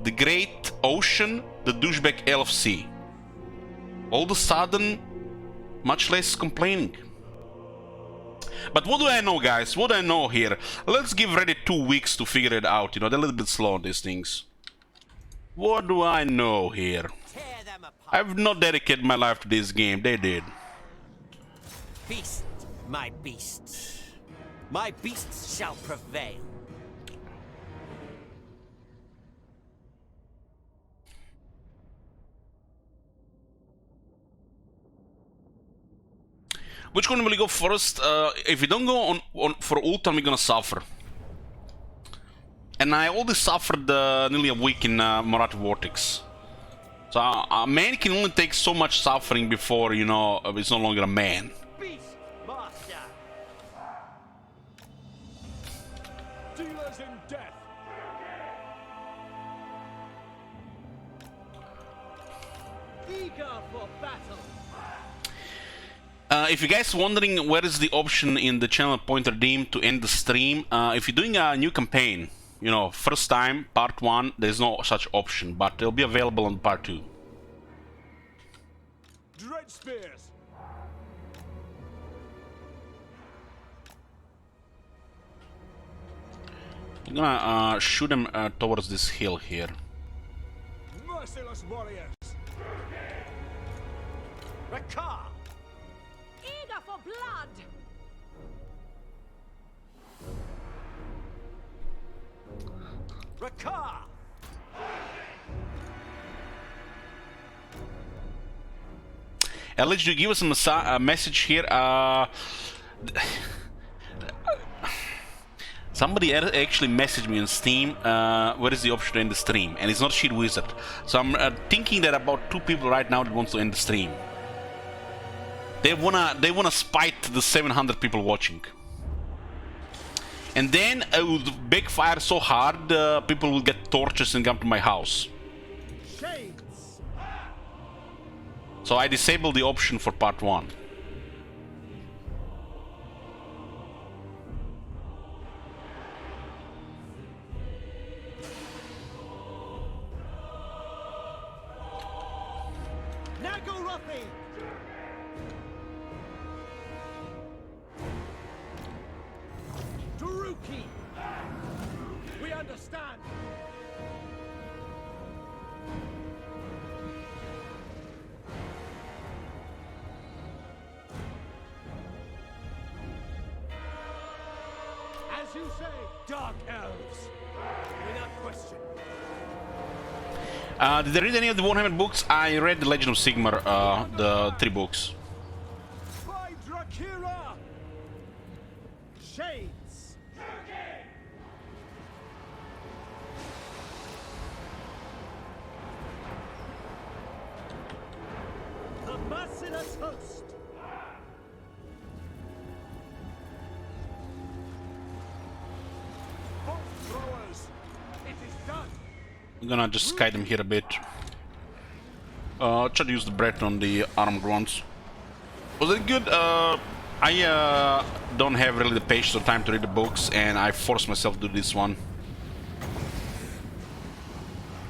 the Great Ocean, the douchebag elf sea. All of a sudden, much less complaining. But what do I know, guys? What do I know here? Let's give Reddit 2 weeks to figure it out, you know, they're a little bit slow on these things. What do I know here? Tear them apart. I've not dedicated my life to this game, they did. Feast, my beasts. My beasts shall prevail. Which one will you go first? If you don't go on for Ultan, we're gonna suffer. And I already suffered nearly a week in Marathi Vortex. So a man can only take so much suffering before, you know, it's no longer a man. Beast, master. Dealers in death. Eager for battle. If you guys wondering where is the option in the channel pointer dim to end the stream, if you're doing a new campaign, you know, first time, part 1, there's no such option, but it'll be available on part 2. Dread spears. I'm gonna shoot them towards this hill here. Merciless warriors. Rakar. Eager for blood! Rakar. Alex, you give us a message here. Somebody actually messaged me on Steam, where is the option to end the stream? And it's not Sheet Wizard. So I'm thinking that about 2 people right now that want to end the stream. They wanna spite the 700 people watching. And then it would backfire so hard, people will get torches and come to my house. Shades. So I disabled the option for part 1. Nagarathi. Taruki. We understand. As you say, Dark Elves. Without question. Did I read any of the Warhammer books? I read The Legend of Sigmar, the 3 books. By Drakira. Shades. I'm gonna just kite them here a bit. Try to use the breath on the armed ones. Was it good? I don't have really the patience or time to read the books, and I forced myself to do this one.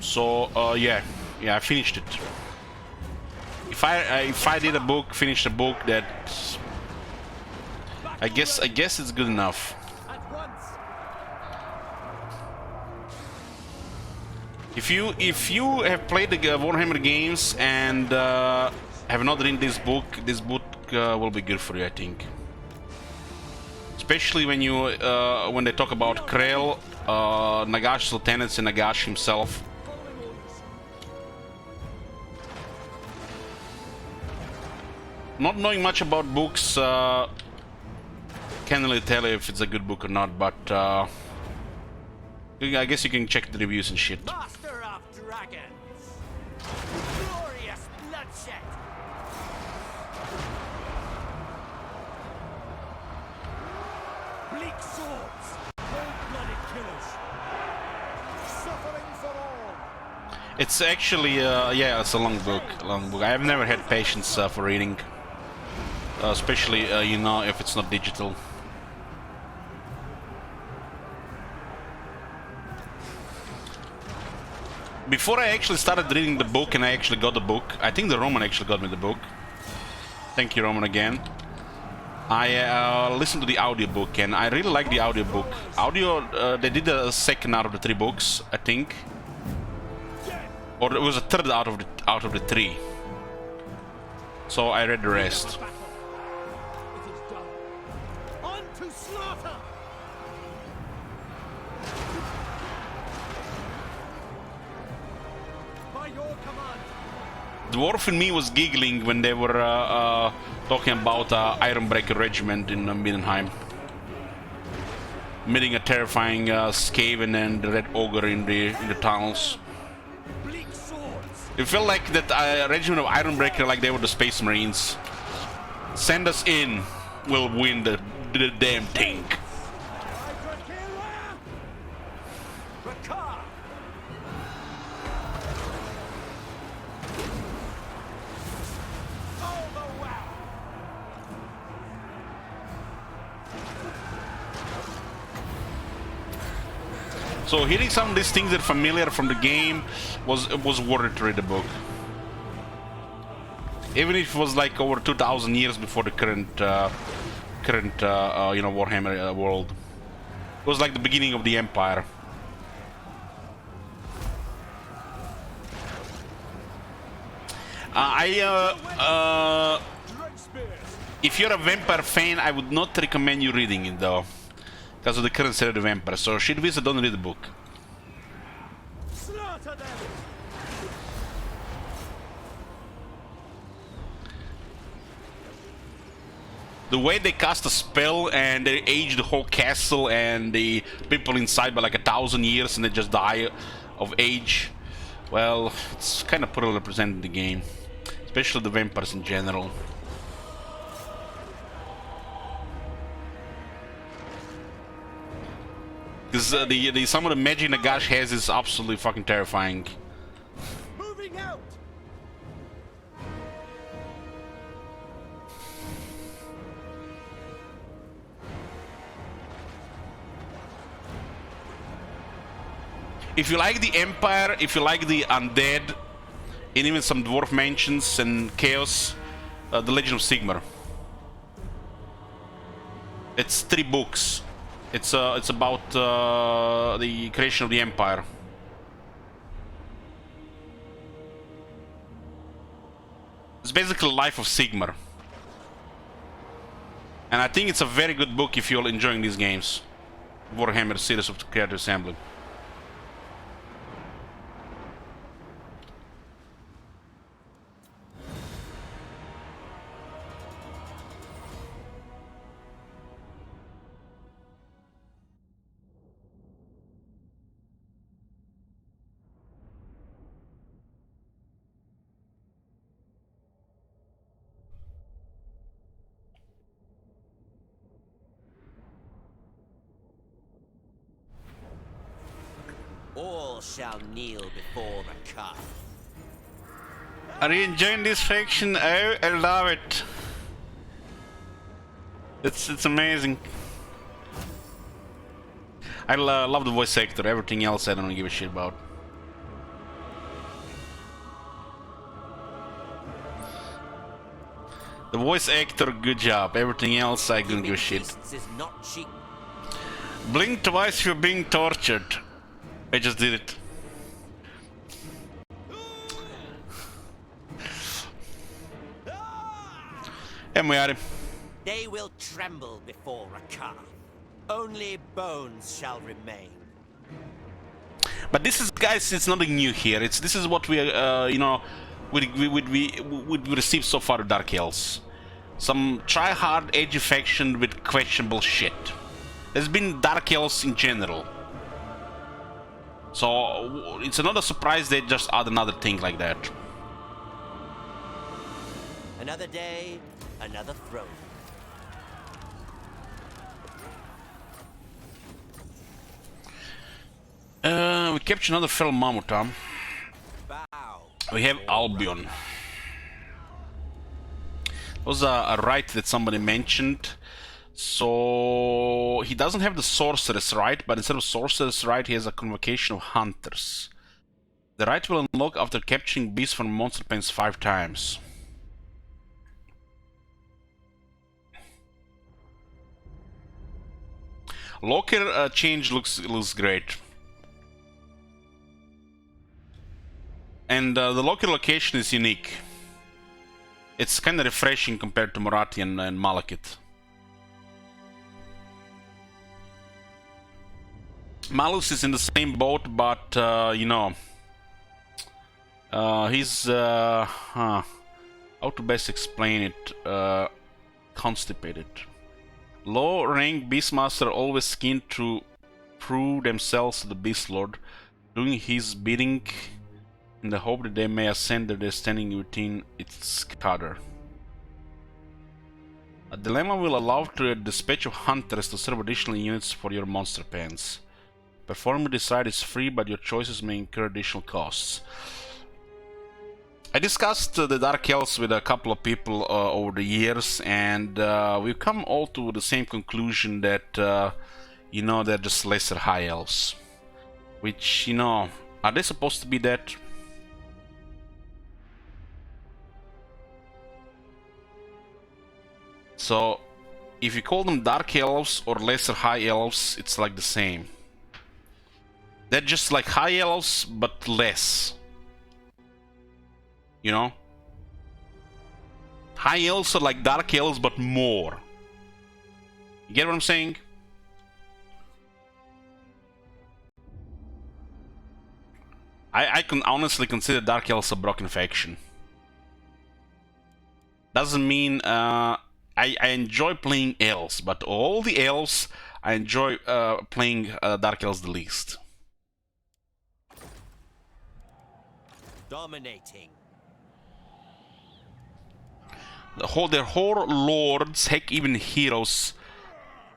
So yeah, I finished it. If I did a book, finish a book, that I guess it's good enough. At once. If you have played the Warhammer games and have not read this book will be good for you, I think. Especially when you when they talk about Krell, Nagash's lieutenants, and Nagash himself. Not knowing much about books, can't really tell you if it's a good book or not, but I guess you can check the reviews and shit. Master of dragons! Glorious bloodshed! Bleak swords. Cold-blooded killers. Suffering for all. It's actually, yeah, it's a long book. I have never had patience for reading, especially, you know, if it's not digital. Before I actually started reading the book and I actually got the book, I think the Roman actually got me the book. Thank you, Roman, again. I listened to the audiobook and I really like the audiobook. They did a second out of the 3 books, I think. Or it was a third out of the 3. So I read the rest. It is done. On to slaughter! By your command. Dwarf in me was giggling when they were talking about Ironbreaker Regiment in Middenheim. Meeting a terrifying Skaven and the Red Ogre in the tunnels. Bleak swords. It felt like that Regiment of Ironbreaker, like they were the Space Marines. Send us in, we'll win the damn thing. Rakar! All the way! So hearing some of these things that are familiar from the game was worth it to read the book. Even if it was like over 2,000 years before the current you know, Warhammer world. It was like the beginning of the Empire. If you're a vampire fan, I would not recommend you reading it though, because of the current state of the vampire. So shit, visit, don't read the book. Slaughter them! The way they cast a spell and they age the whole castle and the people inside by like 1,000 years and they just die of age, well, it's kind of poorly represented in the game, especially the vampires in general. Because some of the magic Nagash has is absolutely fucking terrifying. Moving out! If you like the Empire, if you like the undead, and even some dwarf mansions and chaos, the Legend of Sigmar. It's 3 books. It's about the creation of the Empire. It's basically Life of Sigmar. And I think it's a very good book if you're enjoying these games. Warhammer series of Creative Assembly. All shall kneel before Rakar. Are you enjoying this faction? Oh, I love it. It's amazing. I love the voice actor. Everything else I don't give a shit about. The voice actor, good job. Everything else I don't give a shit. Is not cheap. Blink twice if you're being tortured. I just did it. E muoiare. They will tremble before Rakar. Only bones shall remain. But this is, guys, it's nothing new here. This is what we, you know, we received so far with Dark Elves. Some try-hard, edgy faction with questionable shit. There's been Dark Elves in general. So it's another surprise they just add another thing like that. Another day, another throne. We captured another fell mammoth, huh? Bow. We have Albion. It was a right that somebody mentioned. So he doesn't have the sorceress right, but instead of sorceress right, he has a convocation of hunters. The right will unlock after capturing beasts from monster pens 5 times. Locker change looks great. And the locker location is unique. It's kind of refreshing compared to Morathi and Malekith. Malus is in the same boat, but you know, he's how to best explain it? Constipated. Low rank Beastmaster are always keen to prove themselves to the Beast Lord, doing his bidding in the hope that they may ascend their destiny within its cadre. A dilemma will allow to dispatch of hunters to serve additional units for your monster pens. Performing this ride is free, but your choices may incur additional costs. I discussed the Dark Elves with a couple of people over the years, and we've come all to the same conclusion that, you know, they're just lesser high elves. Which, you know, are they supposed to be that? So, if you call them Dark Elves or lesser high elves, it's like the same. They're just like high elves, but less. You know? High elves are like Dark Elves, but more. You get what I'm saying? I can honestly consider Dark Elves a broken faction. Doesn't mean I enjoy playing elves, but all the elves I enjoy playing Dark Elves the least. Dominating. Their whole lords, heck, even heroes,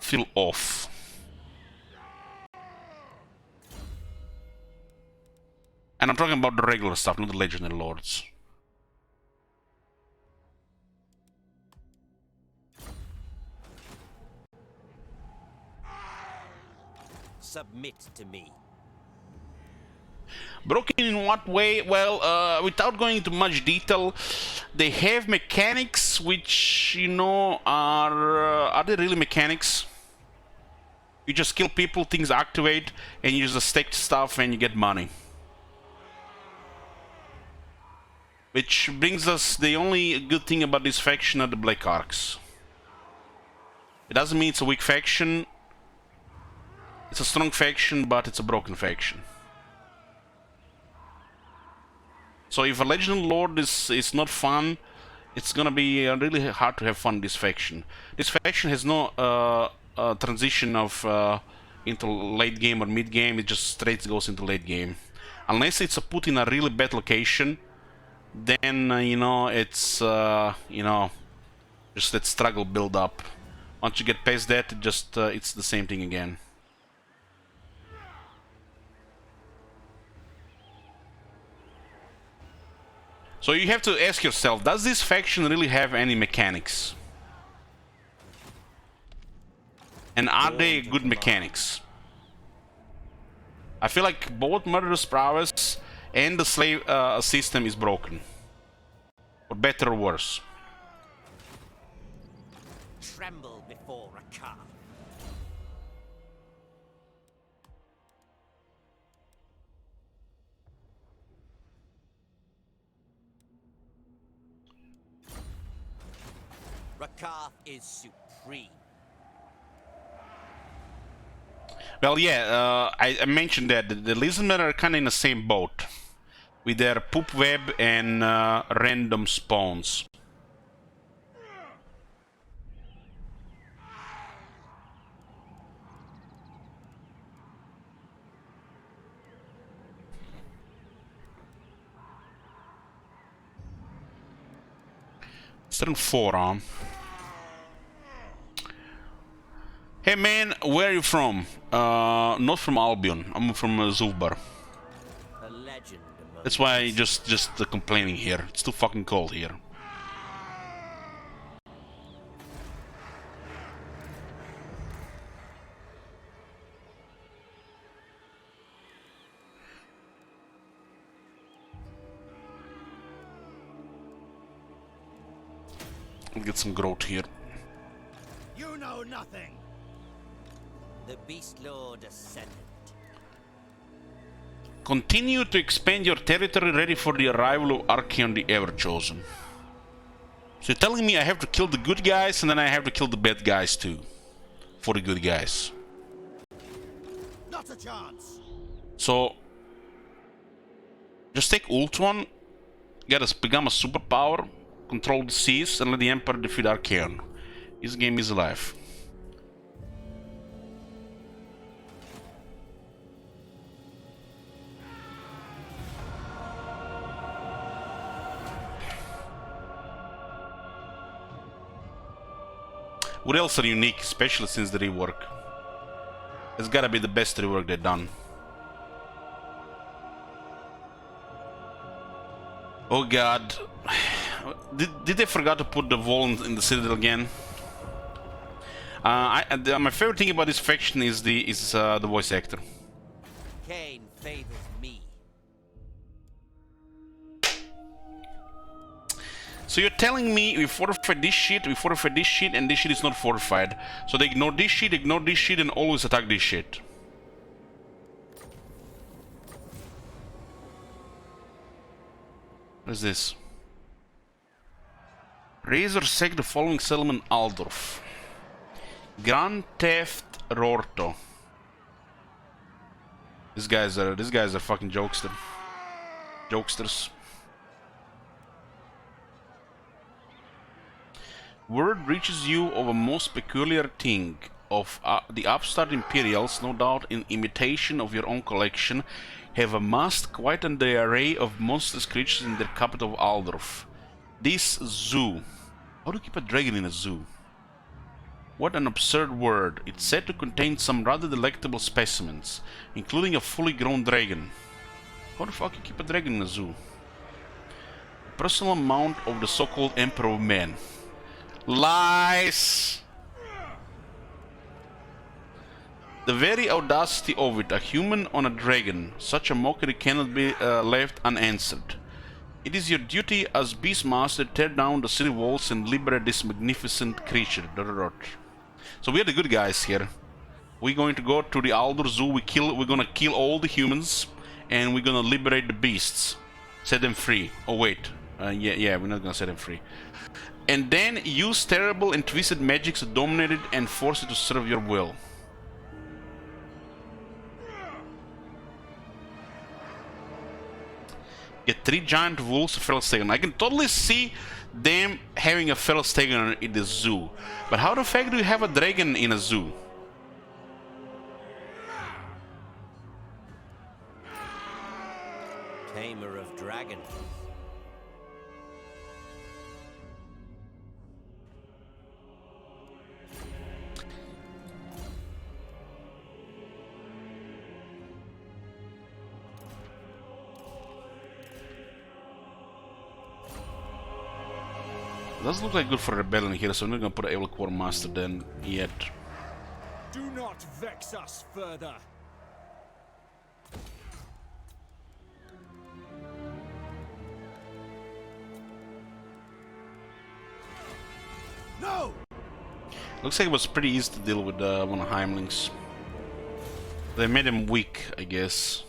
feel off. And I'm talking about the regular stuff, not the legendary lords. Submit to me. Broken in what way? Well, without going into much detail, they have mechanics which, you know, are they really mechanics? You just kill people, things activate, and you just stack stuff and you get money. Which brings us, the only good thing about this faction are the Black Arcs. It doesn't mean it's a weak faction. It's a strong faction, but it's a broken faction. So if a Legend Lord is not fun, it's gonna be really hard to have fun with this faction. This faction has no transition of into late game or mid game. It just straight goes into late game, unless it's put in a really bad location. Then you know, it's you know, just that struggle build up. Once you get past that, it just it's the same thing again. So you have to ask yourself, does this faction really have any mechanics? And are they good mechanics? I feel like both Murderous Prowess and the slave system is broken. For better or worse. Tremble before a car. Rakath is supreme. Well, yeah, I mentioned that the Lizardmen are kind of in the same boat. With their poop web and random spawns. It's turn 4, huh? Hey man, where are you from? Not from Albion. I'm from Zuvbar. A legend among That's why just complaining here. It's too fucking cold here. I'll get some growth here. You know nothing. the Beast Lord Ascendant. Continue to expand your territory, ready for the arrival of Archeon the Everchosen. So you're telling me I have to kill the good guys and then I have to kill the bad guys too. For the good guys. Not a chance. So just take Ultron, become a superpower, control the seas, and let the Emperor defeat Archeon. This game is alive. What else are unique, especially since the rework? It's gotta be the best rework they've done. Oh god. Did they forget to put the wall in the Citadel again? My favorite thing about this faction is the voice actor. Cain favors me. So you're telling me we fortified this shit, and this shit is not fortified. So they ignore this shit, and always attack this shit. What is this? Razor sack the following settlement Aldorf. Grand Theft Rorto. These guys are fucking jokesters. Word reaches you of a most peculiar thing, of the upstart Imperials, no doubt in imitation of your own collection, have amassed quite an array of monstrous creatures in their capital of Aldorf. This zoo. How do you keep a dragon in a zoo? What an absurd word. It's said to contain some rather delectable specimens, including a fully grown dragon. How the fuck you keep a dragon in a zoo? Personal mount of the so-called Emperor of Men. Lies! The very audacity of it, a human on a dragon. Such a mockery cannot be left unanswered. It is your duty as Beastmaster to tear down the city walls and liberate this magnificent creature. So we are the good guys here. We're going to go to the Aldor Zoo, we're gonna kill all the humans, and we're gonna liberate the beasts. Set them free. Oh wait, yeah, we're not gonna set them free. And then use terrible and twisted magics to dominate it and force it to serve your will. Get 3 giant wolves, a feral stegon. I can totally see them having a feral stegon in the zoo. But how the fuck do you have a dragon in a zoo? Tamer of dragons. Doesn't look like good for rebellion here, so we're not gonna put an able quartermaster then yet. Do not vex us further. No! Looks like it was pretty easy to deal with one of Heimlings. They made him weak, I guess.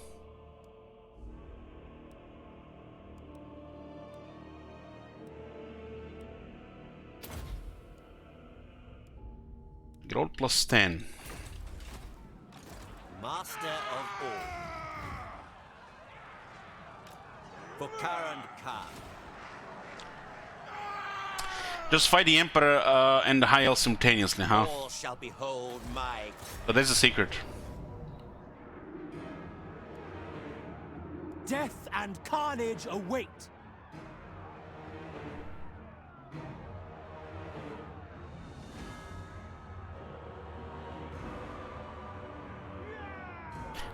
Growth plus 10. Master of all. For Karan Khan. Just fight the Emperor and the High Elf simultaneously, huh? All shall behold my... But there's a secret. Death and carnage await.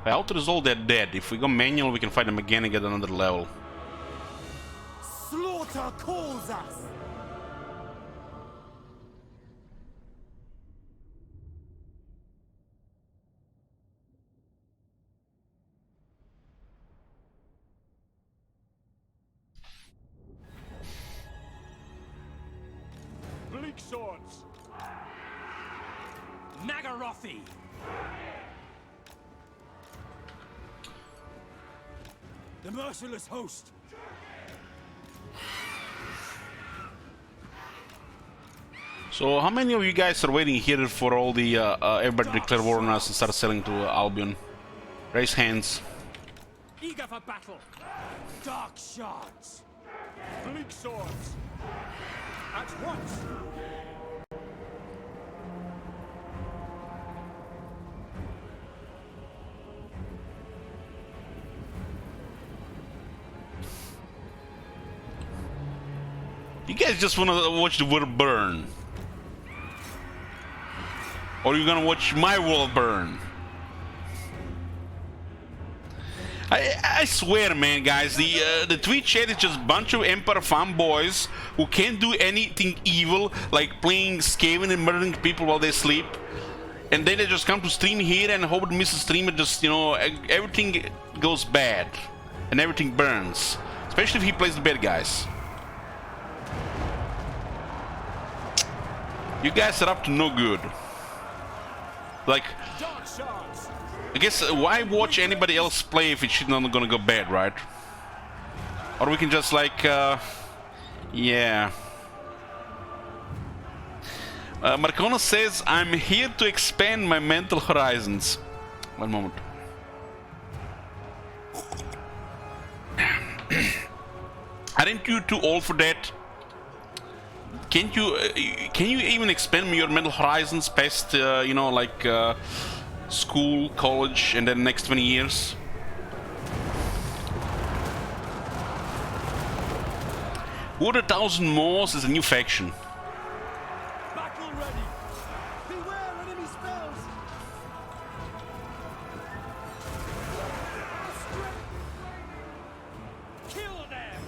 By auto resolve, they're dead. If we go manual, we can fight them again and get another level. Slaughter calls us. Bleak swords. Nagarothi. The merciless host. So, how many of you guys are waiting here for all the everybody to declare war on us and start selling to Albion? Raise hands. Eager for battle. Dark shards. Bleak swords. At once. You guys just wanna watch the world burn? Or you gonna watch my world burn? I swear, man, guys, the Twitch chat is just a bunch of Emperor fanboys who can't do anything evil, like playing Skaven and murdering people while they sleep. And then they just come to stream here and hope to miss a stream and just, you know, everything goes bad. And everything burns. Especially if he plays the bad guys. You guys are up to no good. Like, Dark shards. I guess why watch anybody else play if it's not gonna go bad, right? Or we can just like, yeah. Marcona says, I'm here to expand my mental horizons. One moment. Aren't you too old for that? Can't you, can you even expand your mental horizons past, you know, like, school, college, and then next 20 years? Who are the 1,000 Maws is a new faction. Battle ready. Beware enemy spells. Kill them.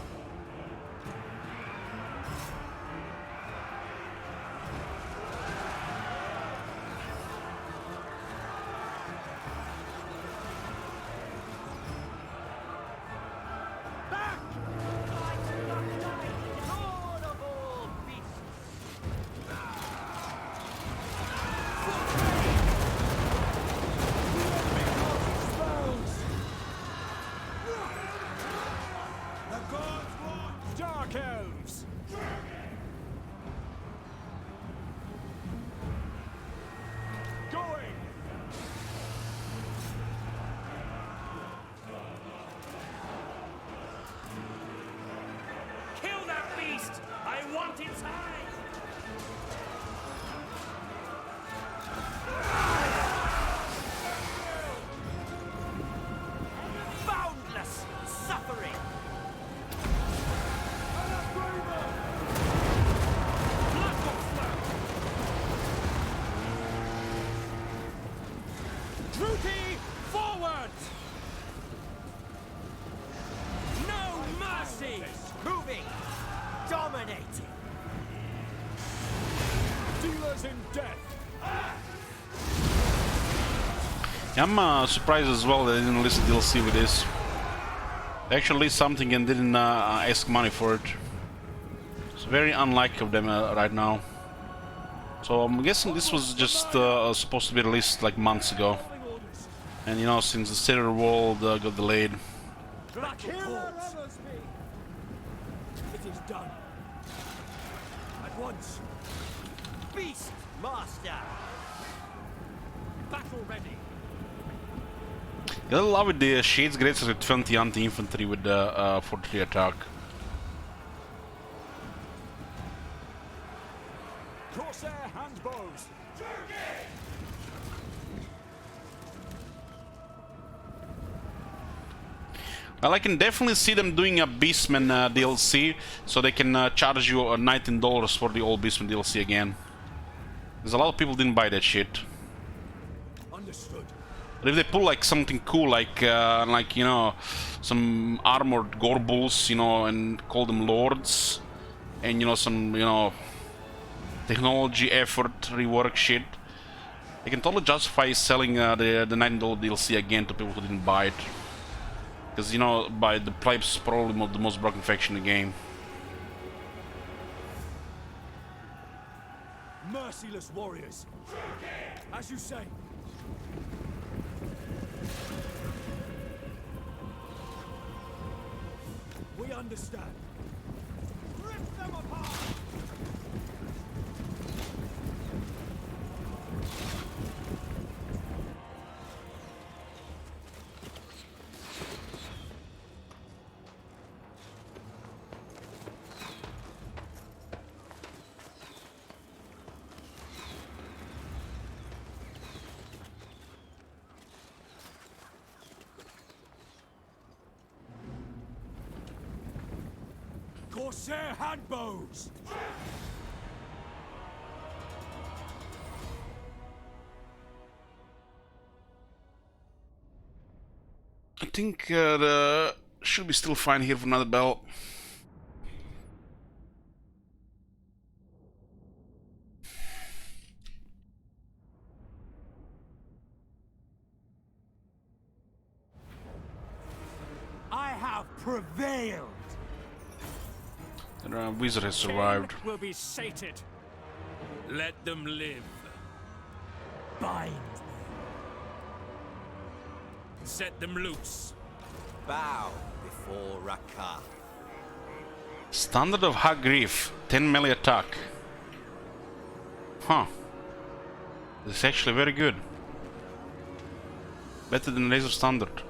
Back. Lord of all beasts. I'm surprised as well that they didn't list the DLC with this. They actually list something and didn't ask money for it. It's very unlike of them right now. So I'm guessing this was just supposed to be released like months ago. And you know, since the Center World got delayed. It is done. At once. Beast Master! Battle ready. I love it, the Shades Greats with 20 anti-infantry with the 43 attack. Corsair hand bows. Well, I can definitely see them doing a Beastman DLC, so they can charge you $19 for the old Beastman DLC again. Because a lot of people didn't buy that shit. Understood. But if they pull like something cool, like you know, some armored Gorbulls, you know, and call them lords, and you know, some technology effort rework shit, they can totally justify selling the $9 DLC again to people who didn't buy it. Because, you know, by the Plebes probably the most broken faction in the game. Merciless warriors. As you say. We understand. Rip them apart! Corsair handbows! I think the should be still fine here for another belt. I have prevailed! The wizard has survived. Will be sated. Let them live. Bind them. Set them loose. Bow before Rakar. Standard of Hag Grief, 10 melee attack. Huh. This is actually very good. Better than Laser Standard.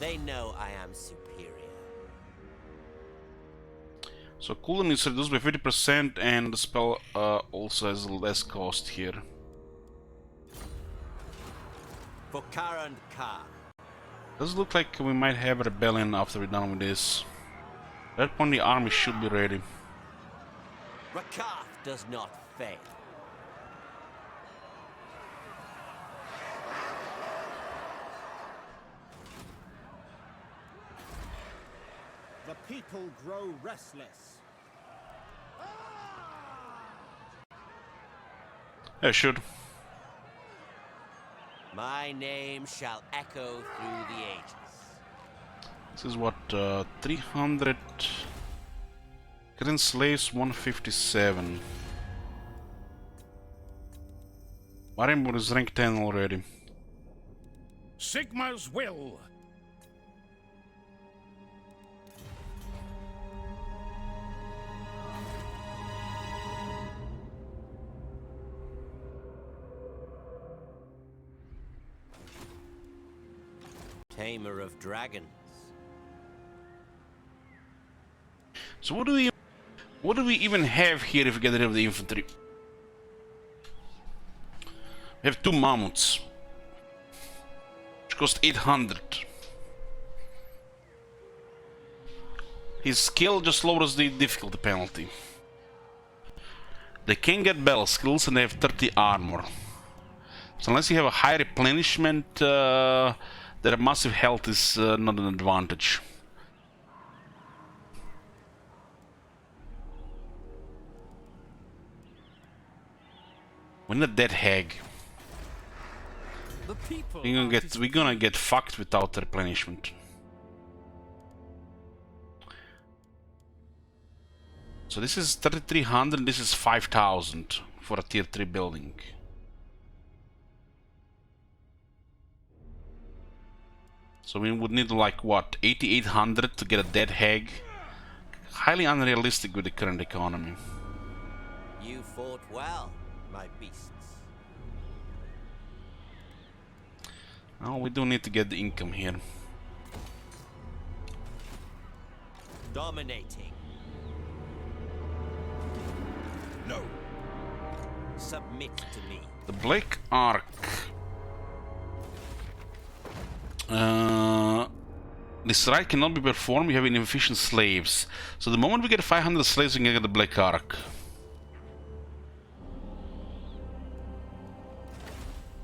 They know I am superior. So cooldown is reduced by 50% and the spell also has less cost here. For Karan Ka. Does look like we might have a rebellion after we're done with this. At that point the army should be ready. Rakath does not fail. The people grow restless. Yeah, should. My name shall echo through the ages. This is what, 300... Current slaves 157. Marienburg is rank 10 already. Sigma's will. Tamer of dragons. So what do we even have here if we get rid of the infantry? We have 2 mammoths, which cost 800. His skill just lowers the difficulty penalty. They can get battle skills and they have 30 armor. So unless you have a high replenishment, their massive health is not an advantage. We need a dead hag. The people We're gonna get fucked without replenishment. So this is 3,300, this is 5,000 for a tier 3 building. So we would need like what, 8,800 to get a dead hag? Highly unrealistic with the current economy. You fought well, my beasts. Oh, we do need to get the income here. Dominating. No. Submit to me. The Black Ark. This rite cannot be performed, we have inefficient slaves. So the moment we get 500 slaves, we can get the Black Ark.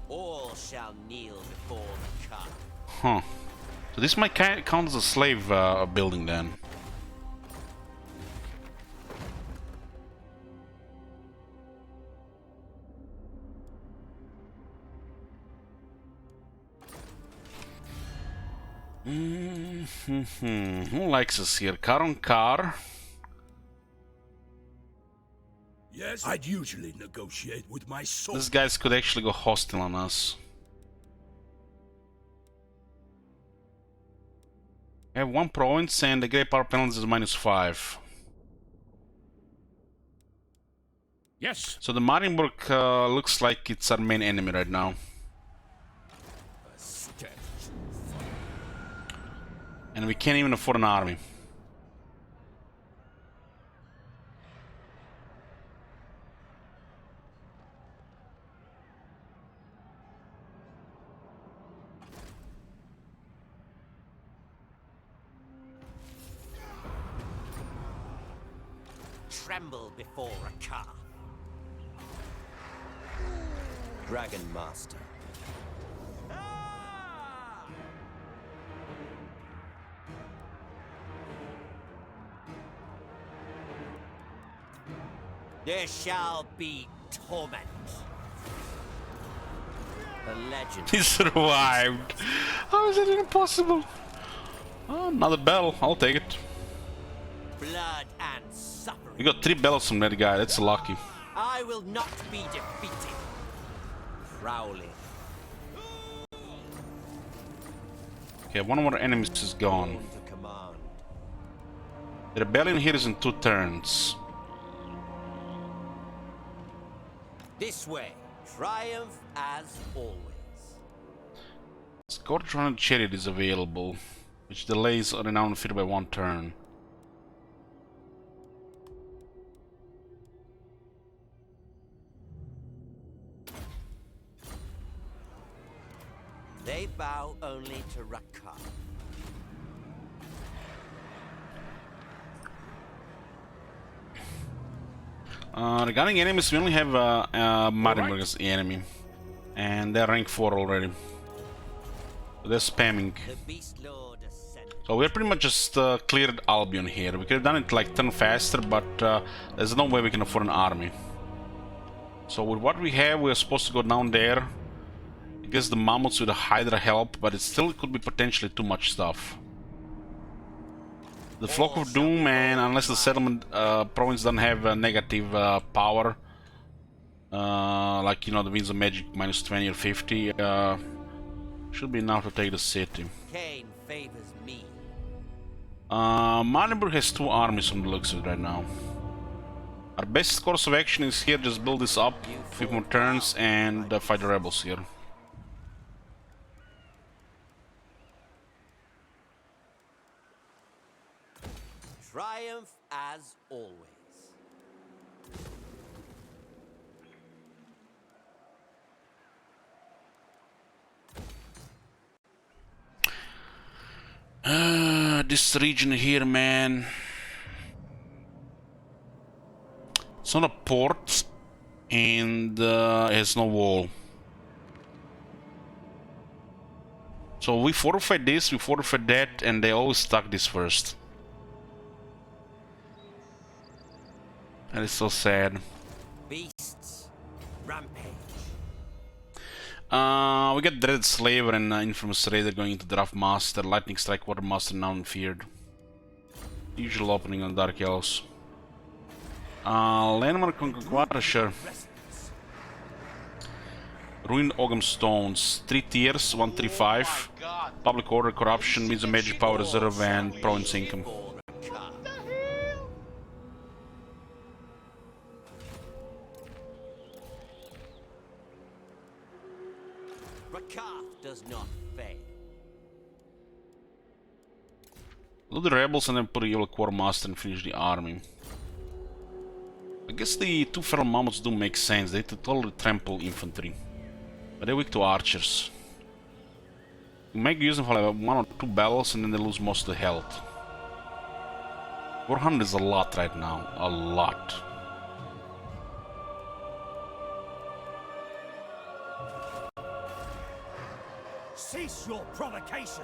All shall kneel before the car. Huh. So this might count as a slave building then. Who likes us here? Car on car. Yes? I'd usually negotiate with my sword. These guys could actually go hostile on us. We have 1 province and the great power penalty is -5. Yes. So the Marienburg looks like it's our main enemy right now. And we can't even afford an army. Tremble before a car. Dragon Master. There shall be torment. The legend. He survived. How is that even possible? Oh, another bell. I'll take it. Blood and suffering. We got 3 bells from that guy. That's lucky. I will not be defeated. Prowling. Okay, one of our enemies is gone. Born to command. The rebellion here is in 2 turns. This way. Triumph as always. Scorch Runner Chariot is available, which delays a renowned feat by 1 turn. They bow only to Rakar. Regarding enemies, we only have Marienburg as the enemy. And they're rank 4 already. So they're spamming. The Beast Lord ascended. So we're pretty much just cleared Albion here. We could have done it like 10 faster, but there's no way we can afford an army. So with what we have, we're supposed to go down there. I guess the mammoths with the Hydra help, but it still could be potentially too much stuff. The Flock of Doom, and unless the settlement province doesn't have a negative power, like, you know, the Winds of Magic -20 or 50, should be enough to take the city. Cain favors me. Marienburg has 2 armies from the looks of it right now. Our best course of action is here, just build this up, few more turns, and fight the rebels here. Triumph as always. This region here, man. It's not a port, and it has no wall. So we fortified this, we fortified that, and they always stuck this first. That is so sad. Beasts rampage. We got Dreaded Slaver and Infamous Raider going into Draft Master, Lightning Strike Quartermaster now unfeared. Usual opening on Dark Elves. Landmark Conqueror, sure. Ruined Ogham Stones, 3 tiers, 135. Oh my god. Public Order, Corruption, Means of Magic Power Reserve, and Province Income. For Rakar. What the hell? Rakar does not fail. Loot the rebels and then put a Evil Quartermaster and finish the army. I guess the 2 Feral Mammoths do make sense, they totally trample infantry. But they're weak to archers. You make use of them for like 1 or 2 battles and then they lose most of the health. 400 is a lot right now, a lot. Cease your provocations!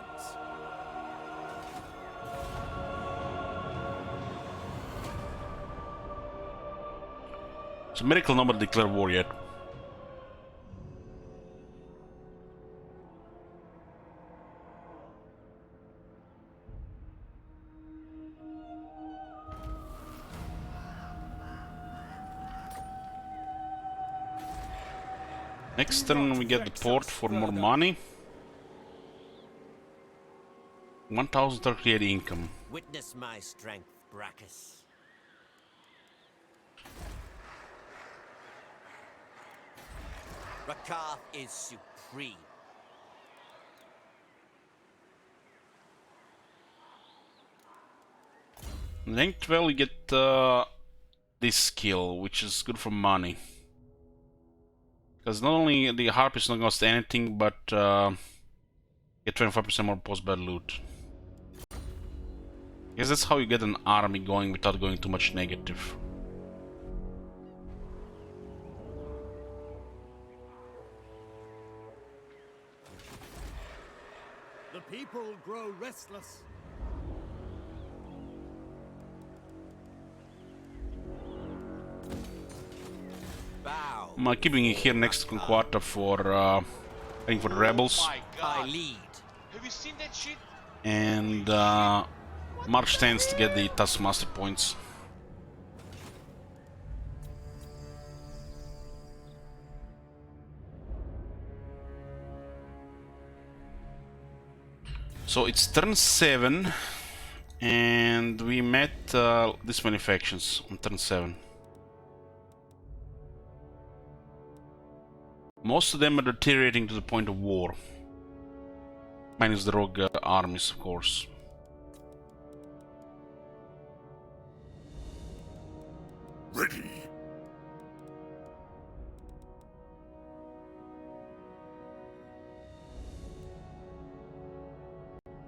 It's a miracle number to declare war yet. Next turn we get the port for more money. 1038 income. Witness my strength, Brachus. Rakar is supreme. Rank 12 you get this skill, which is good for money. Because not only the harp is not cost anything, but get 25% more post-battle loot. I guess that's how you get an army going without going too much negative. The people grow restless. Bow. I'm keeping it here next to Conquata for heading for the rebels. Oh my I god. lead. Have you seen that shit? And March stands to get the Taskmaster points. So it's turn 7, and we met this many factions on turn 7. Most of them are deteriorating to the point of war. Minus the rogue armies, of course. Ready.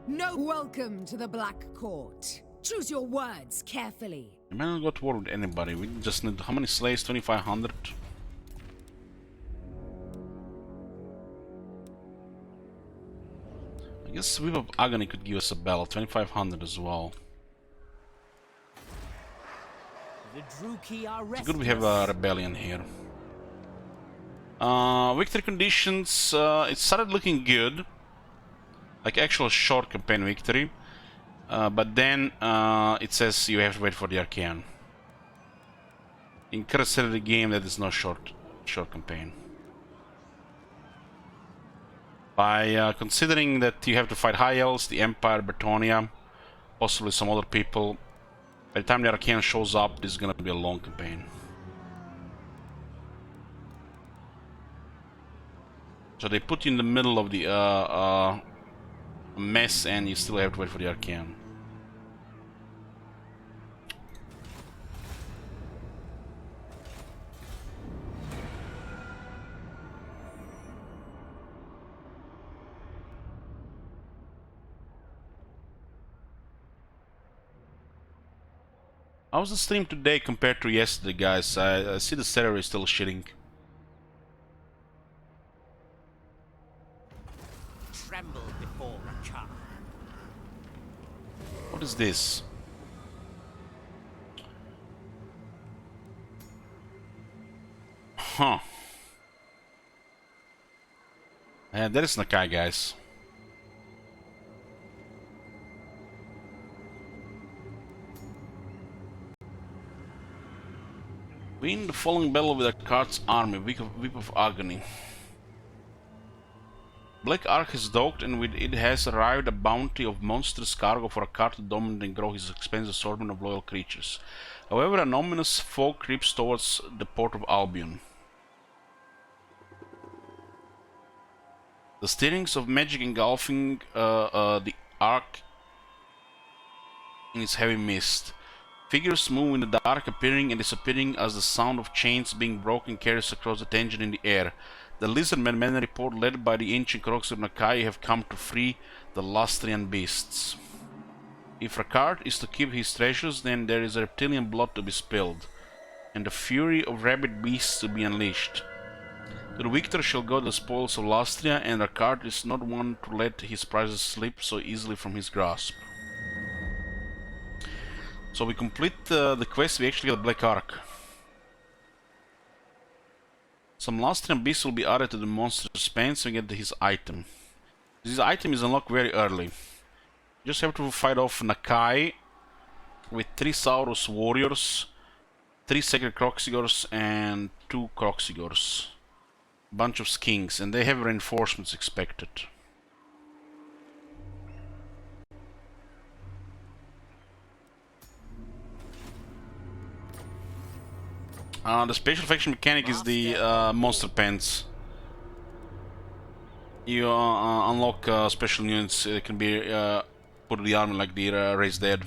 No welcome to the Black Court. Choose your words carefully. We might not go to war with anybody. We just need how many slaves? 2,500. I guess Whip of Agony could give us a battle. 2,500 as well. The Druki are It's restless. good we have a rebellion here. Victory conditions. It started looking good. Like actual short campaign victory. But then it says you have to wait for the Arcane. In current state of the game, that is no short campaign. By considering that you have to fight High Elves, the Empire, Bretonia, possibly some other people, by the time the Arcane shows up, this is gonna be a long campaign. So they put you in the middle of the mess, and you still have to wait for the Arcane. How's the stream today compared to yesterday, guys? I see the server is still shitting. Tremble before Rakar. What is this? Huh. That is Nakai, guys. Win the following battle with Arkard's army, Whip of Agony. Black Ark has docked, and with it has arrived a bounty of monstrous cargo for Arkard to dominate and grow his expensive assortment of loyal creatures. However, an ominous fog creeps towards the port of Albion. The stirrings of magic engulfing the Ark in its heavy mist. Figures move in the dark, appearing and disappearing as the sound of chains being broken carries across the tangent in the air. The Lizardmen men report, led by the ancient Crocs of Nakai, have come to free the Lastrian beasts. If Rakard is to keep his treasures, then there is reptilian blood to be spilled, and the fury of rabid beasts to be unleashed. To the victor shall go the spoils of Lastria, and Rakard is not one to let his prizes slip so easily from his grasp. So we complete the quest, we actually get a Black Ark. Some Lastrian beasts will be added to the monster's spans and we get his item. This item is unlocked very early. You just have to fight off Nakai with 3 Saurus warriors, 3 Sacred Croxigors and 2 Croxigors. Bunch of skinks, and they have reinforcements expected. The special faction mechanic is the monster pens. You unlock special units. It can be put in the army like the Raised Dead.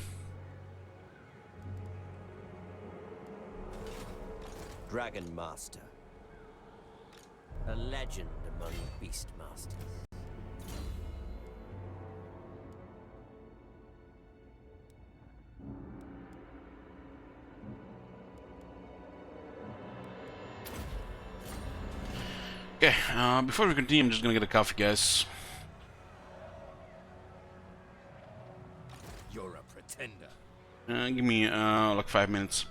Dragon Master. A legend among Beast Masters. Okay, before we continue, I'm just gonna get a coffee, guys. You're a pretender. Give me like 5 minutes.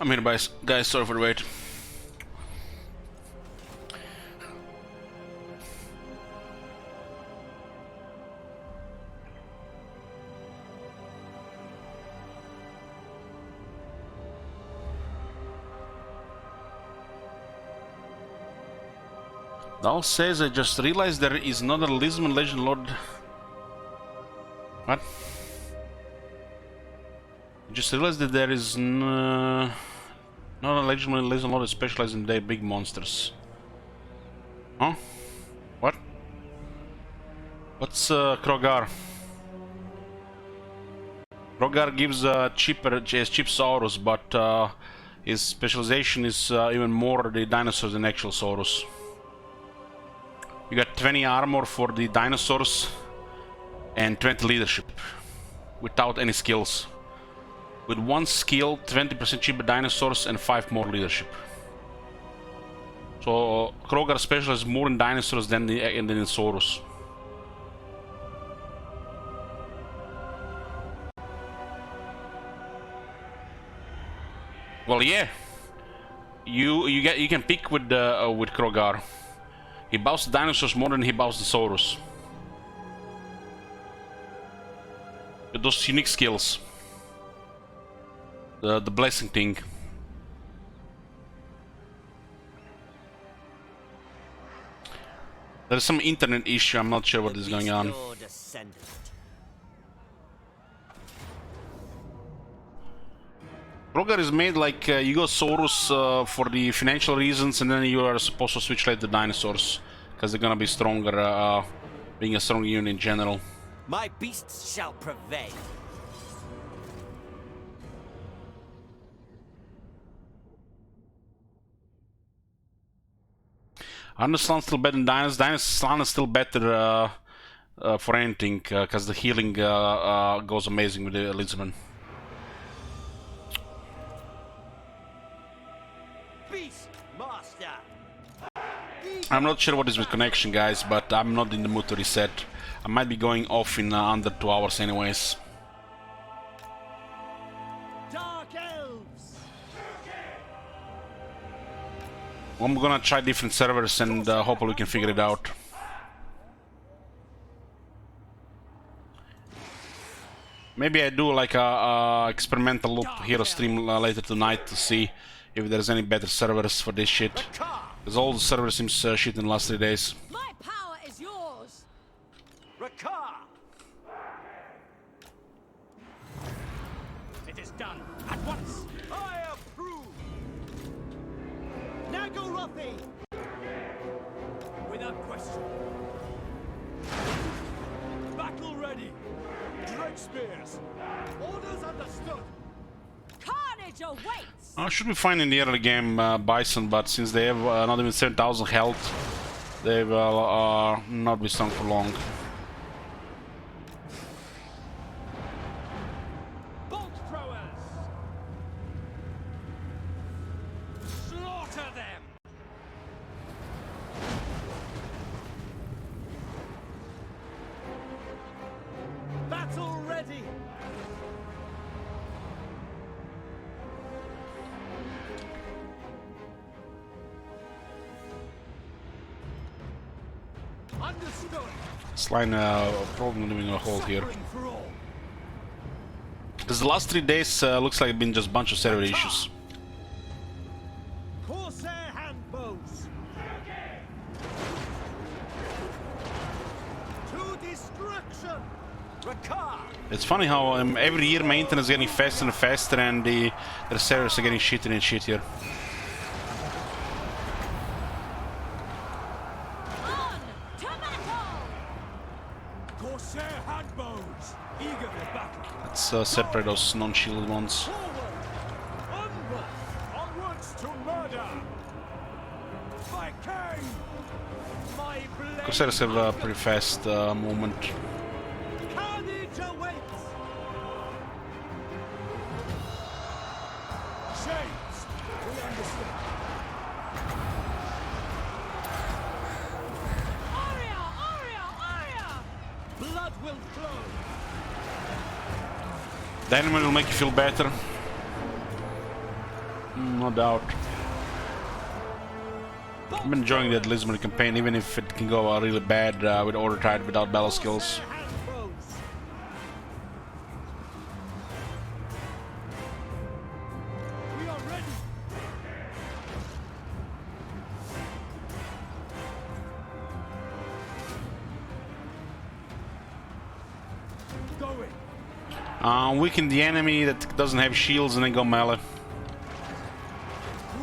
I'm here, guys. Sorry for the wait. Dal says, I just realized there is another Lisbon Legend Lord. What? I just realized that there is not a Legend Lord that specializes in their big monsters. Huh? What? What's Krogar? Krogar gives cheap Saurus, but his specialization is even more the dinosaurs than actual Saurus. You got 20 armor for the dinosaurs and 20 leadership without any skills. With one skill, 20% cheaper dinosaurs and 5 more leadership. So Krogar specializes more in dinosaurs than in Saurus. Well, yeah, you can pick with Krogar. He buffs the dinosaurs more than he buffs the Saurus. With those unique skills. The blessing thing. There's some internet issue, I'm not sure what is going on. Krogar is made like you go Saurus for the financial reasons, and then you are supposed to switch like the dinosaurs because they're gonna be stronger, being a strong unit in general. My beasts shall prevail. Underslan's still better than Dinos. Dinosaur is still better for anything because the healing goes amazing with the Elizabeth. I'm not sure what is with connection, guys, but I'm not in the mood to reset. I might be going off in under 2 hours anyways. Dark elves. I'm gonna try different servers and hopefully we can figure it out. Maybe I do like a experimental loop hero stream later tonight to see if there's any better servers for this shit. Because all the servers seems shit in the last 3 days. My power is yours. Rakar! It is done at once. I approve! Nagorothi! Without question. Battle ready. Dread spears. Orders understood. Carnage awaits. I should be fine in the early game, Bison, but since they have not even 7,000 health, they will not be strong for long. Bolt throwers. Slaughter them. Battle ready. Understood. This line probably not even gonna hold here. Suffering for all. Because the last 3 days looks like it's been just a bunch of server issues. Corsair handbows. To destruction. Rakar! It's funny how every year maintenance is getting faster and faster and the servers are getting shittier and shittier. On to battle. Corsair handbows. Eager for battle. Let's separate those non-shielded ones. Forward. Onward. Onwards to murder. My king. My blade. Corsairs have a pretty fast movement. Carnage awaits. Shades. We understand. Aria, Aria, Aria. Blood will flow. Dynamite will make you feel better. No doubt. I'm enjoying that Lisbon campaign, even if it can go really bad with Order Tide without battle skills. We are ready. Going. Weaken the enemy that doesn't have shields and then go melee.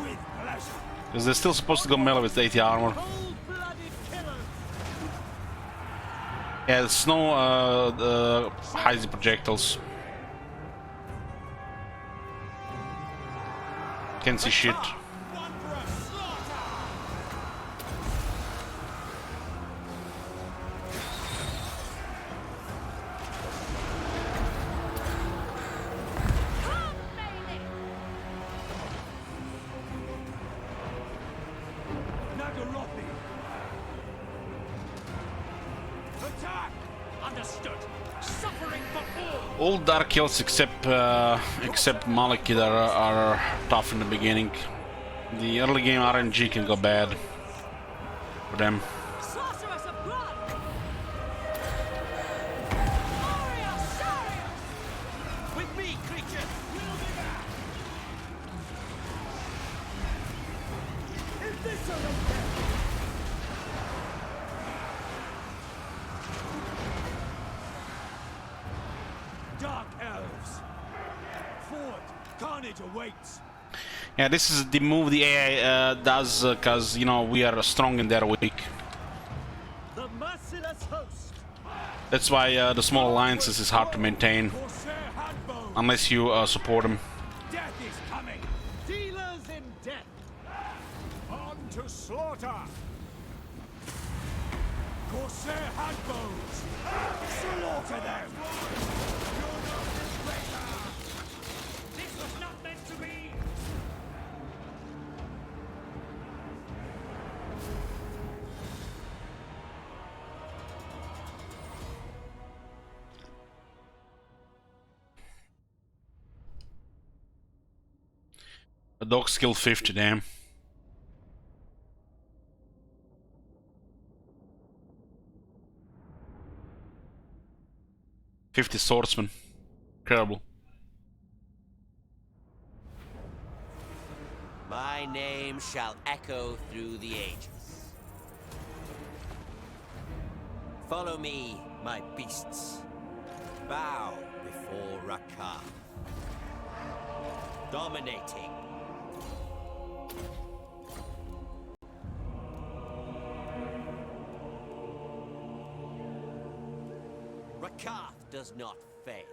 With pleasure. Because they're still supposed to go melee with 80 armor. Cold-blooded killers. Yeah, the snow hides the projectiles. Can't see shit. One for a slaughter. Nagarothi. Attack. Understood. Suffering for all. All dark kills except Malekith are tough in the beginning. The early game RNG can go bad for them. Sorceress of blood! Warrior Sarius! With me, creature! Dark elves. Forward. Carnage awaits. Yeah, this is the move the AI does because you know we are strong and they're weak. The merciless host. That's why the small alliances is hard to maintain Corsair handbow. unless you support them. Death is coming. Dealers in death. On to slaughter. Corsair handbows. Slaughter them. This was not meant to be. The dog skill 50, damn. "50 swordsman." Incredible. My name shall echo through the ages. Follow me, my beasts. Bow before Rakar. Dominating. Rakar does not fail.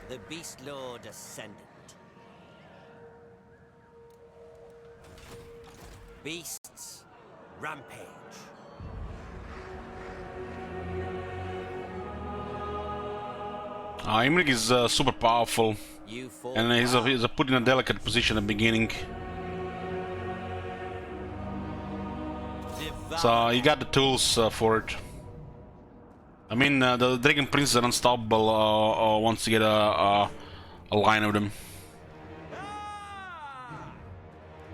The Beast Lord Ascendant. Beasts rampage. Imrik is super powerful, You fall and he's put in a delicate position at the beginning. So you got the tools for it. I mean, the Dragon Prince are unstoppable once you get a line of them.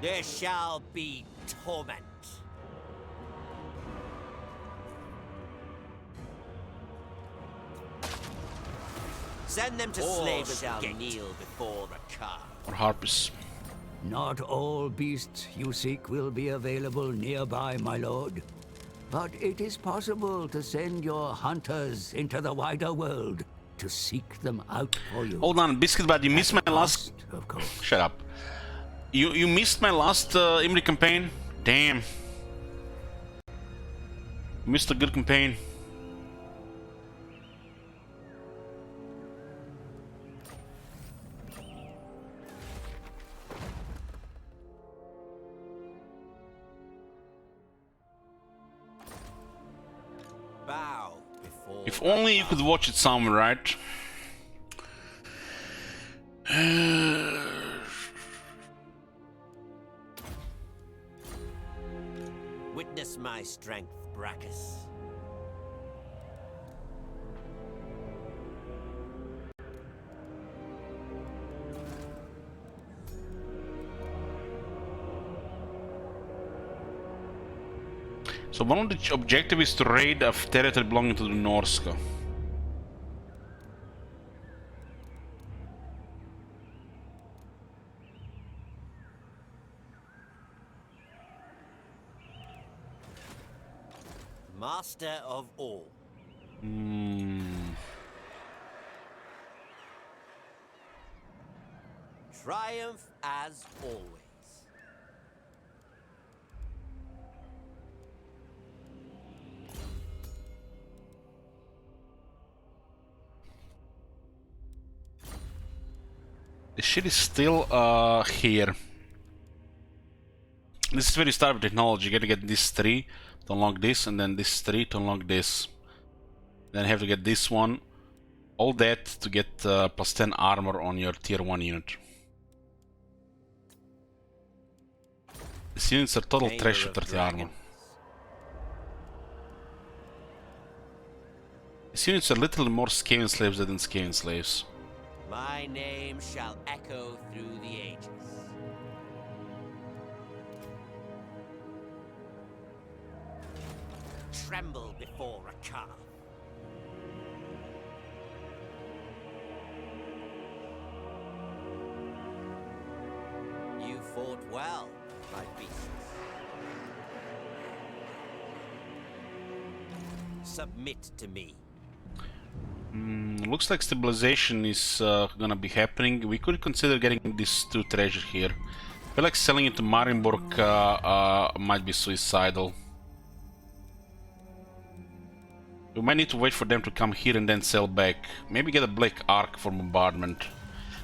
There shall be torment. Send them to slaves shall kneel before Rakar. Or Harpus. Not all beasts you seek will be available nearby, my lord. But it is possible to send your hunters into the wider world to seek them out for you. Hold on, Biscuit, but you missed my last... Of course. Shut up. You missed my last Imri campaign? Damn. Missed a good campaign. Bow before. If only you could watch it somewhere, right? Witness my strength, Brachus. So one of the objectives is to raid a territory belonging to the Norska. Master of all. Triumph as always. The shit is still here. This is where you start with technology. You gotta get this 3 to unlock this, and then this 3 to unlock this. Then you have to get this one. All that to get plus 10 armor on your tier 1 unit. These units are total trash with 30 armor. These units are literally more Skaven slaves than Skaven slaves. My name shall echo through the ages. Tremble before a calf. You fought well, my beasts. Submit to me. Looks like stabilization is gonna be happening. We could consider getting these 2 treasure here. I feel like selling it to Marienburg might be suicidal. We might need to wait for them to come here and then sell back. Maybe get a Black Ark for bombardment.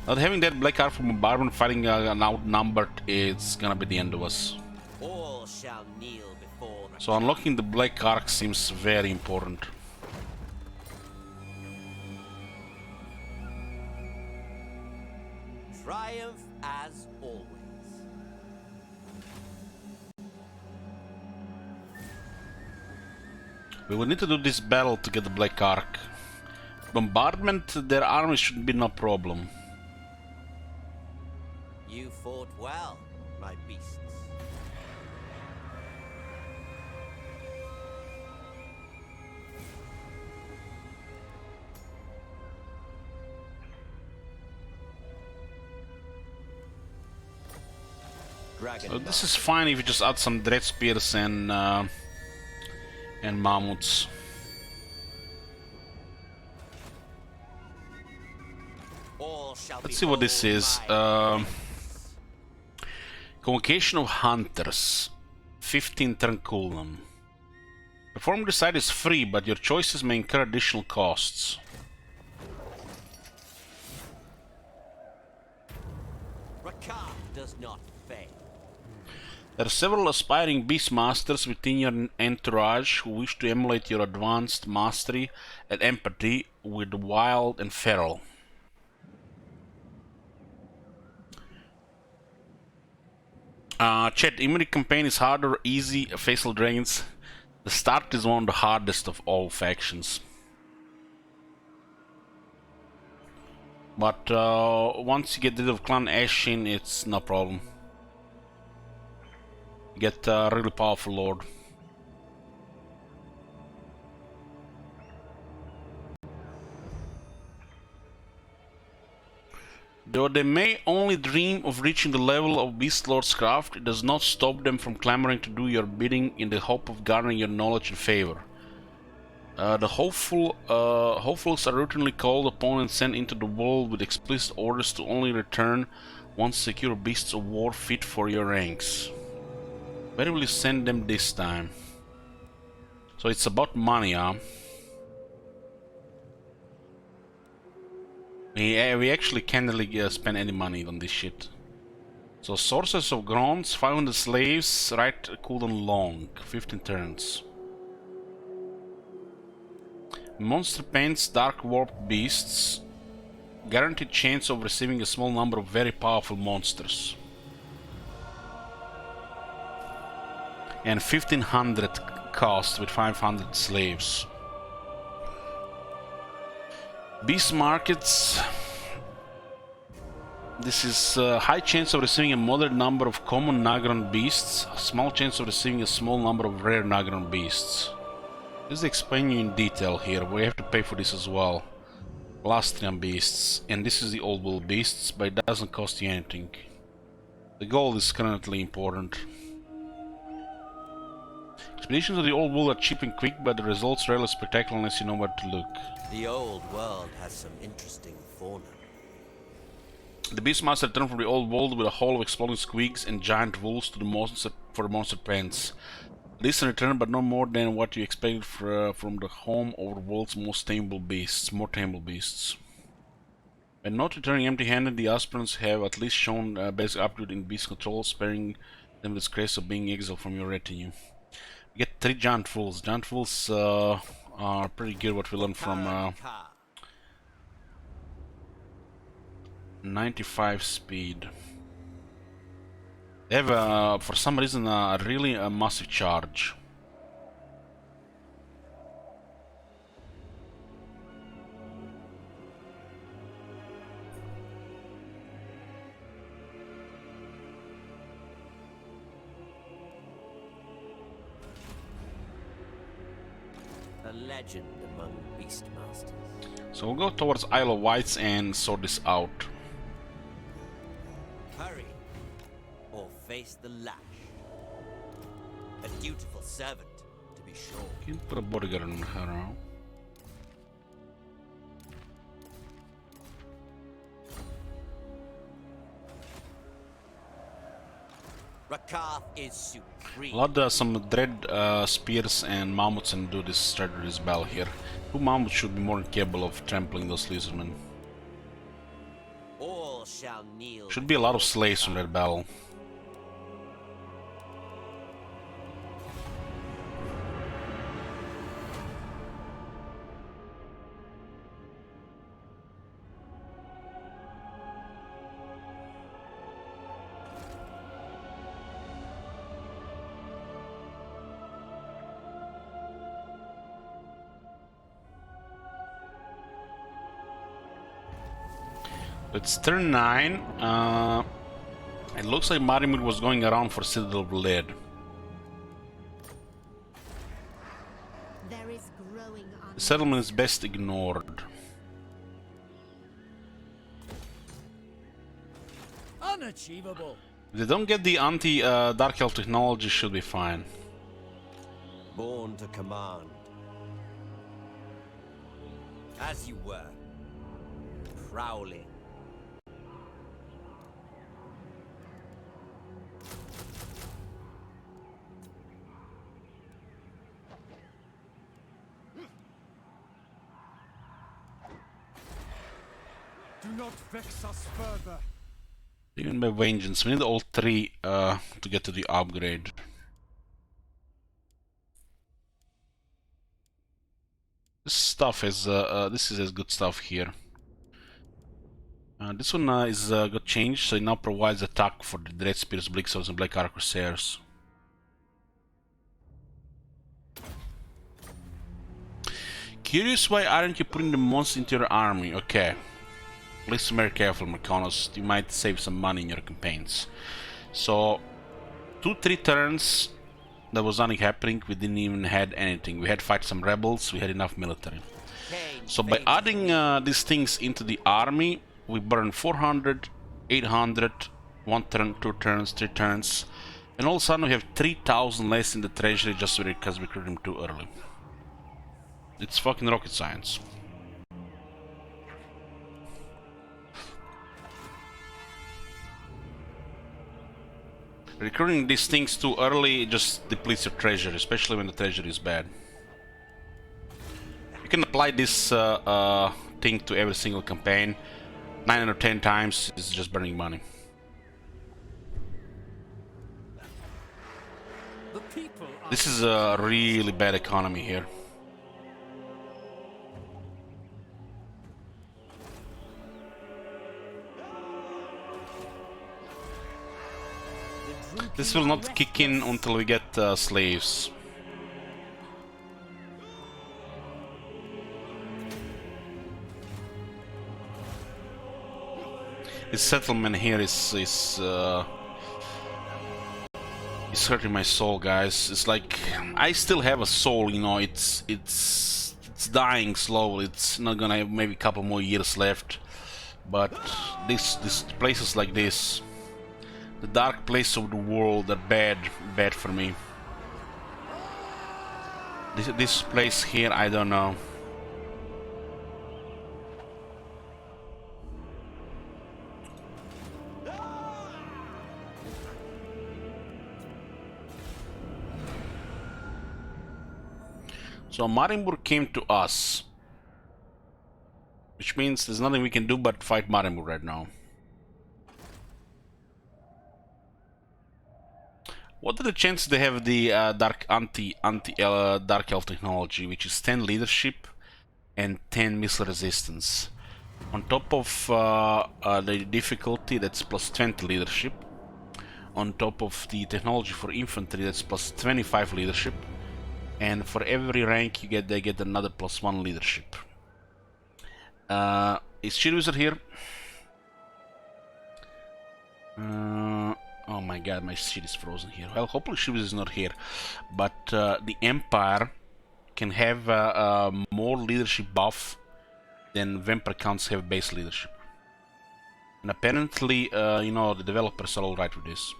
Not having that Black Ark for bombardment fighting an outnumbered, it's gonna be the end of us. All shall kneel before the So unlocking the Black Ark seems very important. triumph as always. We will need to do this battle to get the Black Ark. Bombardment, their army should be no problem. You fought well, my beasts. Dragon So this is fine if you just add some Dread Spears and Mammoths. All shall Let's see what this behold is. my Convocation of Hunters. 15 turn cooldown. Perform the site is free, but your choices may incur additional costs. Rakar does not fail. There are several aspiring Beastmasters within your entourage who wish to emulate your advanced mastery and empathy with the wild and feral. Chat, Imri campaign is hard or easy? Facial Dragons. The start is one of the hardest of all factions. But once you get rid of Clan Ashin, it's no problem. You get a really powerful lord. Though they may only dream of reaching the level of Beast Lord's craft, it does not stop them from clamoring to do your bidding in the hope of garnering your knowledge and favor. The hopefuls are routinely called upon and sent into the world with explicit orders to only return once secure beasts of war fit for your ranks. Where will you send them this time? So it's about money, huh? We actually can't really spend any money on this shit. So Sources of Groans, 500 slaves, right cooldown long, 15 turns. Monster Pens, Dark Warped Beasts, guaranteed chance of receiving a small number of very powerful monsters. And 1500 cost with 500 slaves. Beast markets. This is a high chance of receiving a moderate number of common Nagron beasts, a small chance of receiving a small number of rare Nagron beasts. This is explaining you in detail here. We have to pay for this as well. Lastrian beasts, and this is the old world beasts, but it doesn't cost you anything. The gold is currently important. Expeditions of the old world are cheap and quick, but the results rarely spectacular unless you know where to look. The old world has some interesting fauna. The Beastmaster returned from the old world with a haul of exploding squigs and giant wolves to the monster pens. This in return, but no more than what you expected from the home of the world's most tameable beasts. By not returning empty-handed, the aspirants have at least shown basic upgrade in beast control, sparing them the disgrace of being exiled from your retinue. We get 3 giant wolves. Giant wolves are pretty good. What we learned from 95 speed. They have, for some reason, a really massive charge. A legend among beastmasters. So we'll go towards Isle of Wights and sort this out. Hurry, or face the lash. A dutiful servant, to be sure. Can put a bodyguard on her now. Rakath is supreme. Load some dread spears and mammoths and do this strategy bell here. 2 mammoths should be more capable of trampling those lizardmen. All shall kneel. Should be a lot of slaves from that battle. It's turn 9. It looks like Marimir was going around for Citadel of Lead. There is growing The settlement is best ignored. Unachievable. If they don't get the anti-Dark Elf technology, should be fine. Born to command. As you were. Prowling. Do not vex us further. Even by vengeance, we need all 3 to get to the upgrade. This stuff is this is good stuff here. This one is got changed, so it now provides attack for the Dread Spears, Bleak Swords, and Black Arqueros. Curious, why aren't you putting the monsters into your army? Okay. Please be very careful, Mercanos. You might save some money in your campaigns. So, 2-3 turns, there was nothing happening. We didn't even had anything. We had fight some rebels. We had enough military. So by adding these things into the army, we burn 400, 800, 1 turn, 2 turns, 3 turns, and all of a sudden we have 3,000 less in the treasury just because we recruited them too early. It's fucking rocket science. Recruiting these things too early just depletes your treasury, especially when the treasury is bad. You can apply this thing to every single campaign. 9 out of 10 times it's just burning money. This is a really bad economy here. This will not kick in until we get slaves. This settlement here is hurting my soul, guys. It's like I still have a soul, you know. It's dying slowly. It's not gonna have maybe a couple more years left. But this places like this, the dark place of the world, are bad for me. This place here, I don't know. So Marienburg came to us, which means there's nothing we can do but fight Marienburg right now. What are the chances they have the dark dark elf technology, which is 10 leadership and 10 missile resistance? On top of the difficulty, that's plus 20 leadership. On top of the technology for infantry, that's plus 25 leadership. And for every rank you get, they get another plus 1 leadership. Is Shield Wizard here? Oh my god, my shit is frozen here. Well, hopefully Shield Wizard is not here. But the Empire can have more leadership buff than Vampire Counts have base leadership. And apparently, you know, the developers are alright with this.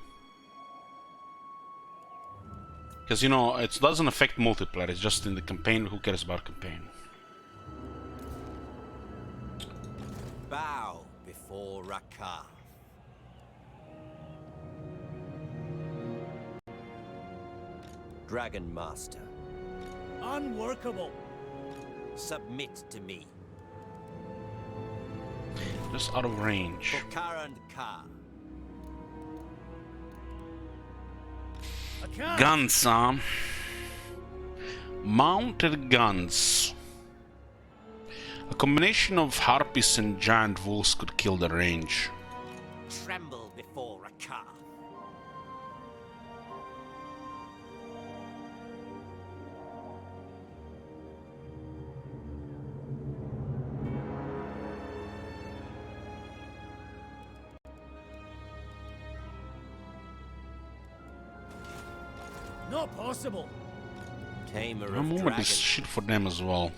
Because, you know, it doesn't affect multiplayer, it's just in the campaign. Who cares about campaign? Bow before Rakar. Dragon Master, Unworkable. submit to me. Just out of range. For Karan Ka. Guns, huh? Mounted guns. A combination of harpies and giant wolves could kill the range. Tremble before Rakar. Not possible. Tamer I'm of moving dragons. this shit for them as well.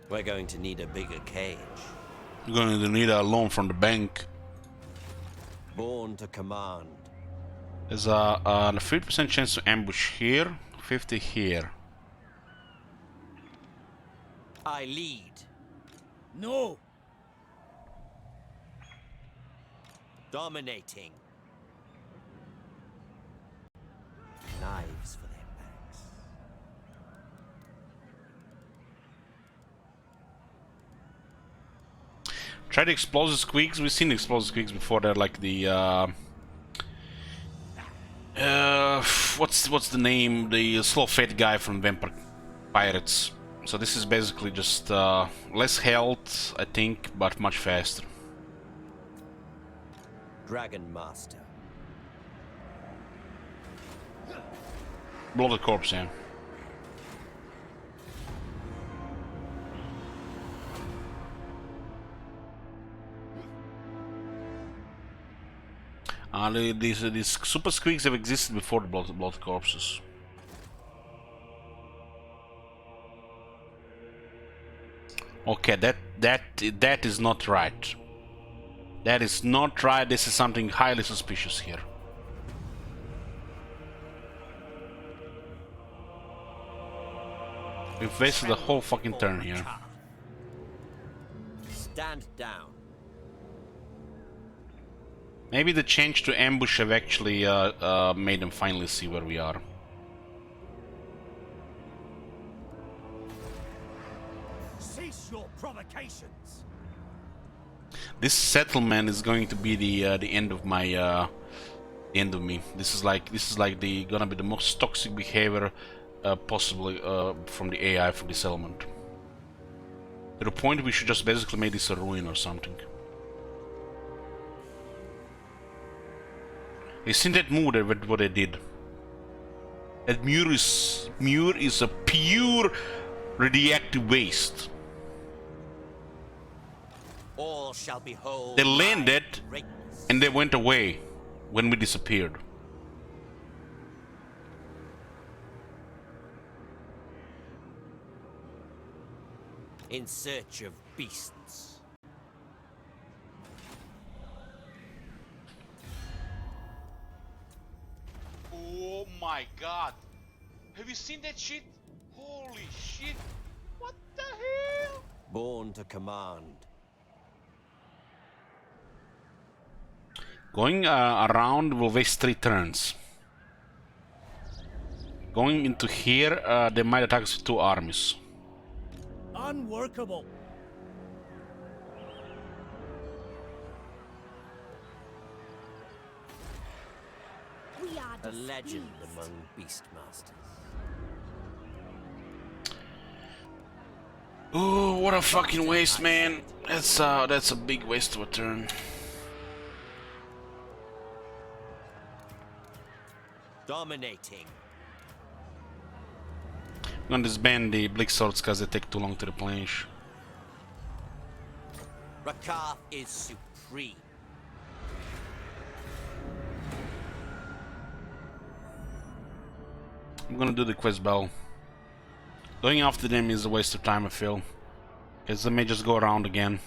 We're going to need a bigger cage. You're going to need a loan from the bank. Born to command. There's a 50% chance to ambush here, 50 here. I lead. No. Dominating. Knives for their backs. Try the explosive squeaks. We've seen the explosive squeaks before. They're like the what's the name? The slow fat guy from Vampire Pirates. So this is basically just less health, I think, but much faster. Dragon Master. Bloated corpse, yeah. These super squeaks have existed before the blood corpses. Okay, that is not right. That is not right. This is something highly suspicious here. We've wasted the whole fucking turn here. Stand down. Maybe the change to ambush have actually made them finally see where we are. Cease your provocations. This settlement is going to be the end of my the end of me. This is like gonna be the most toxic behavior possibly from the AI for this element. To the point we should just basically make this a ruin or something. You seen that move that what they did? That Muir is a pure radioactive waste. All shall behold They my landed greatness. and they went away when we disappeared. In search of beasts. Oh my god. Have you seen that shit? Holy shit. What the hell? Born to command. Going around will waste 3 turns. Going into here, they might attack us with 2 armies. Unworkable. We are A legend displeased. among beastmasters. Oh, what a fucking waste, man. That's a big waste of a turn. Dominating. I'm gonna disband the Blick Swords because they take too long to replenish. Rakath is supreme. I'm gonna do the quest bell. Going after them is a waste of time, I feel. Because they may just go around again.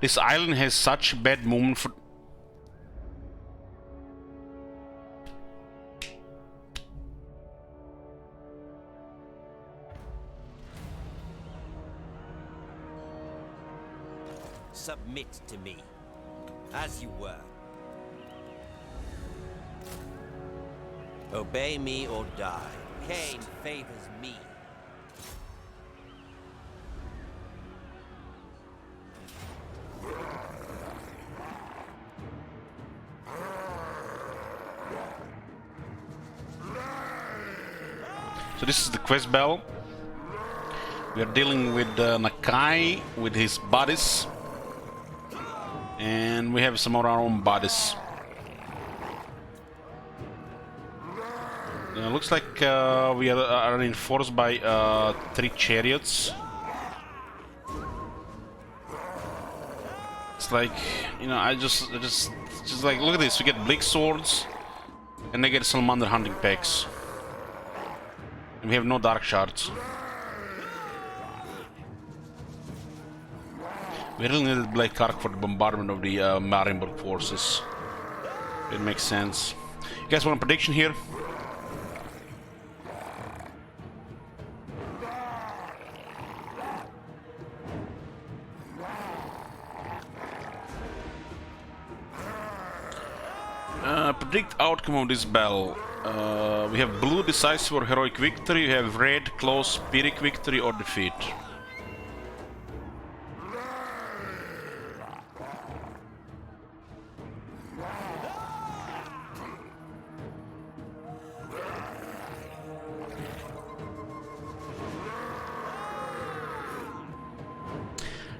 This island has such bad movement for... Submit to me, as you were. Obey me or die. Cain favors me. So this is the quest bell. We are dealing with Nakai with his bodies. And we have some of our own bodies. Looks like we are reinforced by 3 chariots. It's like, you know, I just like, look at this. We get Blick Swords, and they get Salamander hunting packs. And we have no dark shards. We really needed Black Arc for the bombardment of the Marienburg forces. It makes sense. You guys want a prediction here? Predict outcome of this battle. We have blue decisive or heroic victory. You have red close Pyrrhic victory or defeat.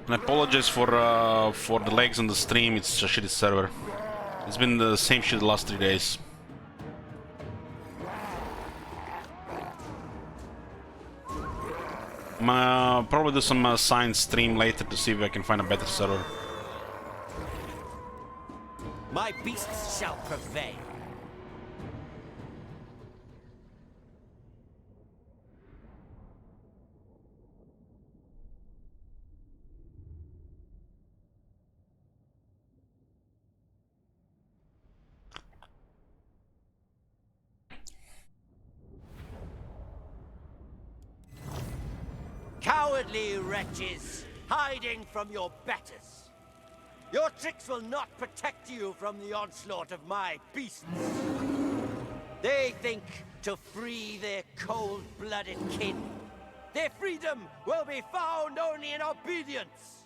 And I apologize for the lags on the stream. It's a shitty server. It's been the same shit the last 3 days. Probably do some science stream later to see if I can find a better server. My beasts shall prevail. Cowardly wretches, hiding from your betters. Your tricks will not protect you from the onslaught of my beasts. They think to free their cold-blooded kin. Their freedom will be found only in obedience.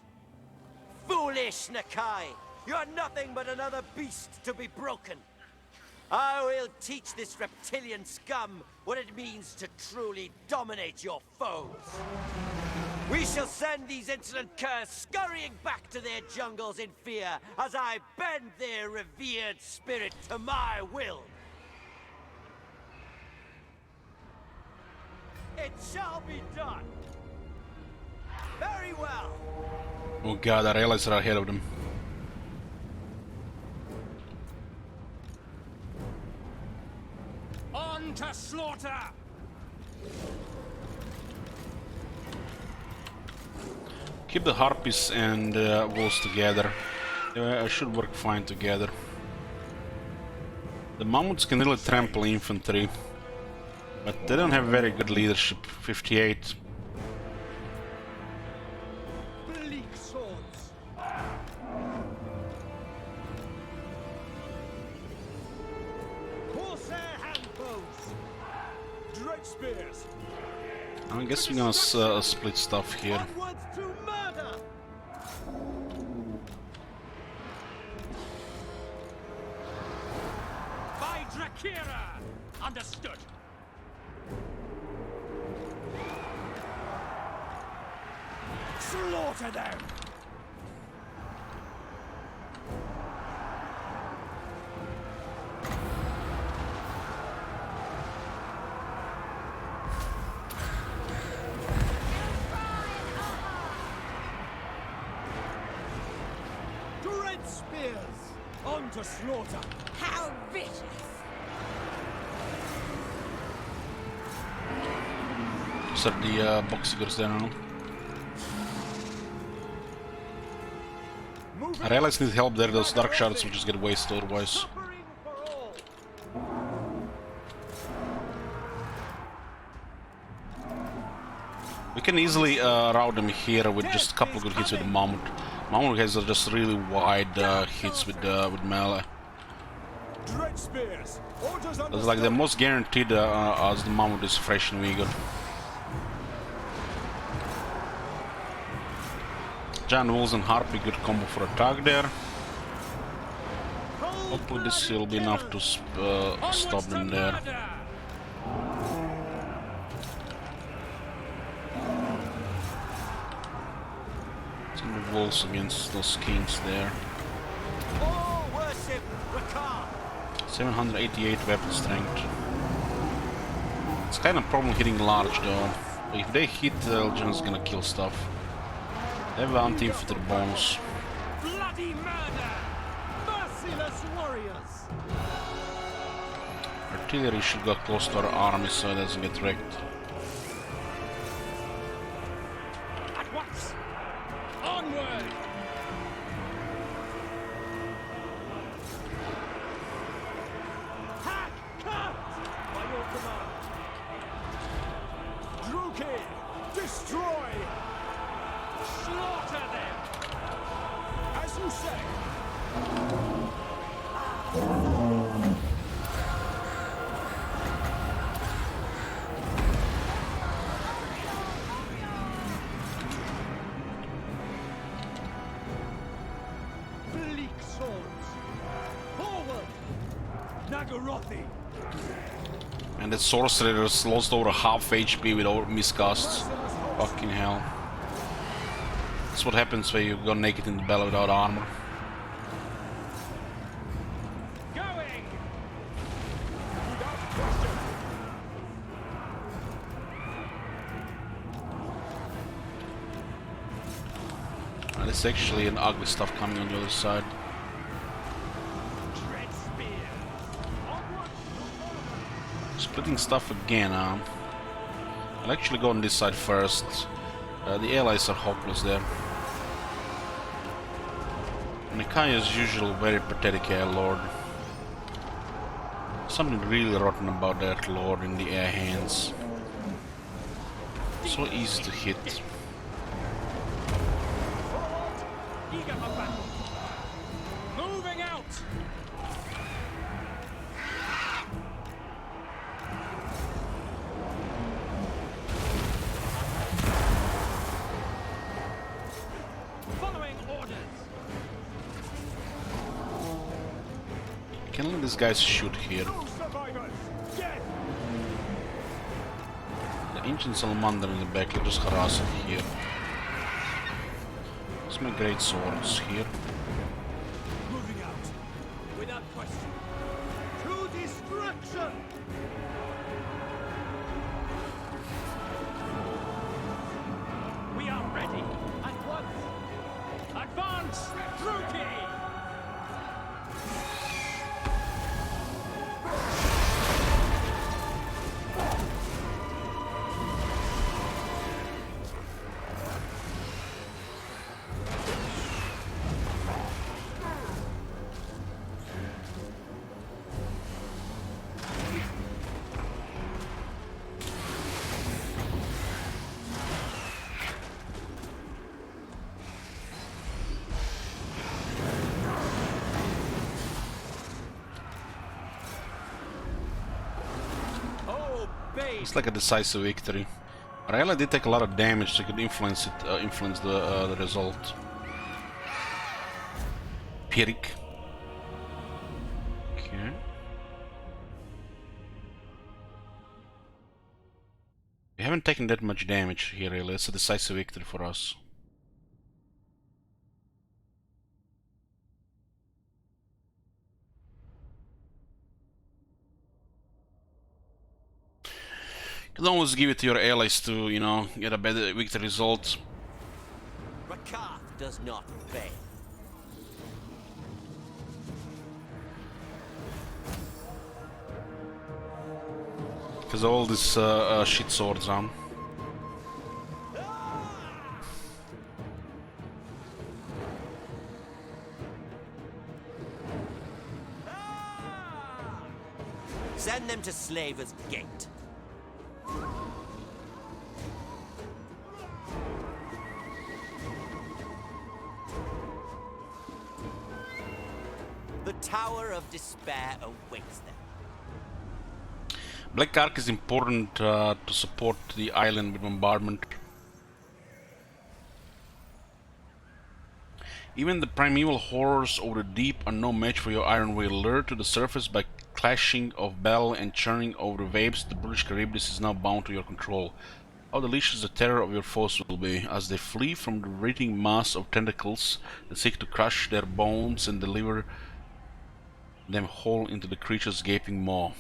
Foolish Nakai, you are nothing but another beast to be broken. I will teach this reptilian scum what it means to truly dominate your foes. We shall send these insolent curs scurrying back to their jungles in fear as I bend their revered spirit to my will. It shall be done. Very well. Oh god, I realize they're ahead of them. On to slaughter! Keep the harpies and wolves together. They should work fine together. The mammoths can really trample infantry, but they don't have very good leadership. 58. Bleak swords! Corsair handbows! Dread spears! I guess we're gonna split stuff here. Onwards to murder! By Drakira! Understood! Slaughter them! Dread spears! On to slaughter! How vicious! These are the boxers there now. I realize I need help there, those dark shards will just get wasted otherwise. Suffering for all! We can easily rout them here with just a couple of good hits with the Mammoth. Mammoth has just really wide hits with melee. Dread spears! Orders It's like the most guaranteed as the Mammoth is fresh and good. Giant Wolves and Harpy, good combo for attack there. Hopefully this will be enough to stop them there. Some of the Wolves against those Kings there. All worship Rakar. 788 weapon strength. It's kind of a problem hitting large though. But if they hit, they're just gonna kill stuff. They have anti-infantry bonus. Bloody murder! Merciless warriors! Artillery should go close to our army so it doesn't get wrecked. At once! Onward! Hack! Cut! By your command! Druki! Destroy! Slaughter them! As you say! Bleak swords! Forward! Nagarothi! And that sorcerer has lost over half HP with our miscasts. Fucking hell. That's what happens when you go naked in the battle without armor. Going! Without question! And there's actually an ugly stuff coming on the other side. Dread spear! Onward! Splitting stuff again, I'll actually go on this side first. The allies are hopeless there. Nikai is usually very pathetic air lord. Something really rotten about that lord in the air hands. So easy to hit. Eager for battle! Moving out! Following orders! Can let these guys shoot here. No survivors! Death! The ancient salamander in the back will just harass it here. It's my great swords here. Moving out! Without question! To destruction! We are ready! At once! It's like a decisive victory. Raela did take a lot of damage, so you could influence it, influence the result. Pirik. Okay. We haven't taken that much damage here, really. It's a decisive victory for us. You can always give it to your allies to, you know, get a better victory result. Rakath does not fail. Because all this shit swords on. Send them to Slaver's Gate. The Tower of Despair awaits them. Black Ark is important to support the island with bombardment. Even the primeval horrors of the deep are no match for your iron will. Lured to the surface by clashing of battle and churning over the waves, the British Charybdis is now bound to your control. How delicious the terror of your foes will be, as they flee from the writhing mass of tentacles that seek to crush their bones and deliver them whole into the creature's gaping maw.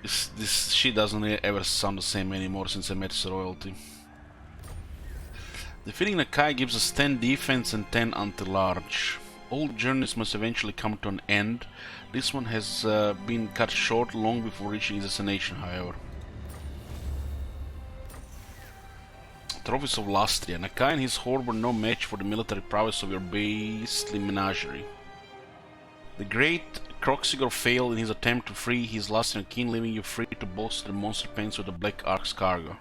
This shit doesn't ever sound the same anymore since I met his royalty. Defeating Nakai gives us 10 defense and 10 anti-large. All journeys must eventually come to an end. This one has been cut short long before reaching its destination, however. Trophies of Lastria. Nakai and his horde were no match for the military prowess of your beastly menagerie. The great Croxigor failed in his attempt to free his Lastrian king, leaving you free to bolster the monster pains with the Black Ark's cargo.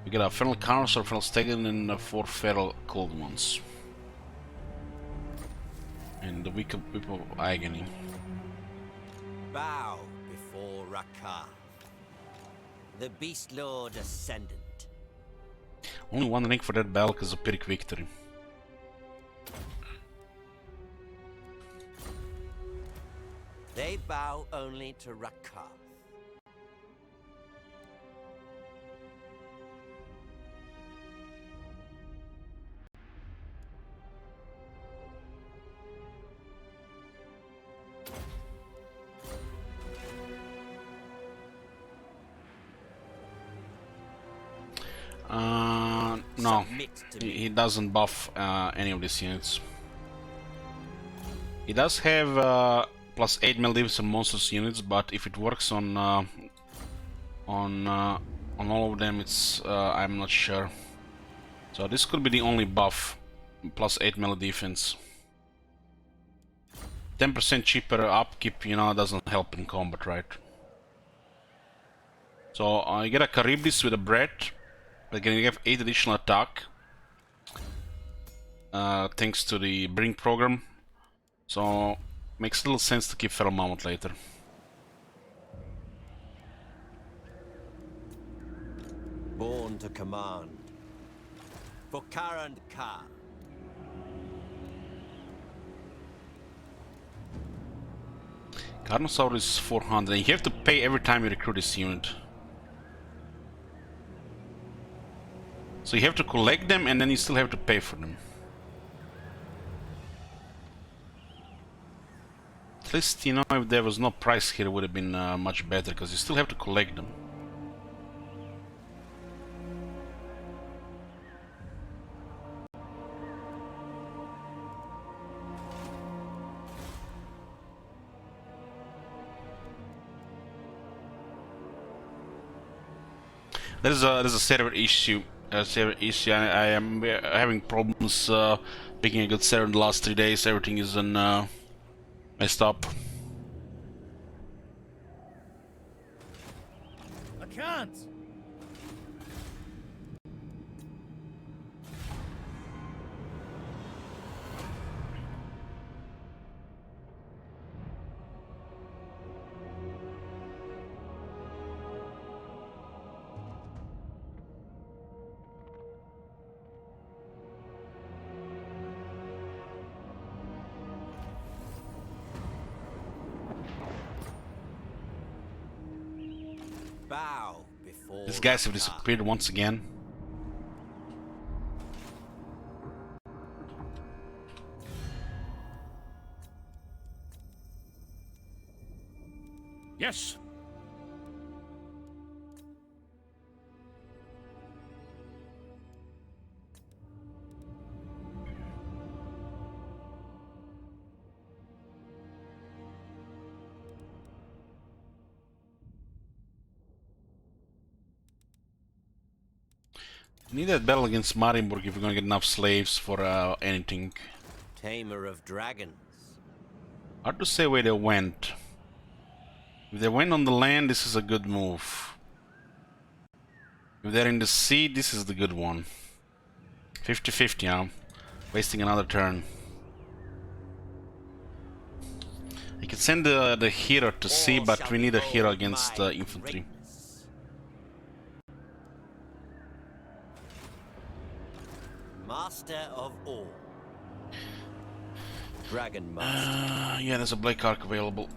We get a Feral Carnosaur, Feral Stegon, and 4 Feral Cold ones. And the Whip of Agony. Bow before Rakath, the Beast Lord Ascendant. Only one ring for that battle because of Pyrrhic victory. They bow only to Rakath. No, he doesn't buff any of these units. He does have plus 8 melee defense on monsters units, but if it works on all of them, it's I'm not sure. So this could be the only buff, plus 8 melee defense. 10% cheaper upkeep, you know, doesn't help in combat, right? So you get a Charybdis with a Bread. They're gonna have 8 additional attack, thanks to the Bring program. So makes little sense to keep Feral Mammoth later. Born to command. For Karand Kar. Carnosaur is 400, and you have to pay every time you recruit this unit. So you have to collect them, and then you still have to pay for them. At least, you know, if there was no price here, it would have been much better, because you still have to collect them. There's a server issue. I am having problems picking a good server in the last 3 days. Everything is messed up. I can't. Bow before These guys have Rakar. disappeared once again. Yes. Need that battle against Marienburg if we're gonna get enough slaves for anything. Tamer of dragons. Hard to say where they went. If they went on the land, this is a good move. If they're in the sea, this is the good one. 50-50, huh? Wasting another turn. You can send the hero to sea, All but shall we need a hero behold against my infantry. greatness. Master of all. Dragon Master. Yeah, there's a Black Ark available.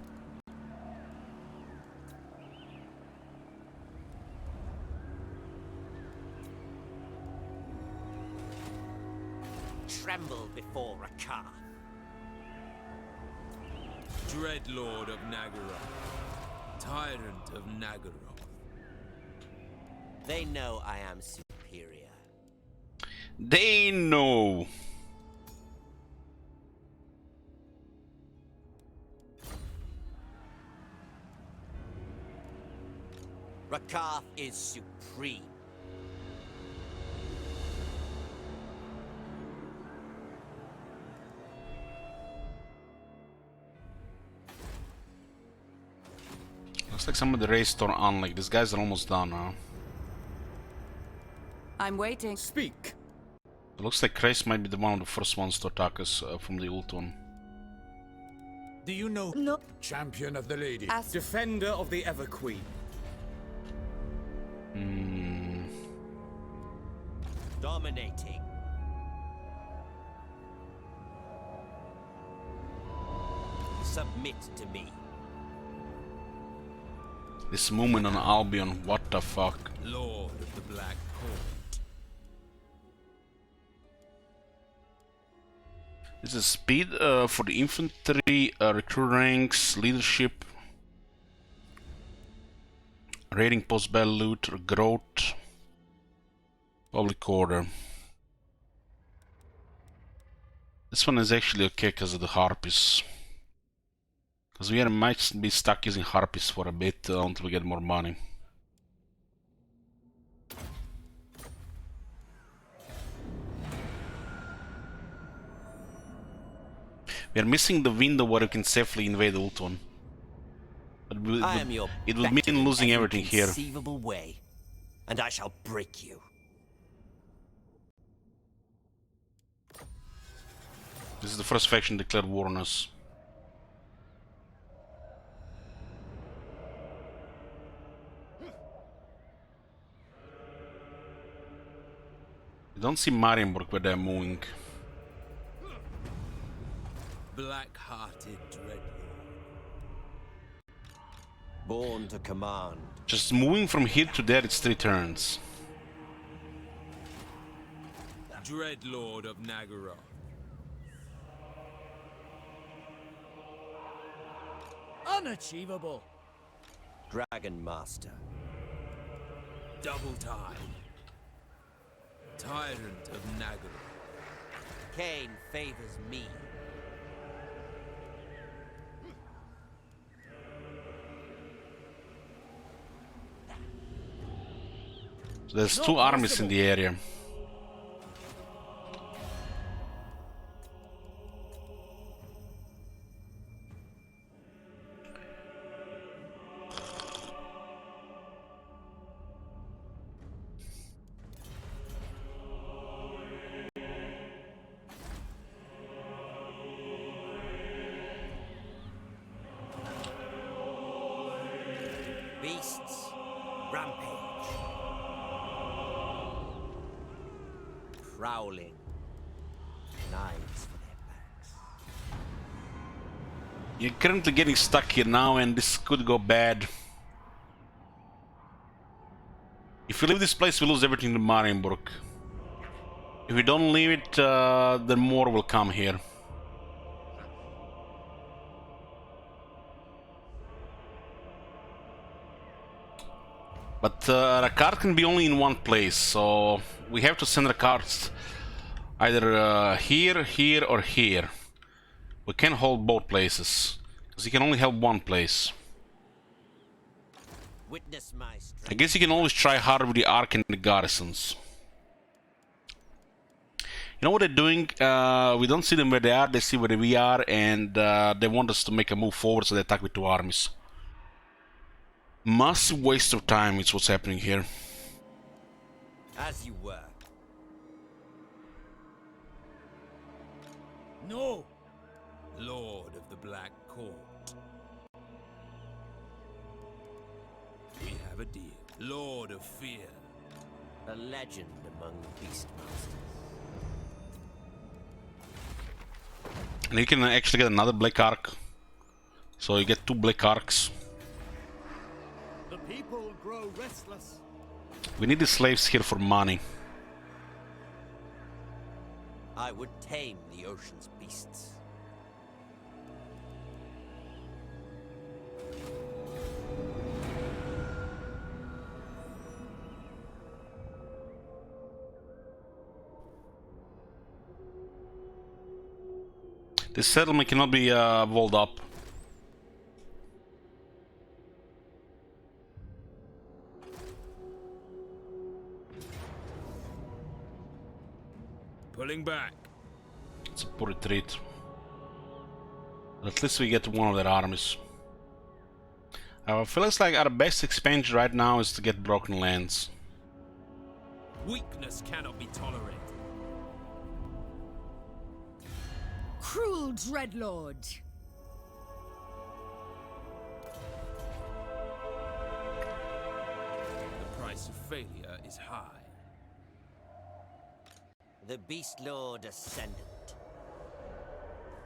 Tremble before Rakar. Dreadlord of Nagaroth, Tyrant of Nagaroth. They know I am superior. They know. Rakar is supreme. Looks like some of the race store on. Like these guys are almost done now. I'm waiting. Speak. It looks like Krace might be the one of the first ones to attack us from the ult one. Do you know? No. Champion of the lady. Ask. Defender of the Ever Queen. Dominating. Submit to me. This movement on Albion, what the fuck? Lord of the Black Court. This is speed for the infantry, recruit ranks, leadership, raiding post battle loot, growth, public order. This one is actually okay because of the harpies. Because we might be stuck using harpies for a bit until we get more money. We are missing the window where you can safely invade Ultron. But I am your it would better mean in losing every everything here. conceivable way, and I shall break you. This is the first faction declared war on us. I don't see Marienburg where they're moving. Black-hearted Dreadlord. Born to command. Just moving from here to there, it's 3 turns. Dreadlord of Nagaroth. Unachievable. Dragon Master. Double time. Tyrant of Nagaroth. Cain favors me. So there's two armies in the area. Beasts, rampage. Prowling, knives for their backs. You're currently getting stuck here now, and this could go bad. If we leave this place, we lose everything in Marienburg. If we don't leave it, then more will come here. But the card can be only in one place, so we have to send the cards either here, here, or here. We can't hold both places, because you can only help one place. Witness my strength. I guess you can always try harder with the Ark and the garrisons. You know what they're doing? We don't see them where they are, they see where we are, and they want us to make a move forward, so they attack with two armies. Massive waste of time is what's happening here. As you were. No! Lord of the Black Court. We have a deal. Lord of Fear. A legend among beastmasters. And you can actually get another Black Ark. So you get two Black Arks. The people grow restless. We need the slaves here for money. I would tame the ocean's beasts. This settlement cannot be walled up. Pulling back. It's a poor retreat. But at least we get one of their armies. I feel like our best expansion right now is to get Broken Lands. Weakness cannot be tolerated. Cruel Dreadlord. The price of failure is high. The Beast Lord Ascendant.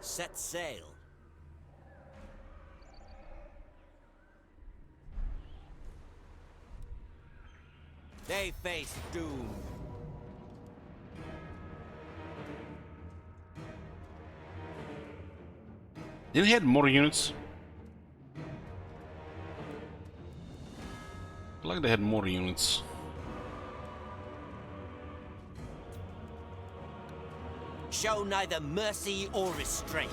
Set sail. They face doom. Didn't he have more units? I feel like they had more units. Show neither mercy or restraint.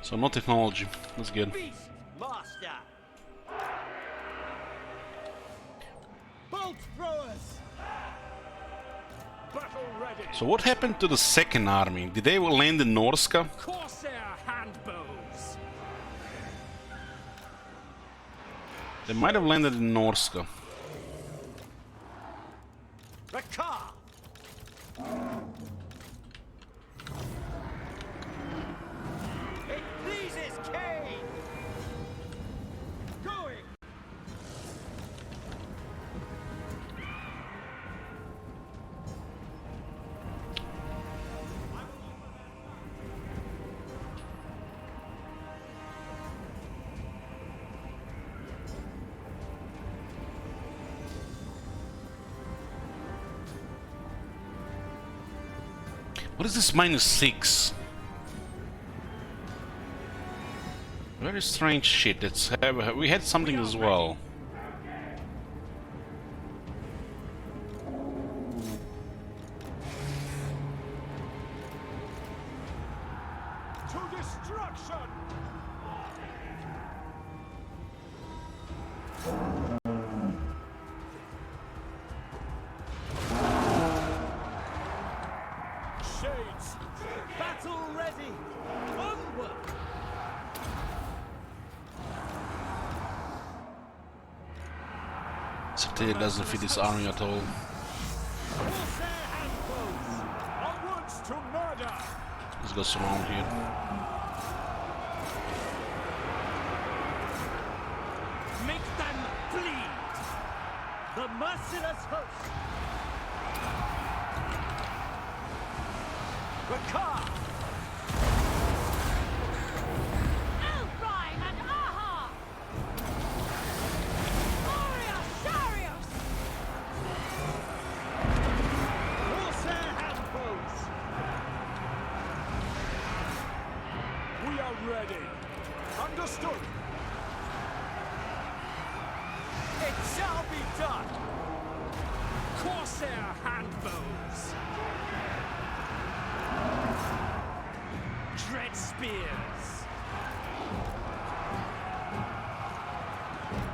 So no technology. That's good. Beast Master. Bolt throwers. Battle ready. So what happened to the second army? Did they land in Norska? Corsair handbows. They might have landed in Norska. Rakar. It pleases Cain. Going. What is this -6? Very strange shit. We had something as well. To destruction! Shades! Battle ready! Onward! Certainly doesn't fit this army at all. Corsair handbows! Onwards to murder! Let's go surround here. Make them bleed! The merciless host! Rakar! Elfrime and Aha! Warrior Sharius! Corsair handbows! We are ready. Understood. It shall be done! Corsair handbows! Dread spears!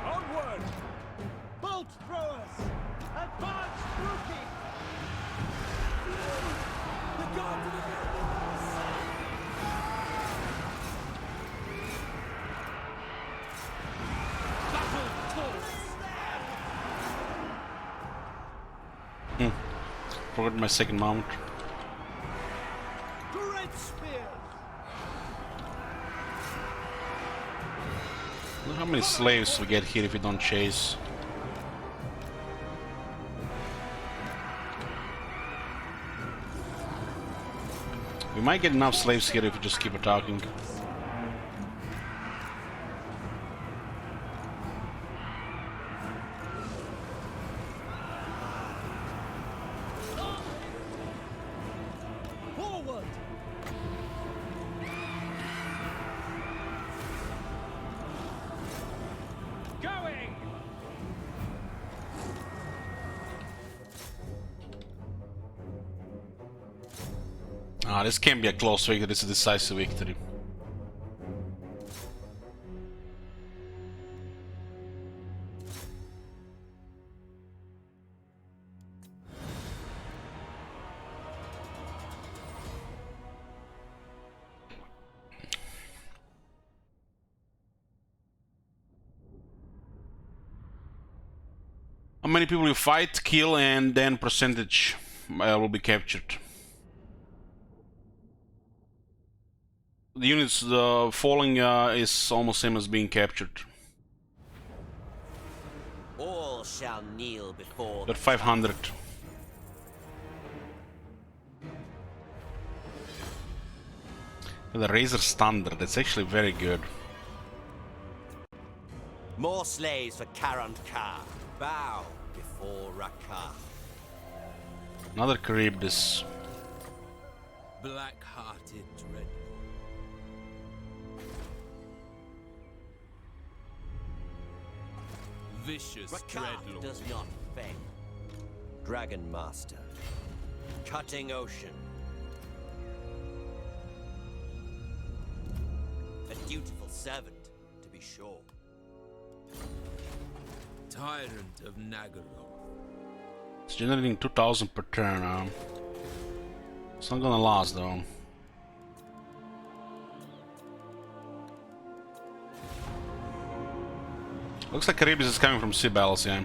Onward! Bolt throwers! Advance rookie! The guard to the battle torch! Forgot my second mount. Great spear! Look how many slaves we get here if we don't chase. We might get enough slaves here if we just keep attacking. Forward! Going! Ah, this can be a close victory. This is a decisive victory. How many people you fight, kill, and then percentage will be captured. The units falling is almost same as being captured. All shall kneel before Got 500. The Razor Standard, that's actually very good. more slaves for Karant Ka. Bow before Rakar. Another Charybdis. Black-hearted dread. Vicious Rakar dreadlord. does not fail. Dragon Master. Cutting Ocean. A dutiful servant, to be sure. Tyrant of Nagaroth. It's generating 2000 per turn. It's not gonna last though. Looks like Charybdis is coming from sea battles, yeah.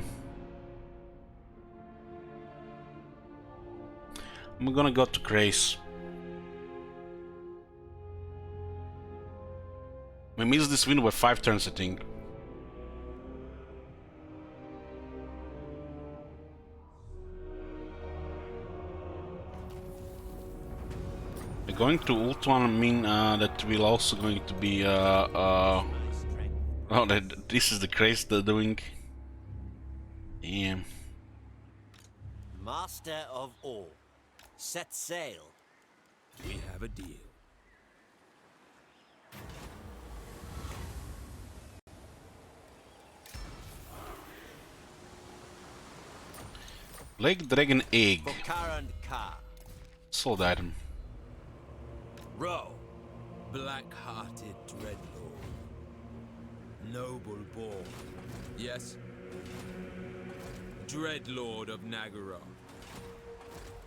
I'm gonna go to Grace. We missed this window by 5 turns, I think. We're going to Ultron mean that we're also going to be oh, this is the Grace they're doing. Damn. Master of all. Set sail. We have a deal. Lake Dragon Egg. For Karan Ka. Sold item. Row. Black-hearted dreadlord. Noble born. Yes? Dreadlord of Nagara.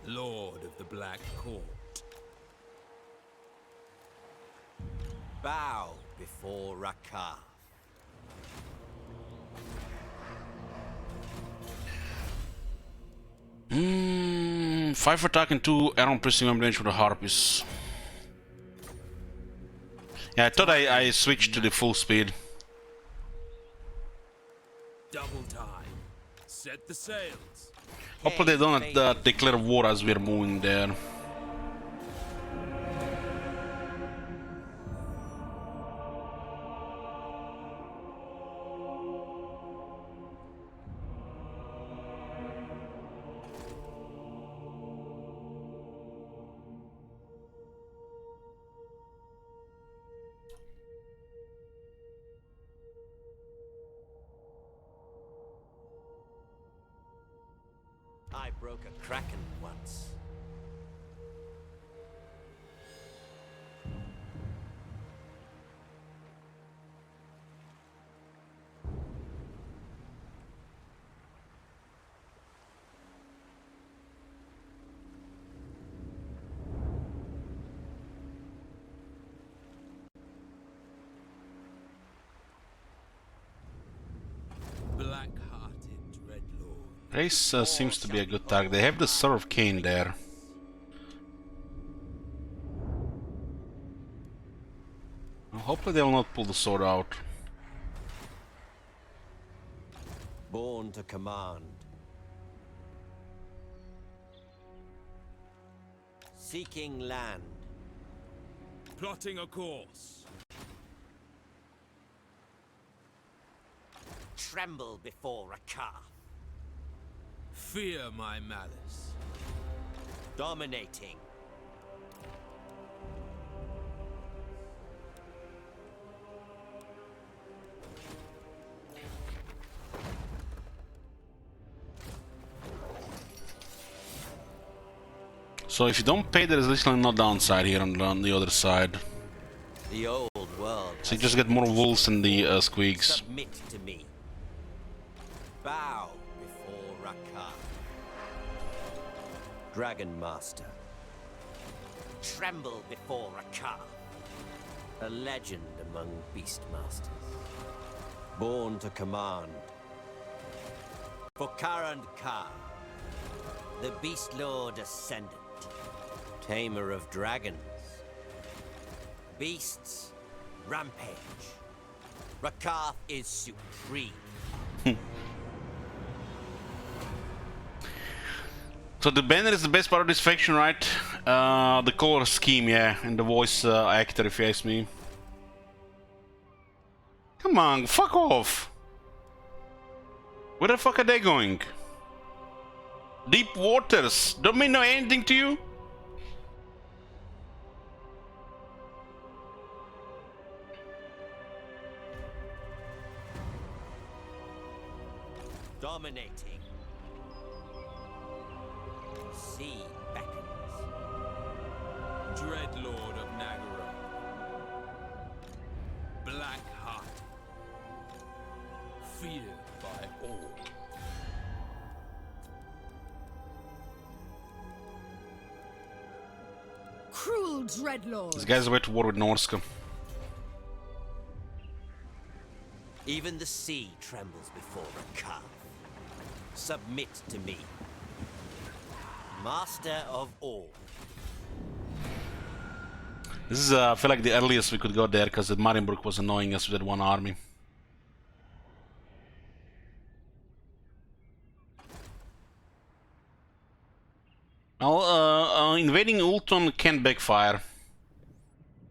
Lord of the Black Court. Bow before Rakar. Hmm. 5 attack and 2 arrow pressing range for the Harpies. Yeah, I thought I switched to the full speed. Double time. Set the sails. Hopefully they don't declare war as we're moving there. I broke a kraken once. Black-hearted dreadlord. Race seems to be a good target. They have the Sword of Cain there. Well, hopefully they'll not pull the sword out. Born to command. Seeking land. Plotting a course. Tremble before Rakar. Fear my malice. Dominating. So if you don't pay, there is literally no downside here on the other side. The old world. So you just get more wolves and the squeaks. Submit to me. Bow before Rakar. Dragon Master. Tremble before Rakar. A legend among Beastmasters. Born to command. For Karan Ka. The Beast Lord Ascendant. Tamer of dragons. Beasts. Rampage. Rakar is supreme. So the banner is the best part of this faction, right? The color scheme, yeah, and the voice actor, if you ask me. Come on, fuck off! Where the fuck are they going? Deep waters, don't mean no anything to you? Dominating. Sea beckons. Dreadlord of Nagara. Black-hearted. Feared by all. Cruel dreadlord. These guys are about to war with Norska. Even the sea trembles before Rakar. Submit to me. Master of all. This is, I feel like the earliest we could go there, because the Marienburg was annoying us with that one army. Well, invading Ulton can backfire.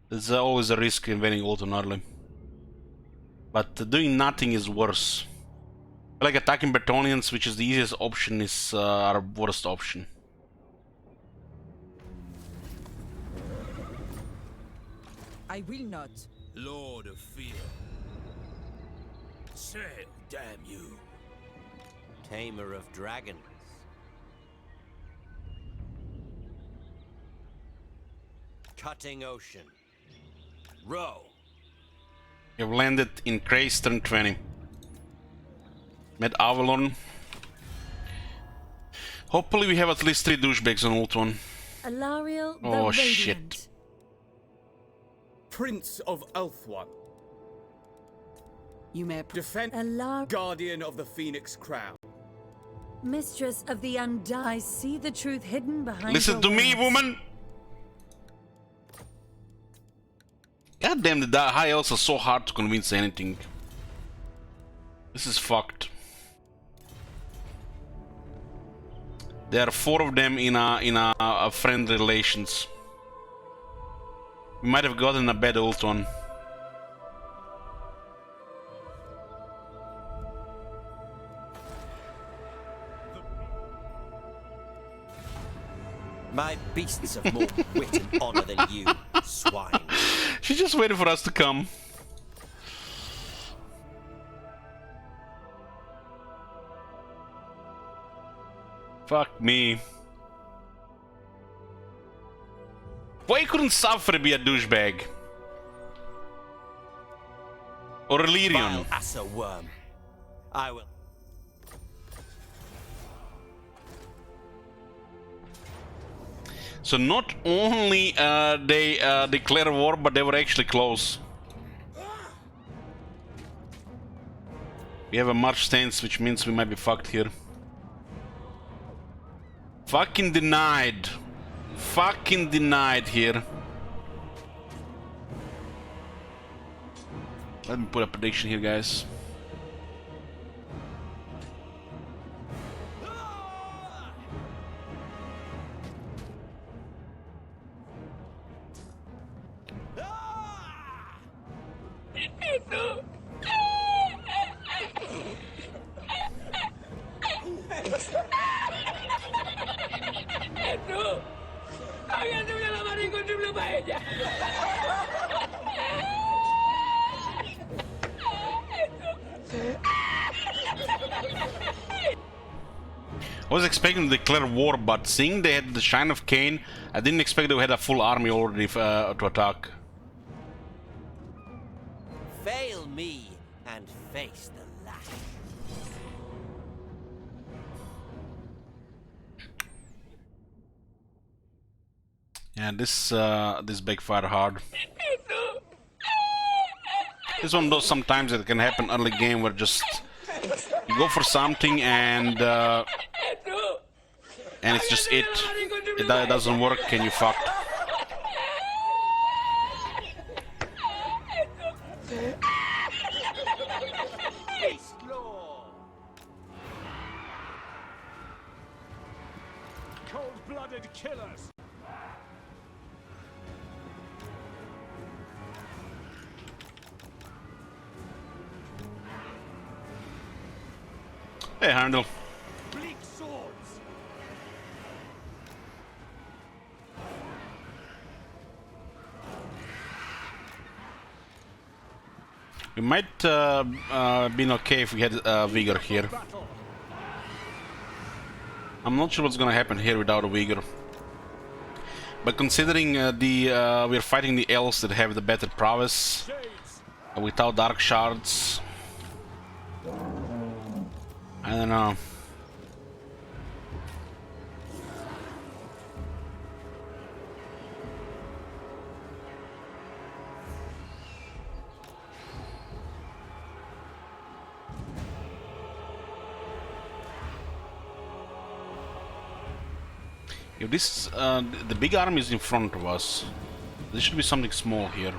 There's always a risk invading Ulton early. But doing nothing is worse. I feel like attacking Bretonnians, which is the easiest option, is our worst option. I will not. Lord of Fear. Sail, damn you. Tamer of dragons. cutting ocean. Row. You've landed in Craze turn 20. Met Avalon. Hopefully we have at least 3 douchebags on ult 1. Alariel the Oh Radiant. shit. Prince of Ulthuan, You may defend Guardian of the Phoenix Crown. Mistress of the Undone. I see the truth hidden behind Listen your to me, words. woman! God damn, the high elves are so hard to convince anything. This is fucked. There are 4 of them in a friend relations. We might have gotten a bad ult on. My beasts have more wit and honor than you, swine. She just waited for us to come. Fuck me. Why couldn't Safra be a douchebag? Or Illyrian? Vile Asa worm. I will. So not only they declare war, but they were actually close. We have a march stance, which means we might be fucked here. Fucking denied. Fucking denied here. Let me put a prediction here, guys. I was expecting to declare war, but seeing they had the Shine of Cain, I didn't expect they had a full army already to attack. Fail me and face the lash. Yeah, this backfired hard. This one does sometimes it can happen early game where just you go for something and it's just it doesn't work and you fucked. Cold-blooded killers. Hey, Handel. Bleak swords. We might been okay if we had Vigor here. I'm not sure what's gonna happen here without a Vigor. But considering we're fighting the elves that have the better prowess, without Dark Shards, I don't know. If this, the big army is in front of us, there should be something small here.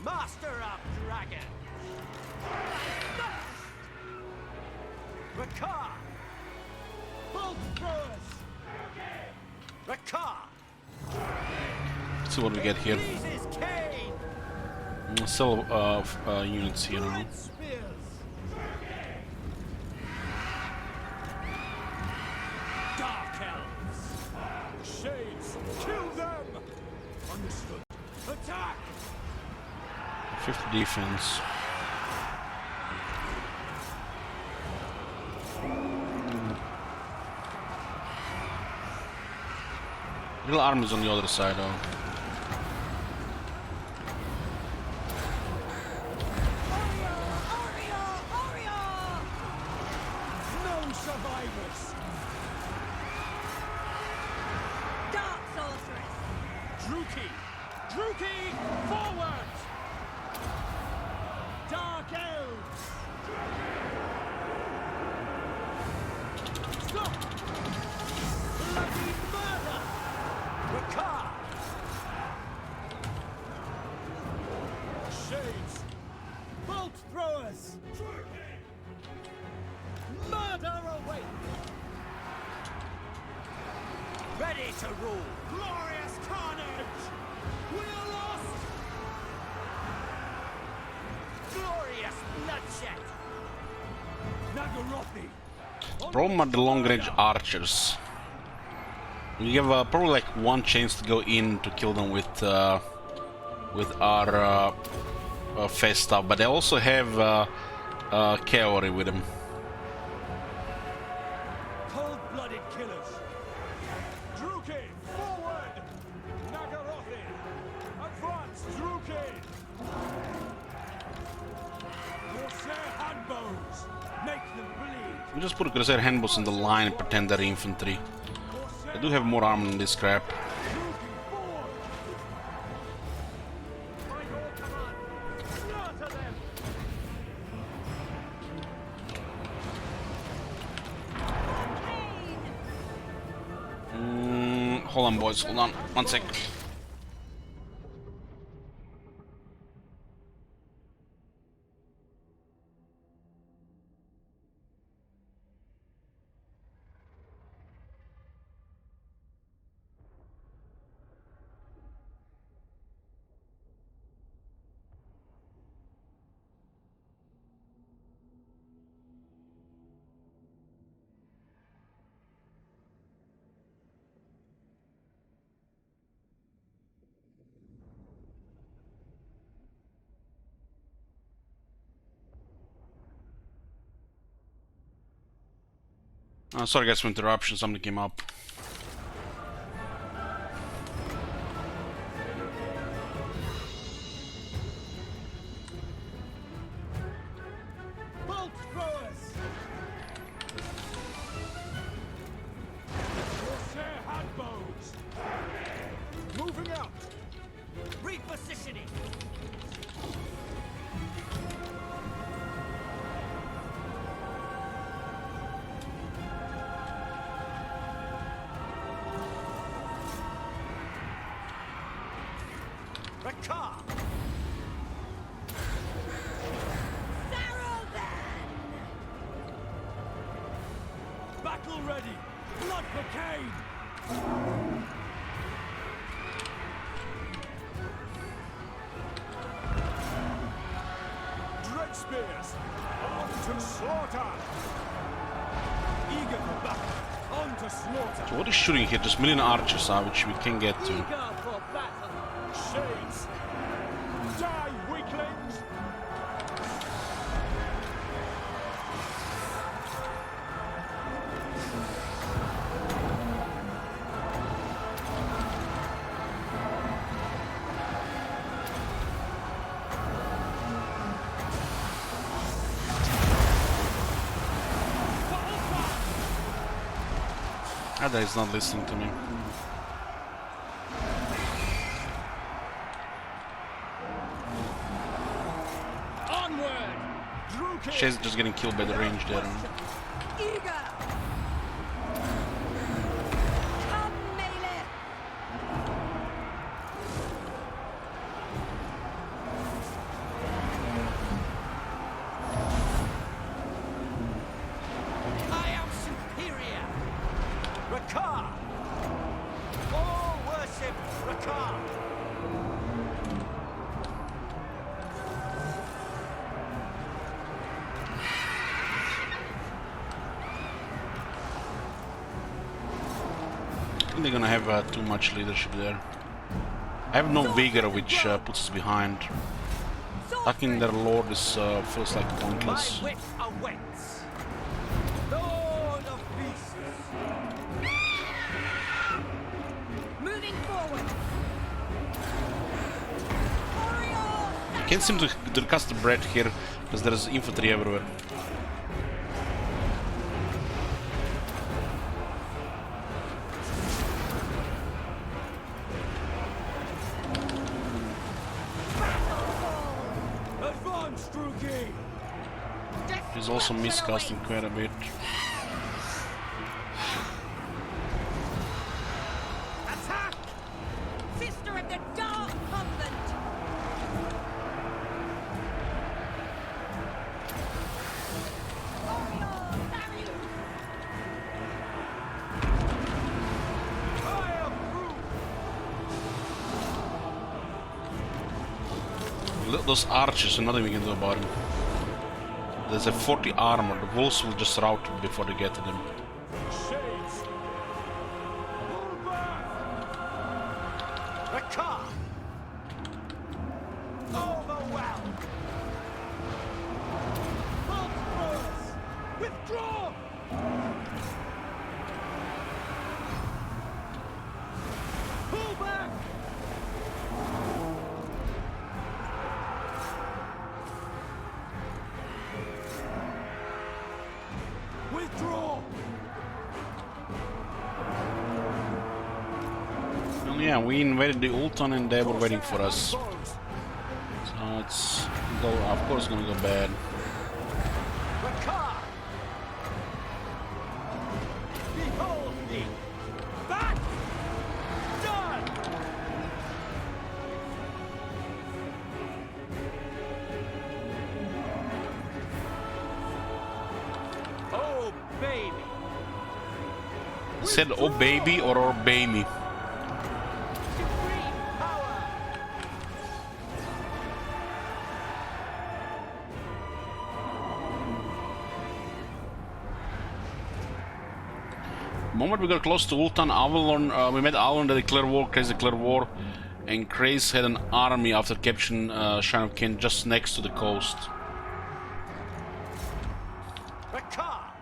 Master of Dragon. Rakar! Bolt throwers! Rakar! Let's see what we get here. Freezes Cain! Still units here now. Spears! Shades, kill them! Understood. Attack! 50 defense. Real army's on the other side though. No survivors! Dark sorceress! Druki! Druki, forward! Dark elves! Stop! Bloody murder! Rakar! Shades! Bolt throwers! Murder away! Ready to rule! Glorious carnage! We're lost! Glorious bloodshed! Nagarothi! Problem are the long range archers. You have probably like one chance to go in to kill them with our fast stuff, but they also have cavalry with them. Cold-blooded killers! Druki, forward! Nagarothi! Advance, Druki! Corsair handbows! Make them bleed! We just put Corsair handbows in the line and pretend they're infantry. They do have more armor than this crap. Druki, forward! By your command, slaughter them! Hold on, boys. Hold on. 1 sec. Sorry guys for interruption, something came up. Bolt throwers! Corsair handbows! Moving out! Repositioning! Rakar! Battle ready! Blood for Cain! Dread spears! On to slaughter! Eager for battle! On to slaughter! So what is shooting here? Just million archers, which we can get to. Eager for battle! Shades! Die, weaklings! Ada is not listening to me. Onward! Druki! She's just getting killed by the range there. Eager! Come, melee! I am superior! Rakar! All worship Rakar! I think they're gonna have too much leadership there. I have no vigor, which puts us behind. Attacking their lord is feels like pointless. My wit awaits. Lord of beasts. Moving forward. Can't seem to cast the bread here because there's infantry everywhere. Advance, Drugi. He's also miscasting quite a bit. Attack! Sister of the Dark Convent! Those archers, and nothing we can do about them. There's a 40 armor. The wolves will just rout before they get to them. Shades. Pull back. The car. Overwhelmed. Halt force. Withdraw. Pull back. Withdraw. Well, yeah, we invaded the Ulton and they were waiting for us. So it's of course gonna go bad. The car. Behold me. Back. Done. Oh, baby. He said, "Oh baby" or "obey me." Supreme power. The moment we got close to Ultan, Avalon, we met Avalon that declared war, Kraze declared war, and Kraze had an army after capturing Shrine of Kin just next to the coast. The car.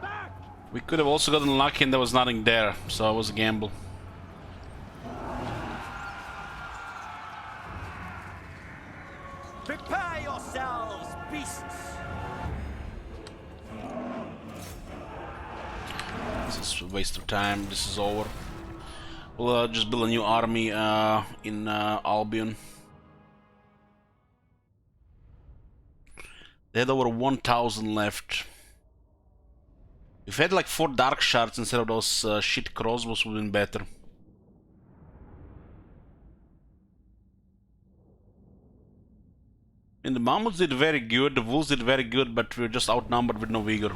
Back. We could have also gotten lucky and there was nothing there, so it was a gamble. Prepare yourselves, beasts. This is a waste of time. This is over. We'll just build a new army in Albion. They had over 1,000 left. If we had like 4 dark shards instead of those shit crossbows, would have been better. And the mammoths did very good, the wolves did very good, but we were just outnumbered with no vigor.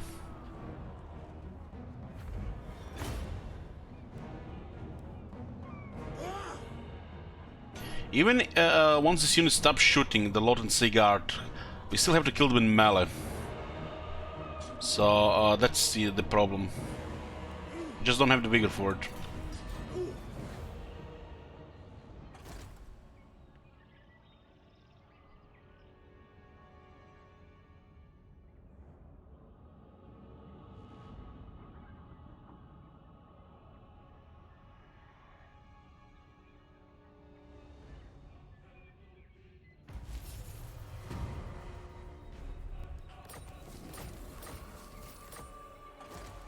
Even once this unit stops shooting, the Lot and Sigurd, we still have to kill them in melee. So that's the problem. We just don't have the vigor for it.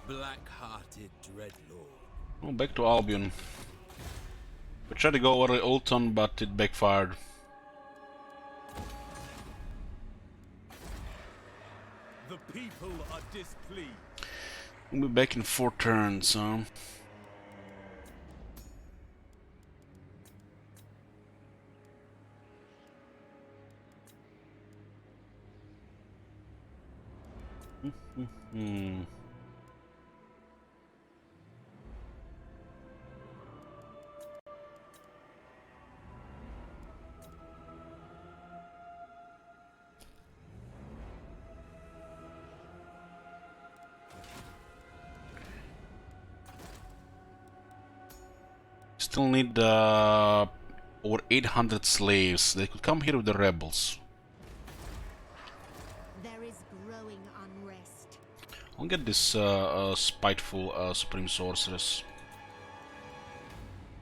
Black-hearted dreadlord. Oh, back to Albion. We tried to go over Ulton, but it backfired. The people are displeased. We'll be back in 4 turns, huh? Hmm. still need over 800 slaves. They could come here with the rebels. There is growing unrest. I'll get this spiteful Supreme Sorceress.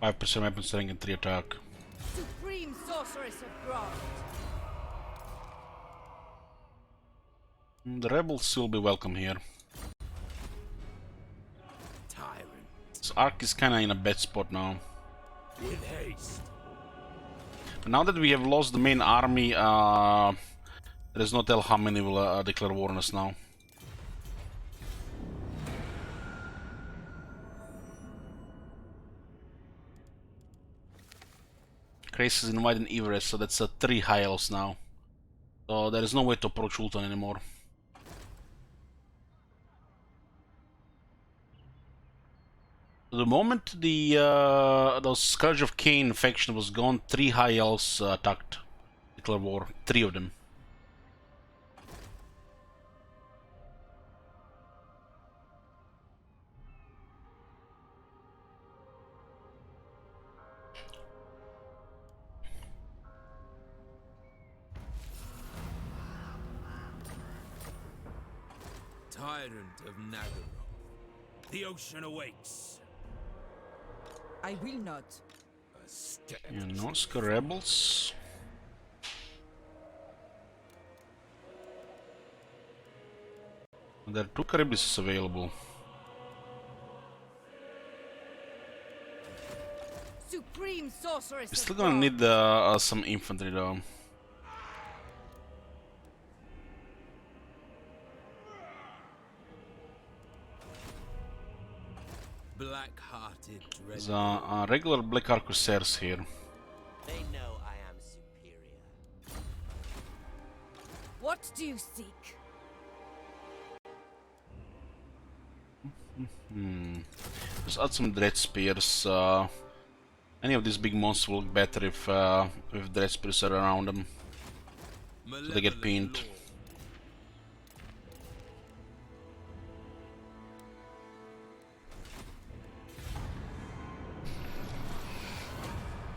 5% weapon strength and 3 attack. Supreme Sorceress of Graft. The rebels will be welcome here. Tyrant. This arc is kinda in a bad spot now. With haste. But now that we have lost the main army, there is no tell how many will declare war on us now. Grace is inviting Everest, so that's 3 high elves now. So there is no way to approach Ulton anymore. The moment the those Scourge of Cain faction was gone, 3 high elves attacked, declared war. 3 of them. Tyrant of Nagaroth. The ocean awakes. I will not. A step. Yeah, Norska rebels. There are 2 Caribbees available. Supreme Sorceress We're of still gonna Graft. need some infantry though. Black-hearted dread. There's regular Black Arquebusiers here. They know I am superior. What do you seek? Just add some Dread Spears. Any of these big monsters will look better if with Dread Spears are around them. So they get pinned.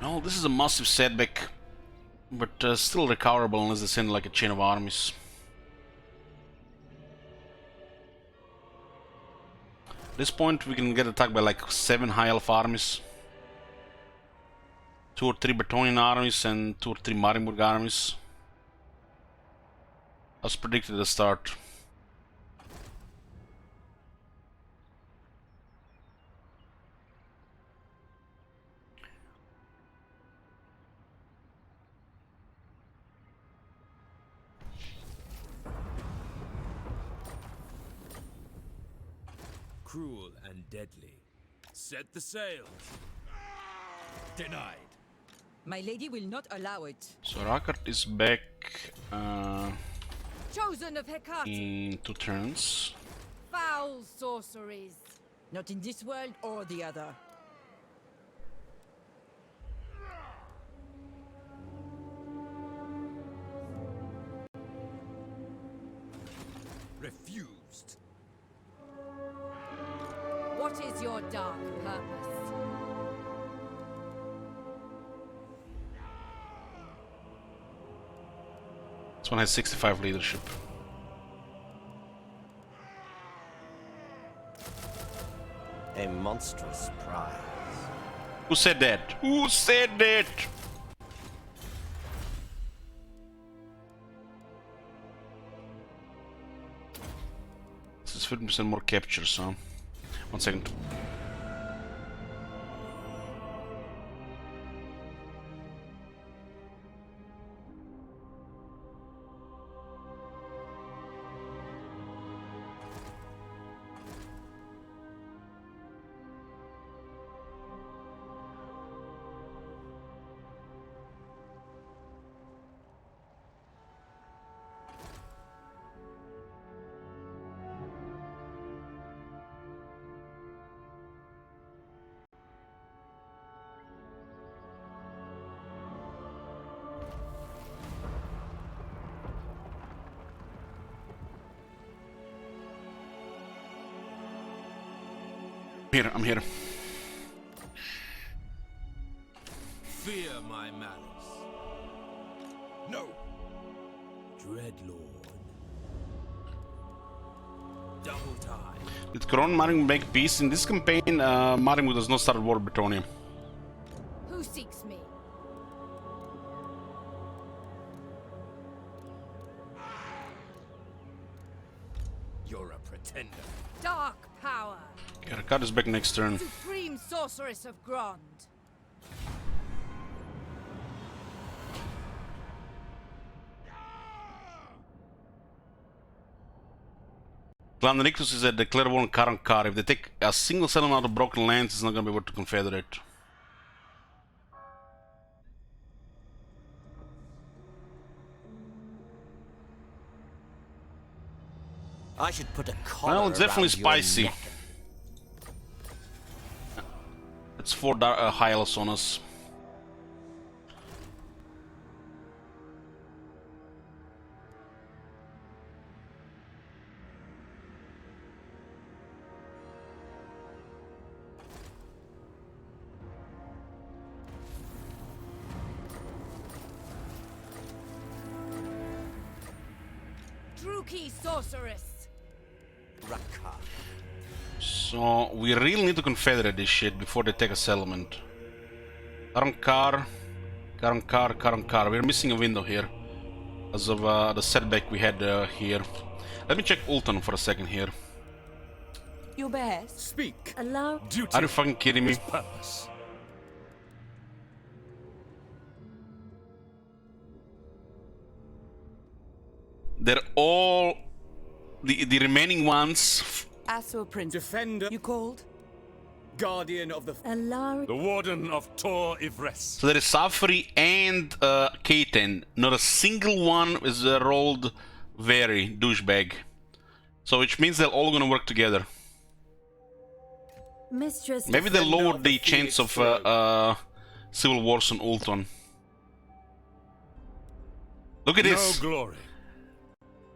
Oh, this is a massive setback, but still recoverable unless they send like a chain of armies. At this point we can get attacked by like 7 high elf armies, 2 or 3 Bretonnian armies and 2 or 3 Marienburg armies, as predicted at the start. Cruel and deadly. Set the sails. Denied. My lady will not allow it. So Rakard is back Chosen of Hecate. in 2 turns. Foul sorceries. Not in this world or the other. Refused. What is your dark purpose? This one has 65 leadership. A monstrous prize. Who said that? Who said that? This is 50% more capture, so 1 second. Here, I'm here. fear my malice. No. Dreadlord. Double time. Did Kron Marimut make peace? In this campaign, Marimut does not start war with Bretonia. Who seeks me? You're a pretender. Dark power. Okay, Ricard is back next turn. Supreme sorceress of Grond. Clan Rictus is at the Clairvoyant Karankar. If they take a single settlement out of Broken Lands, it's not going to be able to confederate. I should put a collar Well, it's definitely around your spicy. neck. It's 4 high elves on us. Druki sorceress. Rakar. So we really need to confederate this shit before they take a settlement. Karankar, Karankar, Karankar. We're missing a window here as of the setback we had here. Let me check Ulton for a second here. Your best. Speak. Allow. Duty. Are you fucking kidding me? Purpose. They're all the remaining ones. Asur Prince. Defender. You called? Guardian of the... Allow. The Warden of Tor Ivres. So there is Safri and Kaiten. Not a single one is rolled very douchebag. So which means they're all gonna work together. Mistress. Maybe they Defender lowered of the the chance of Phoenix civil wars on Ulton. Look at No this. glory.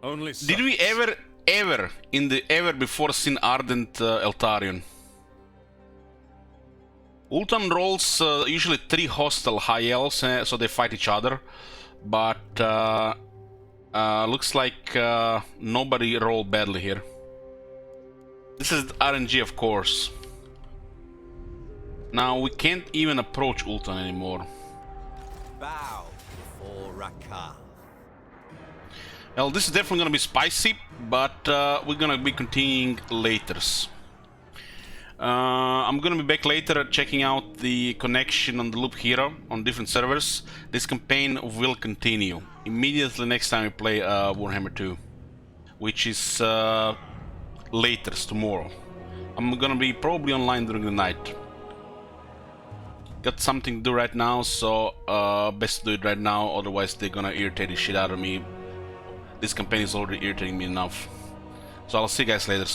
Only Did we ever before seen Ardent Eltarion? Ultan rolls usually 3 hostile high elves, so they fight each other. But looks like nobody rolled badly here. This is RNG, of course. Now we can't even approach Ultan anymore. Bow before Rakar. Well, this is definitely gonna be spicy, but we're gonna be continuing later. I'm gonna be back later checking out the connection on the Loop Hero on different servers. This campaign will continue immediately next time we play Warhammer 2, which is later tomorrow. I'm gonna be probably online during the night. Got something to do right now, so best to do it right now, otherwise they're gonna irritate the shit out of me. This campaign is already irritating me enough. So I'll see you guys later.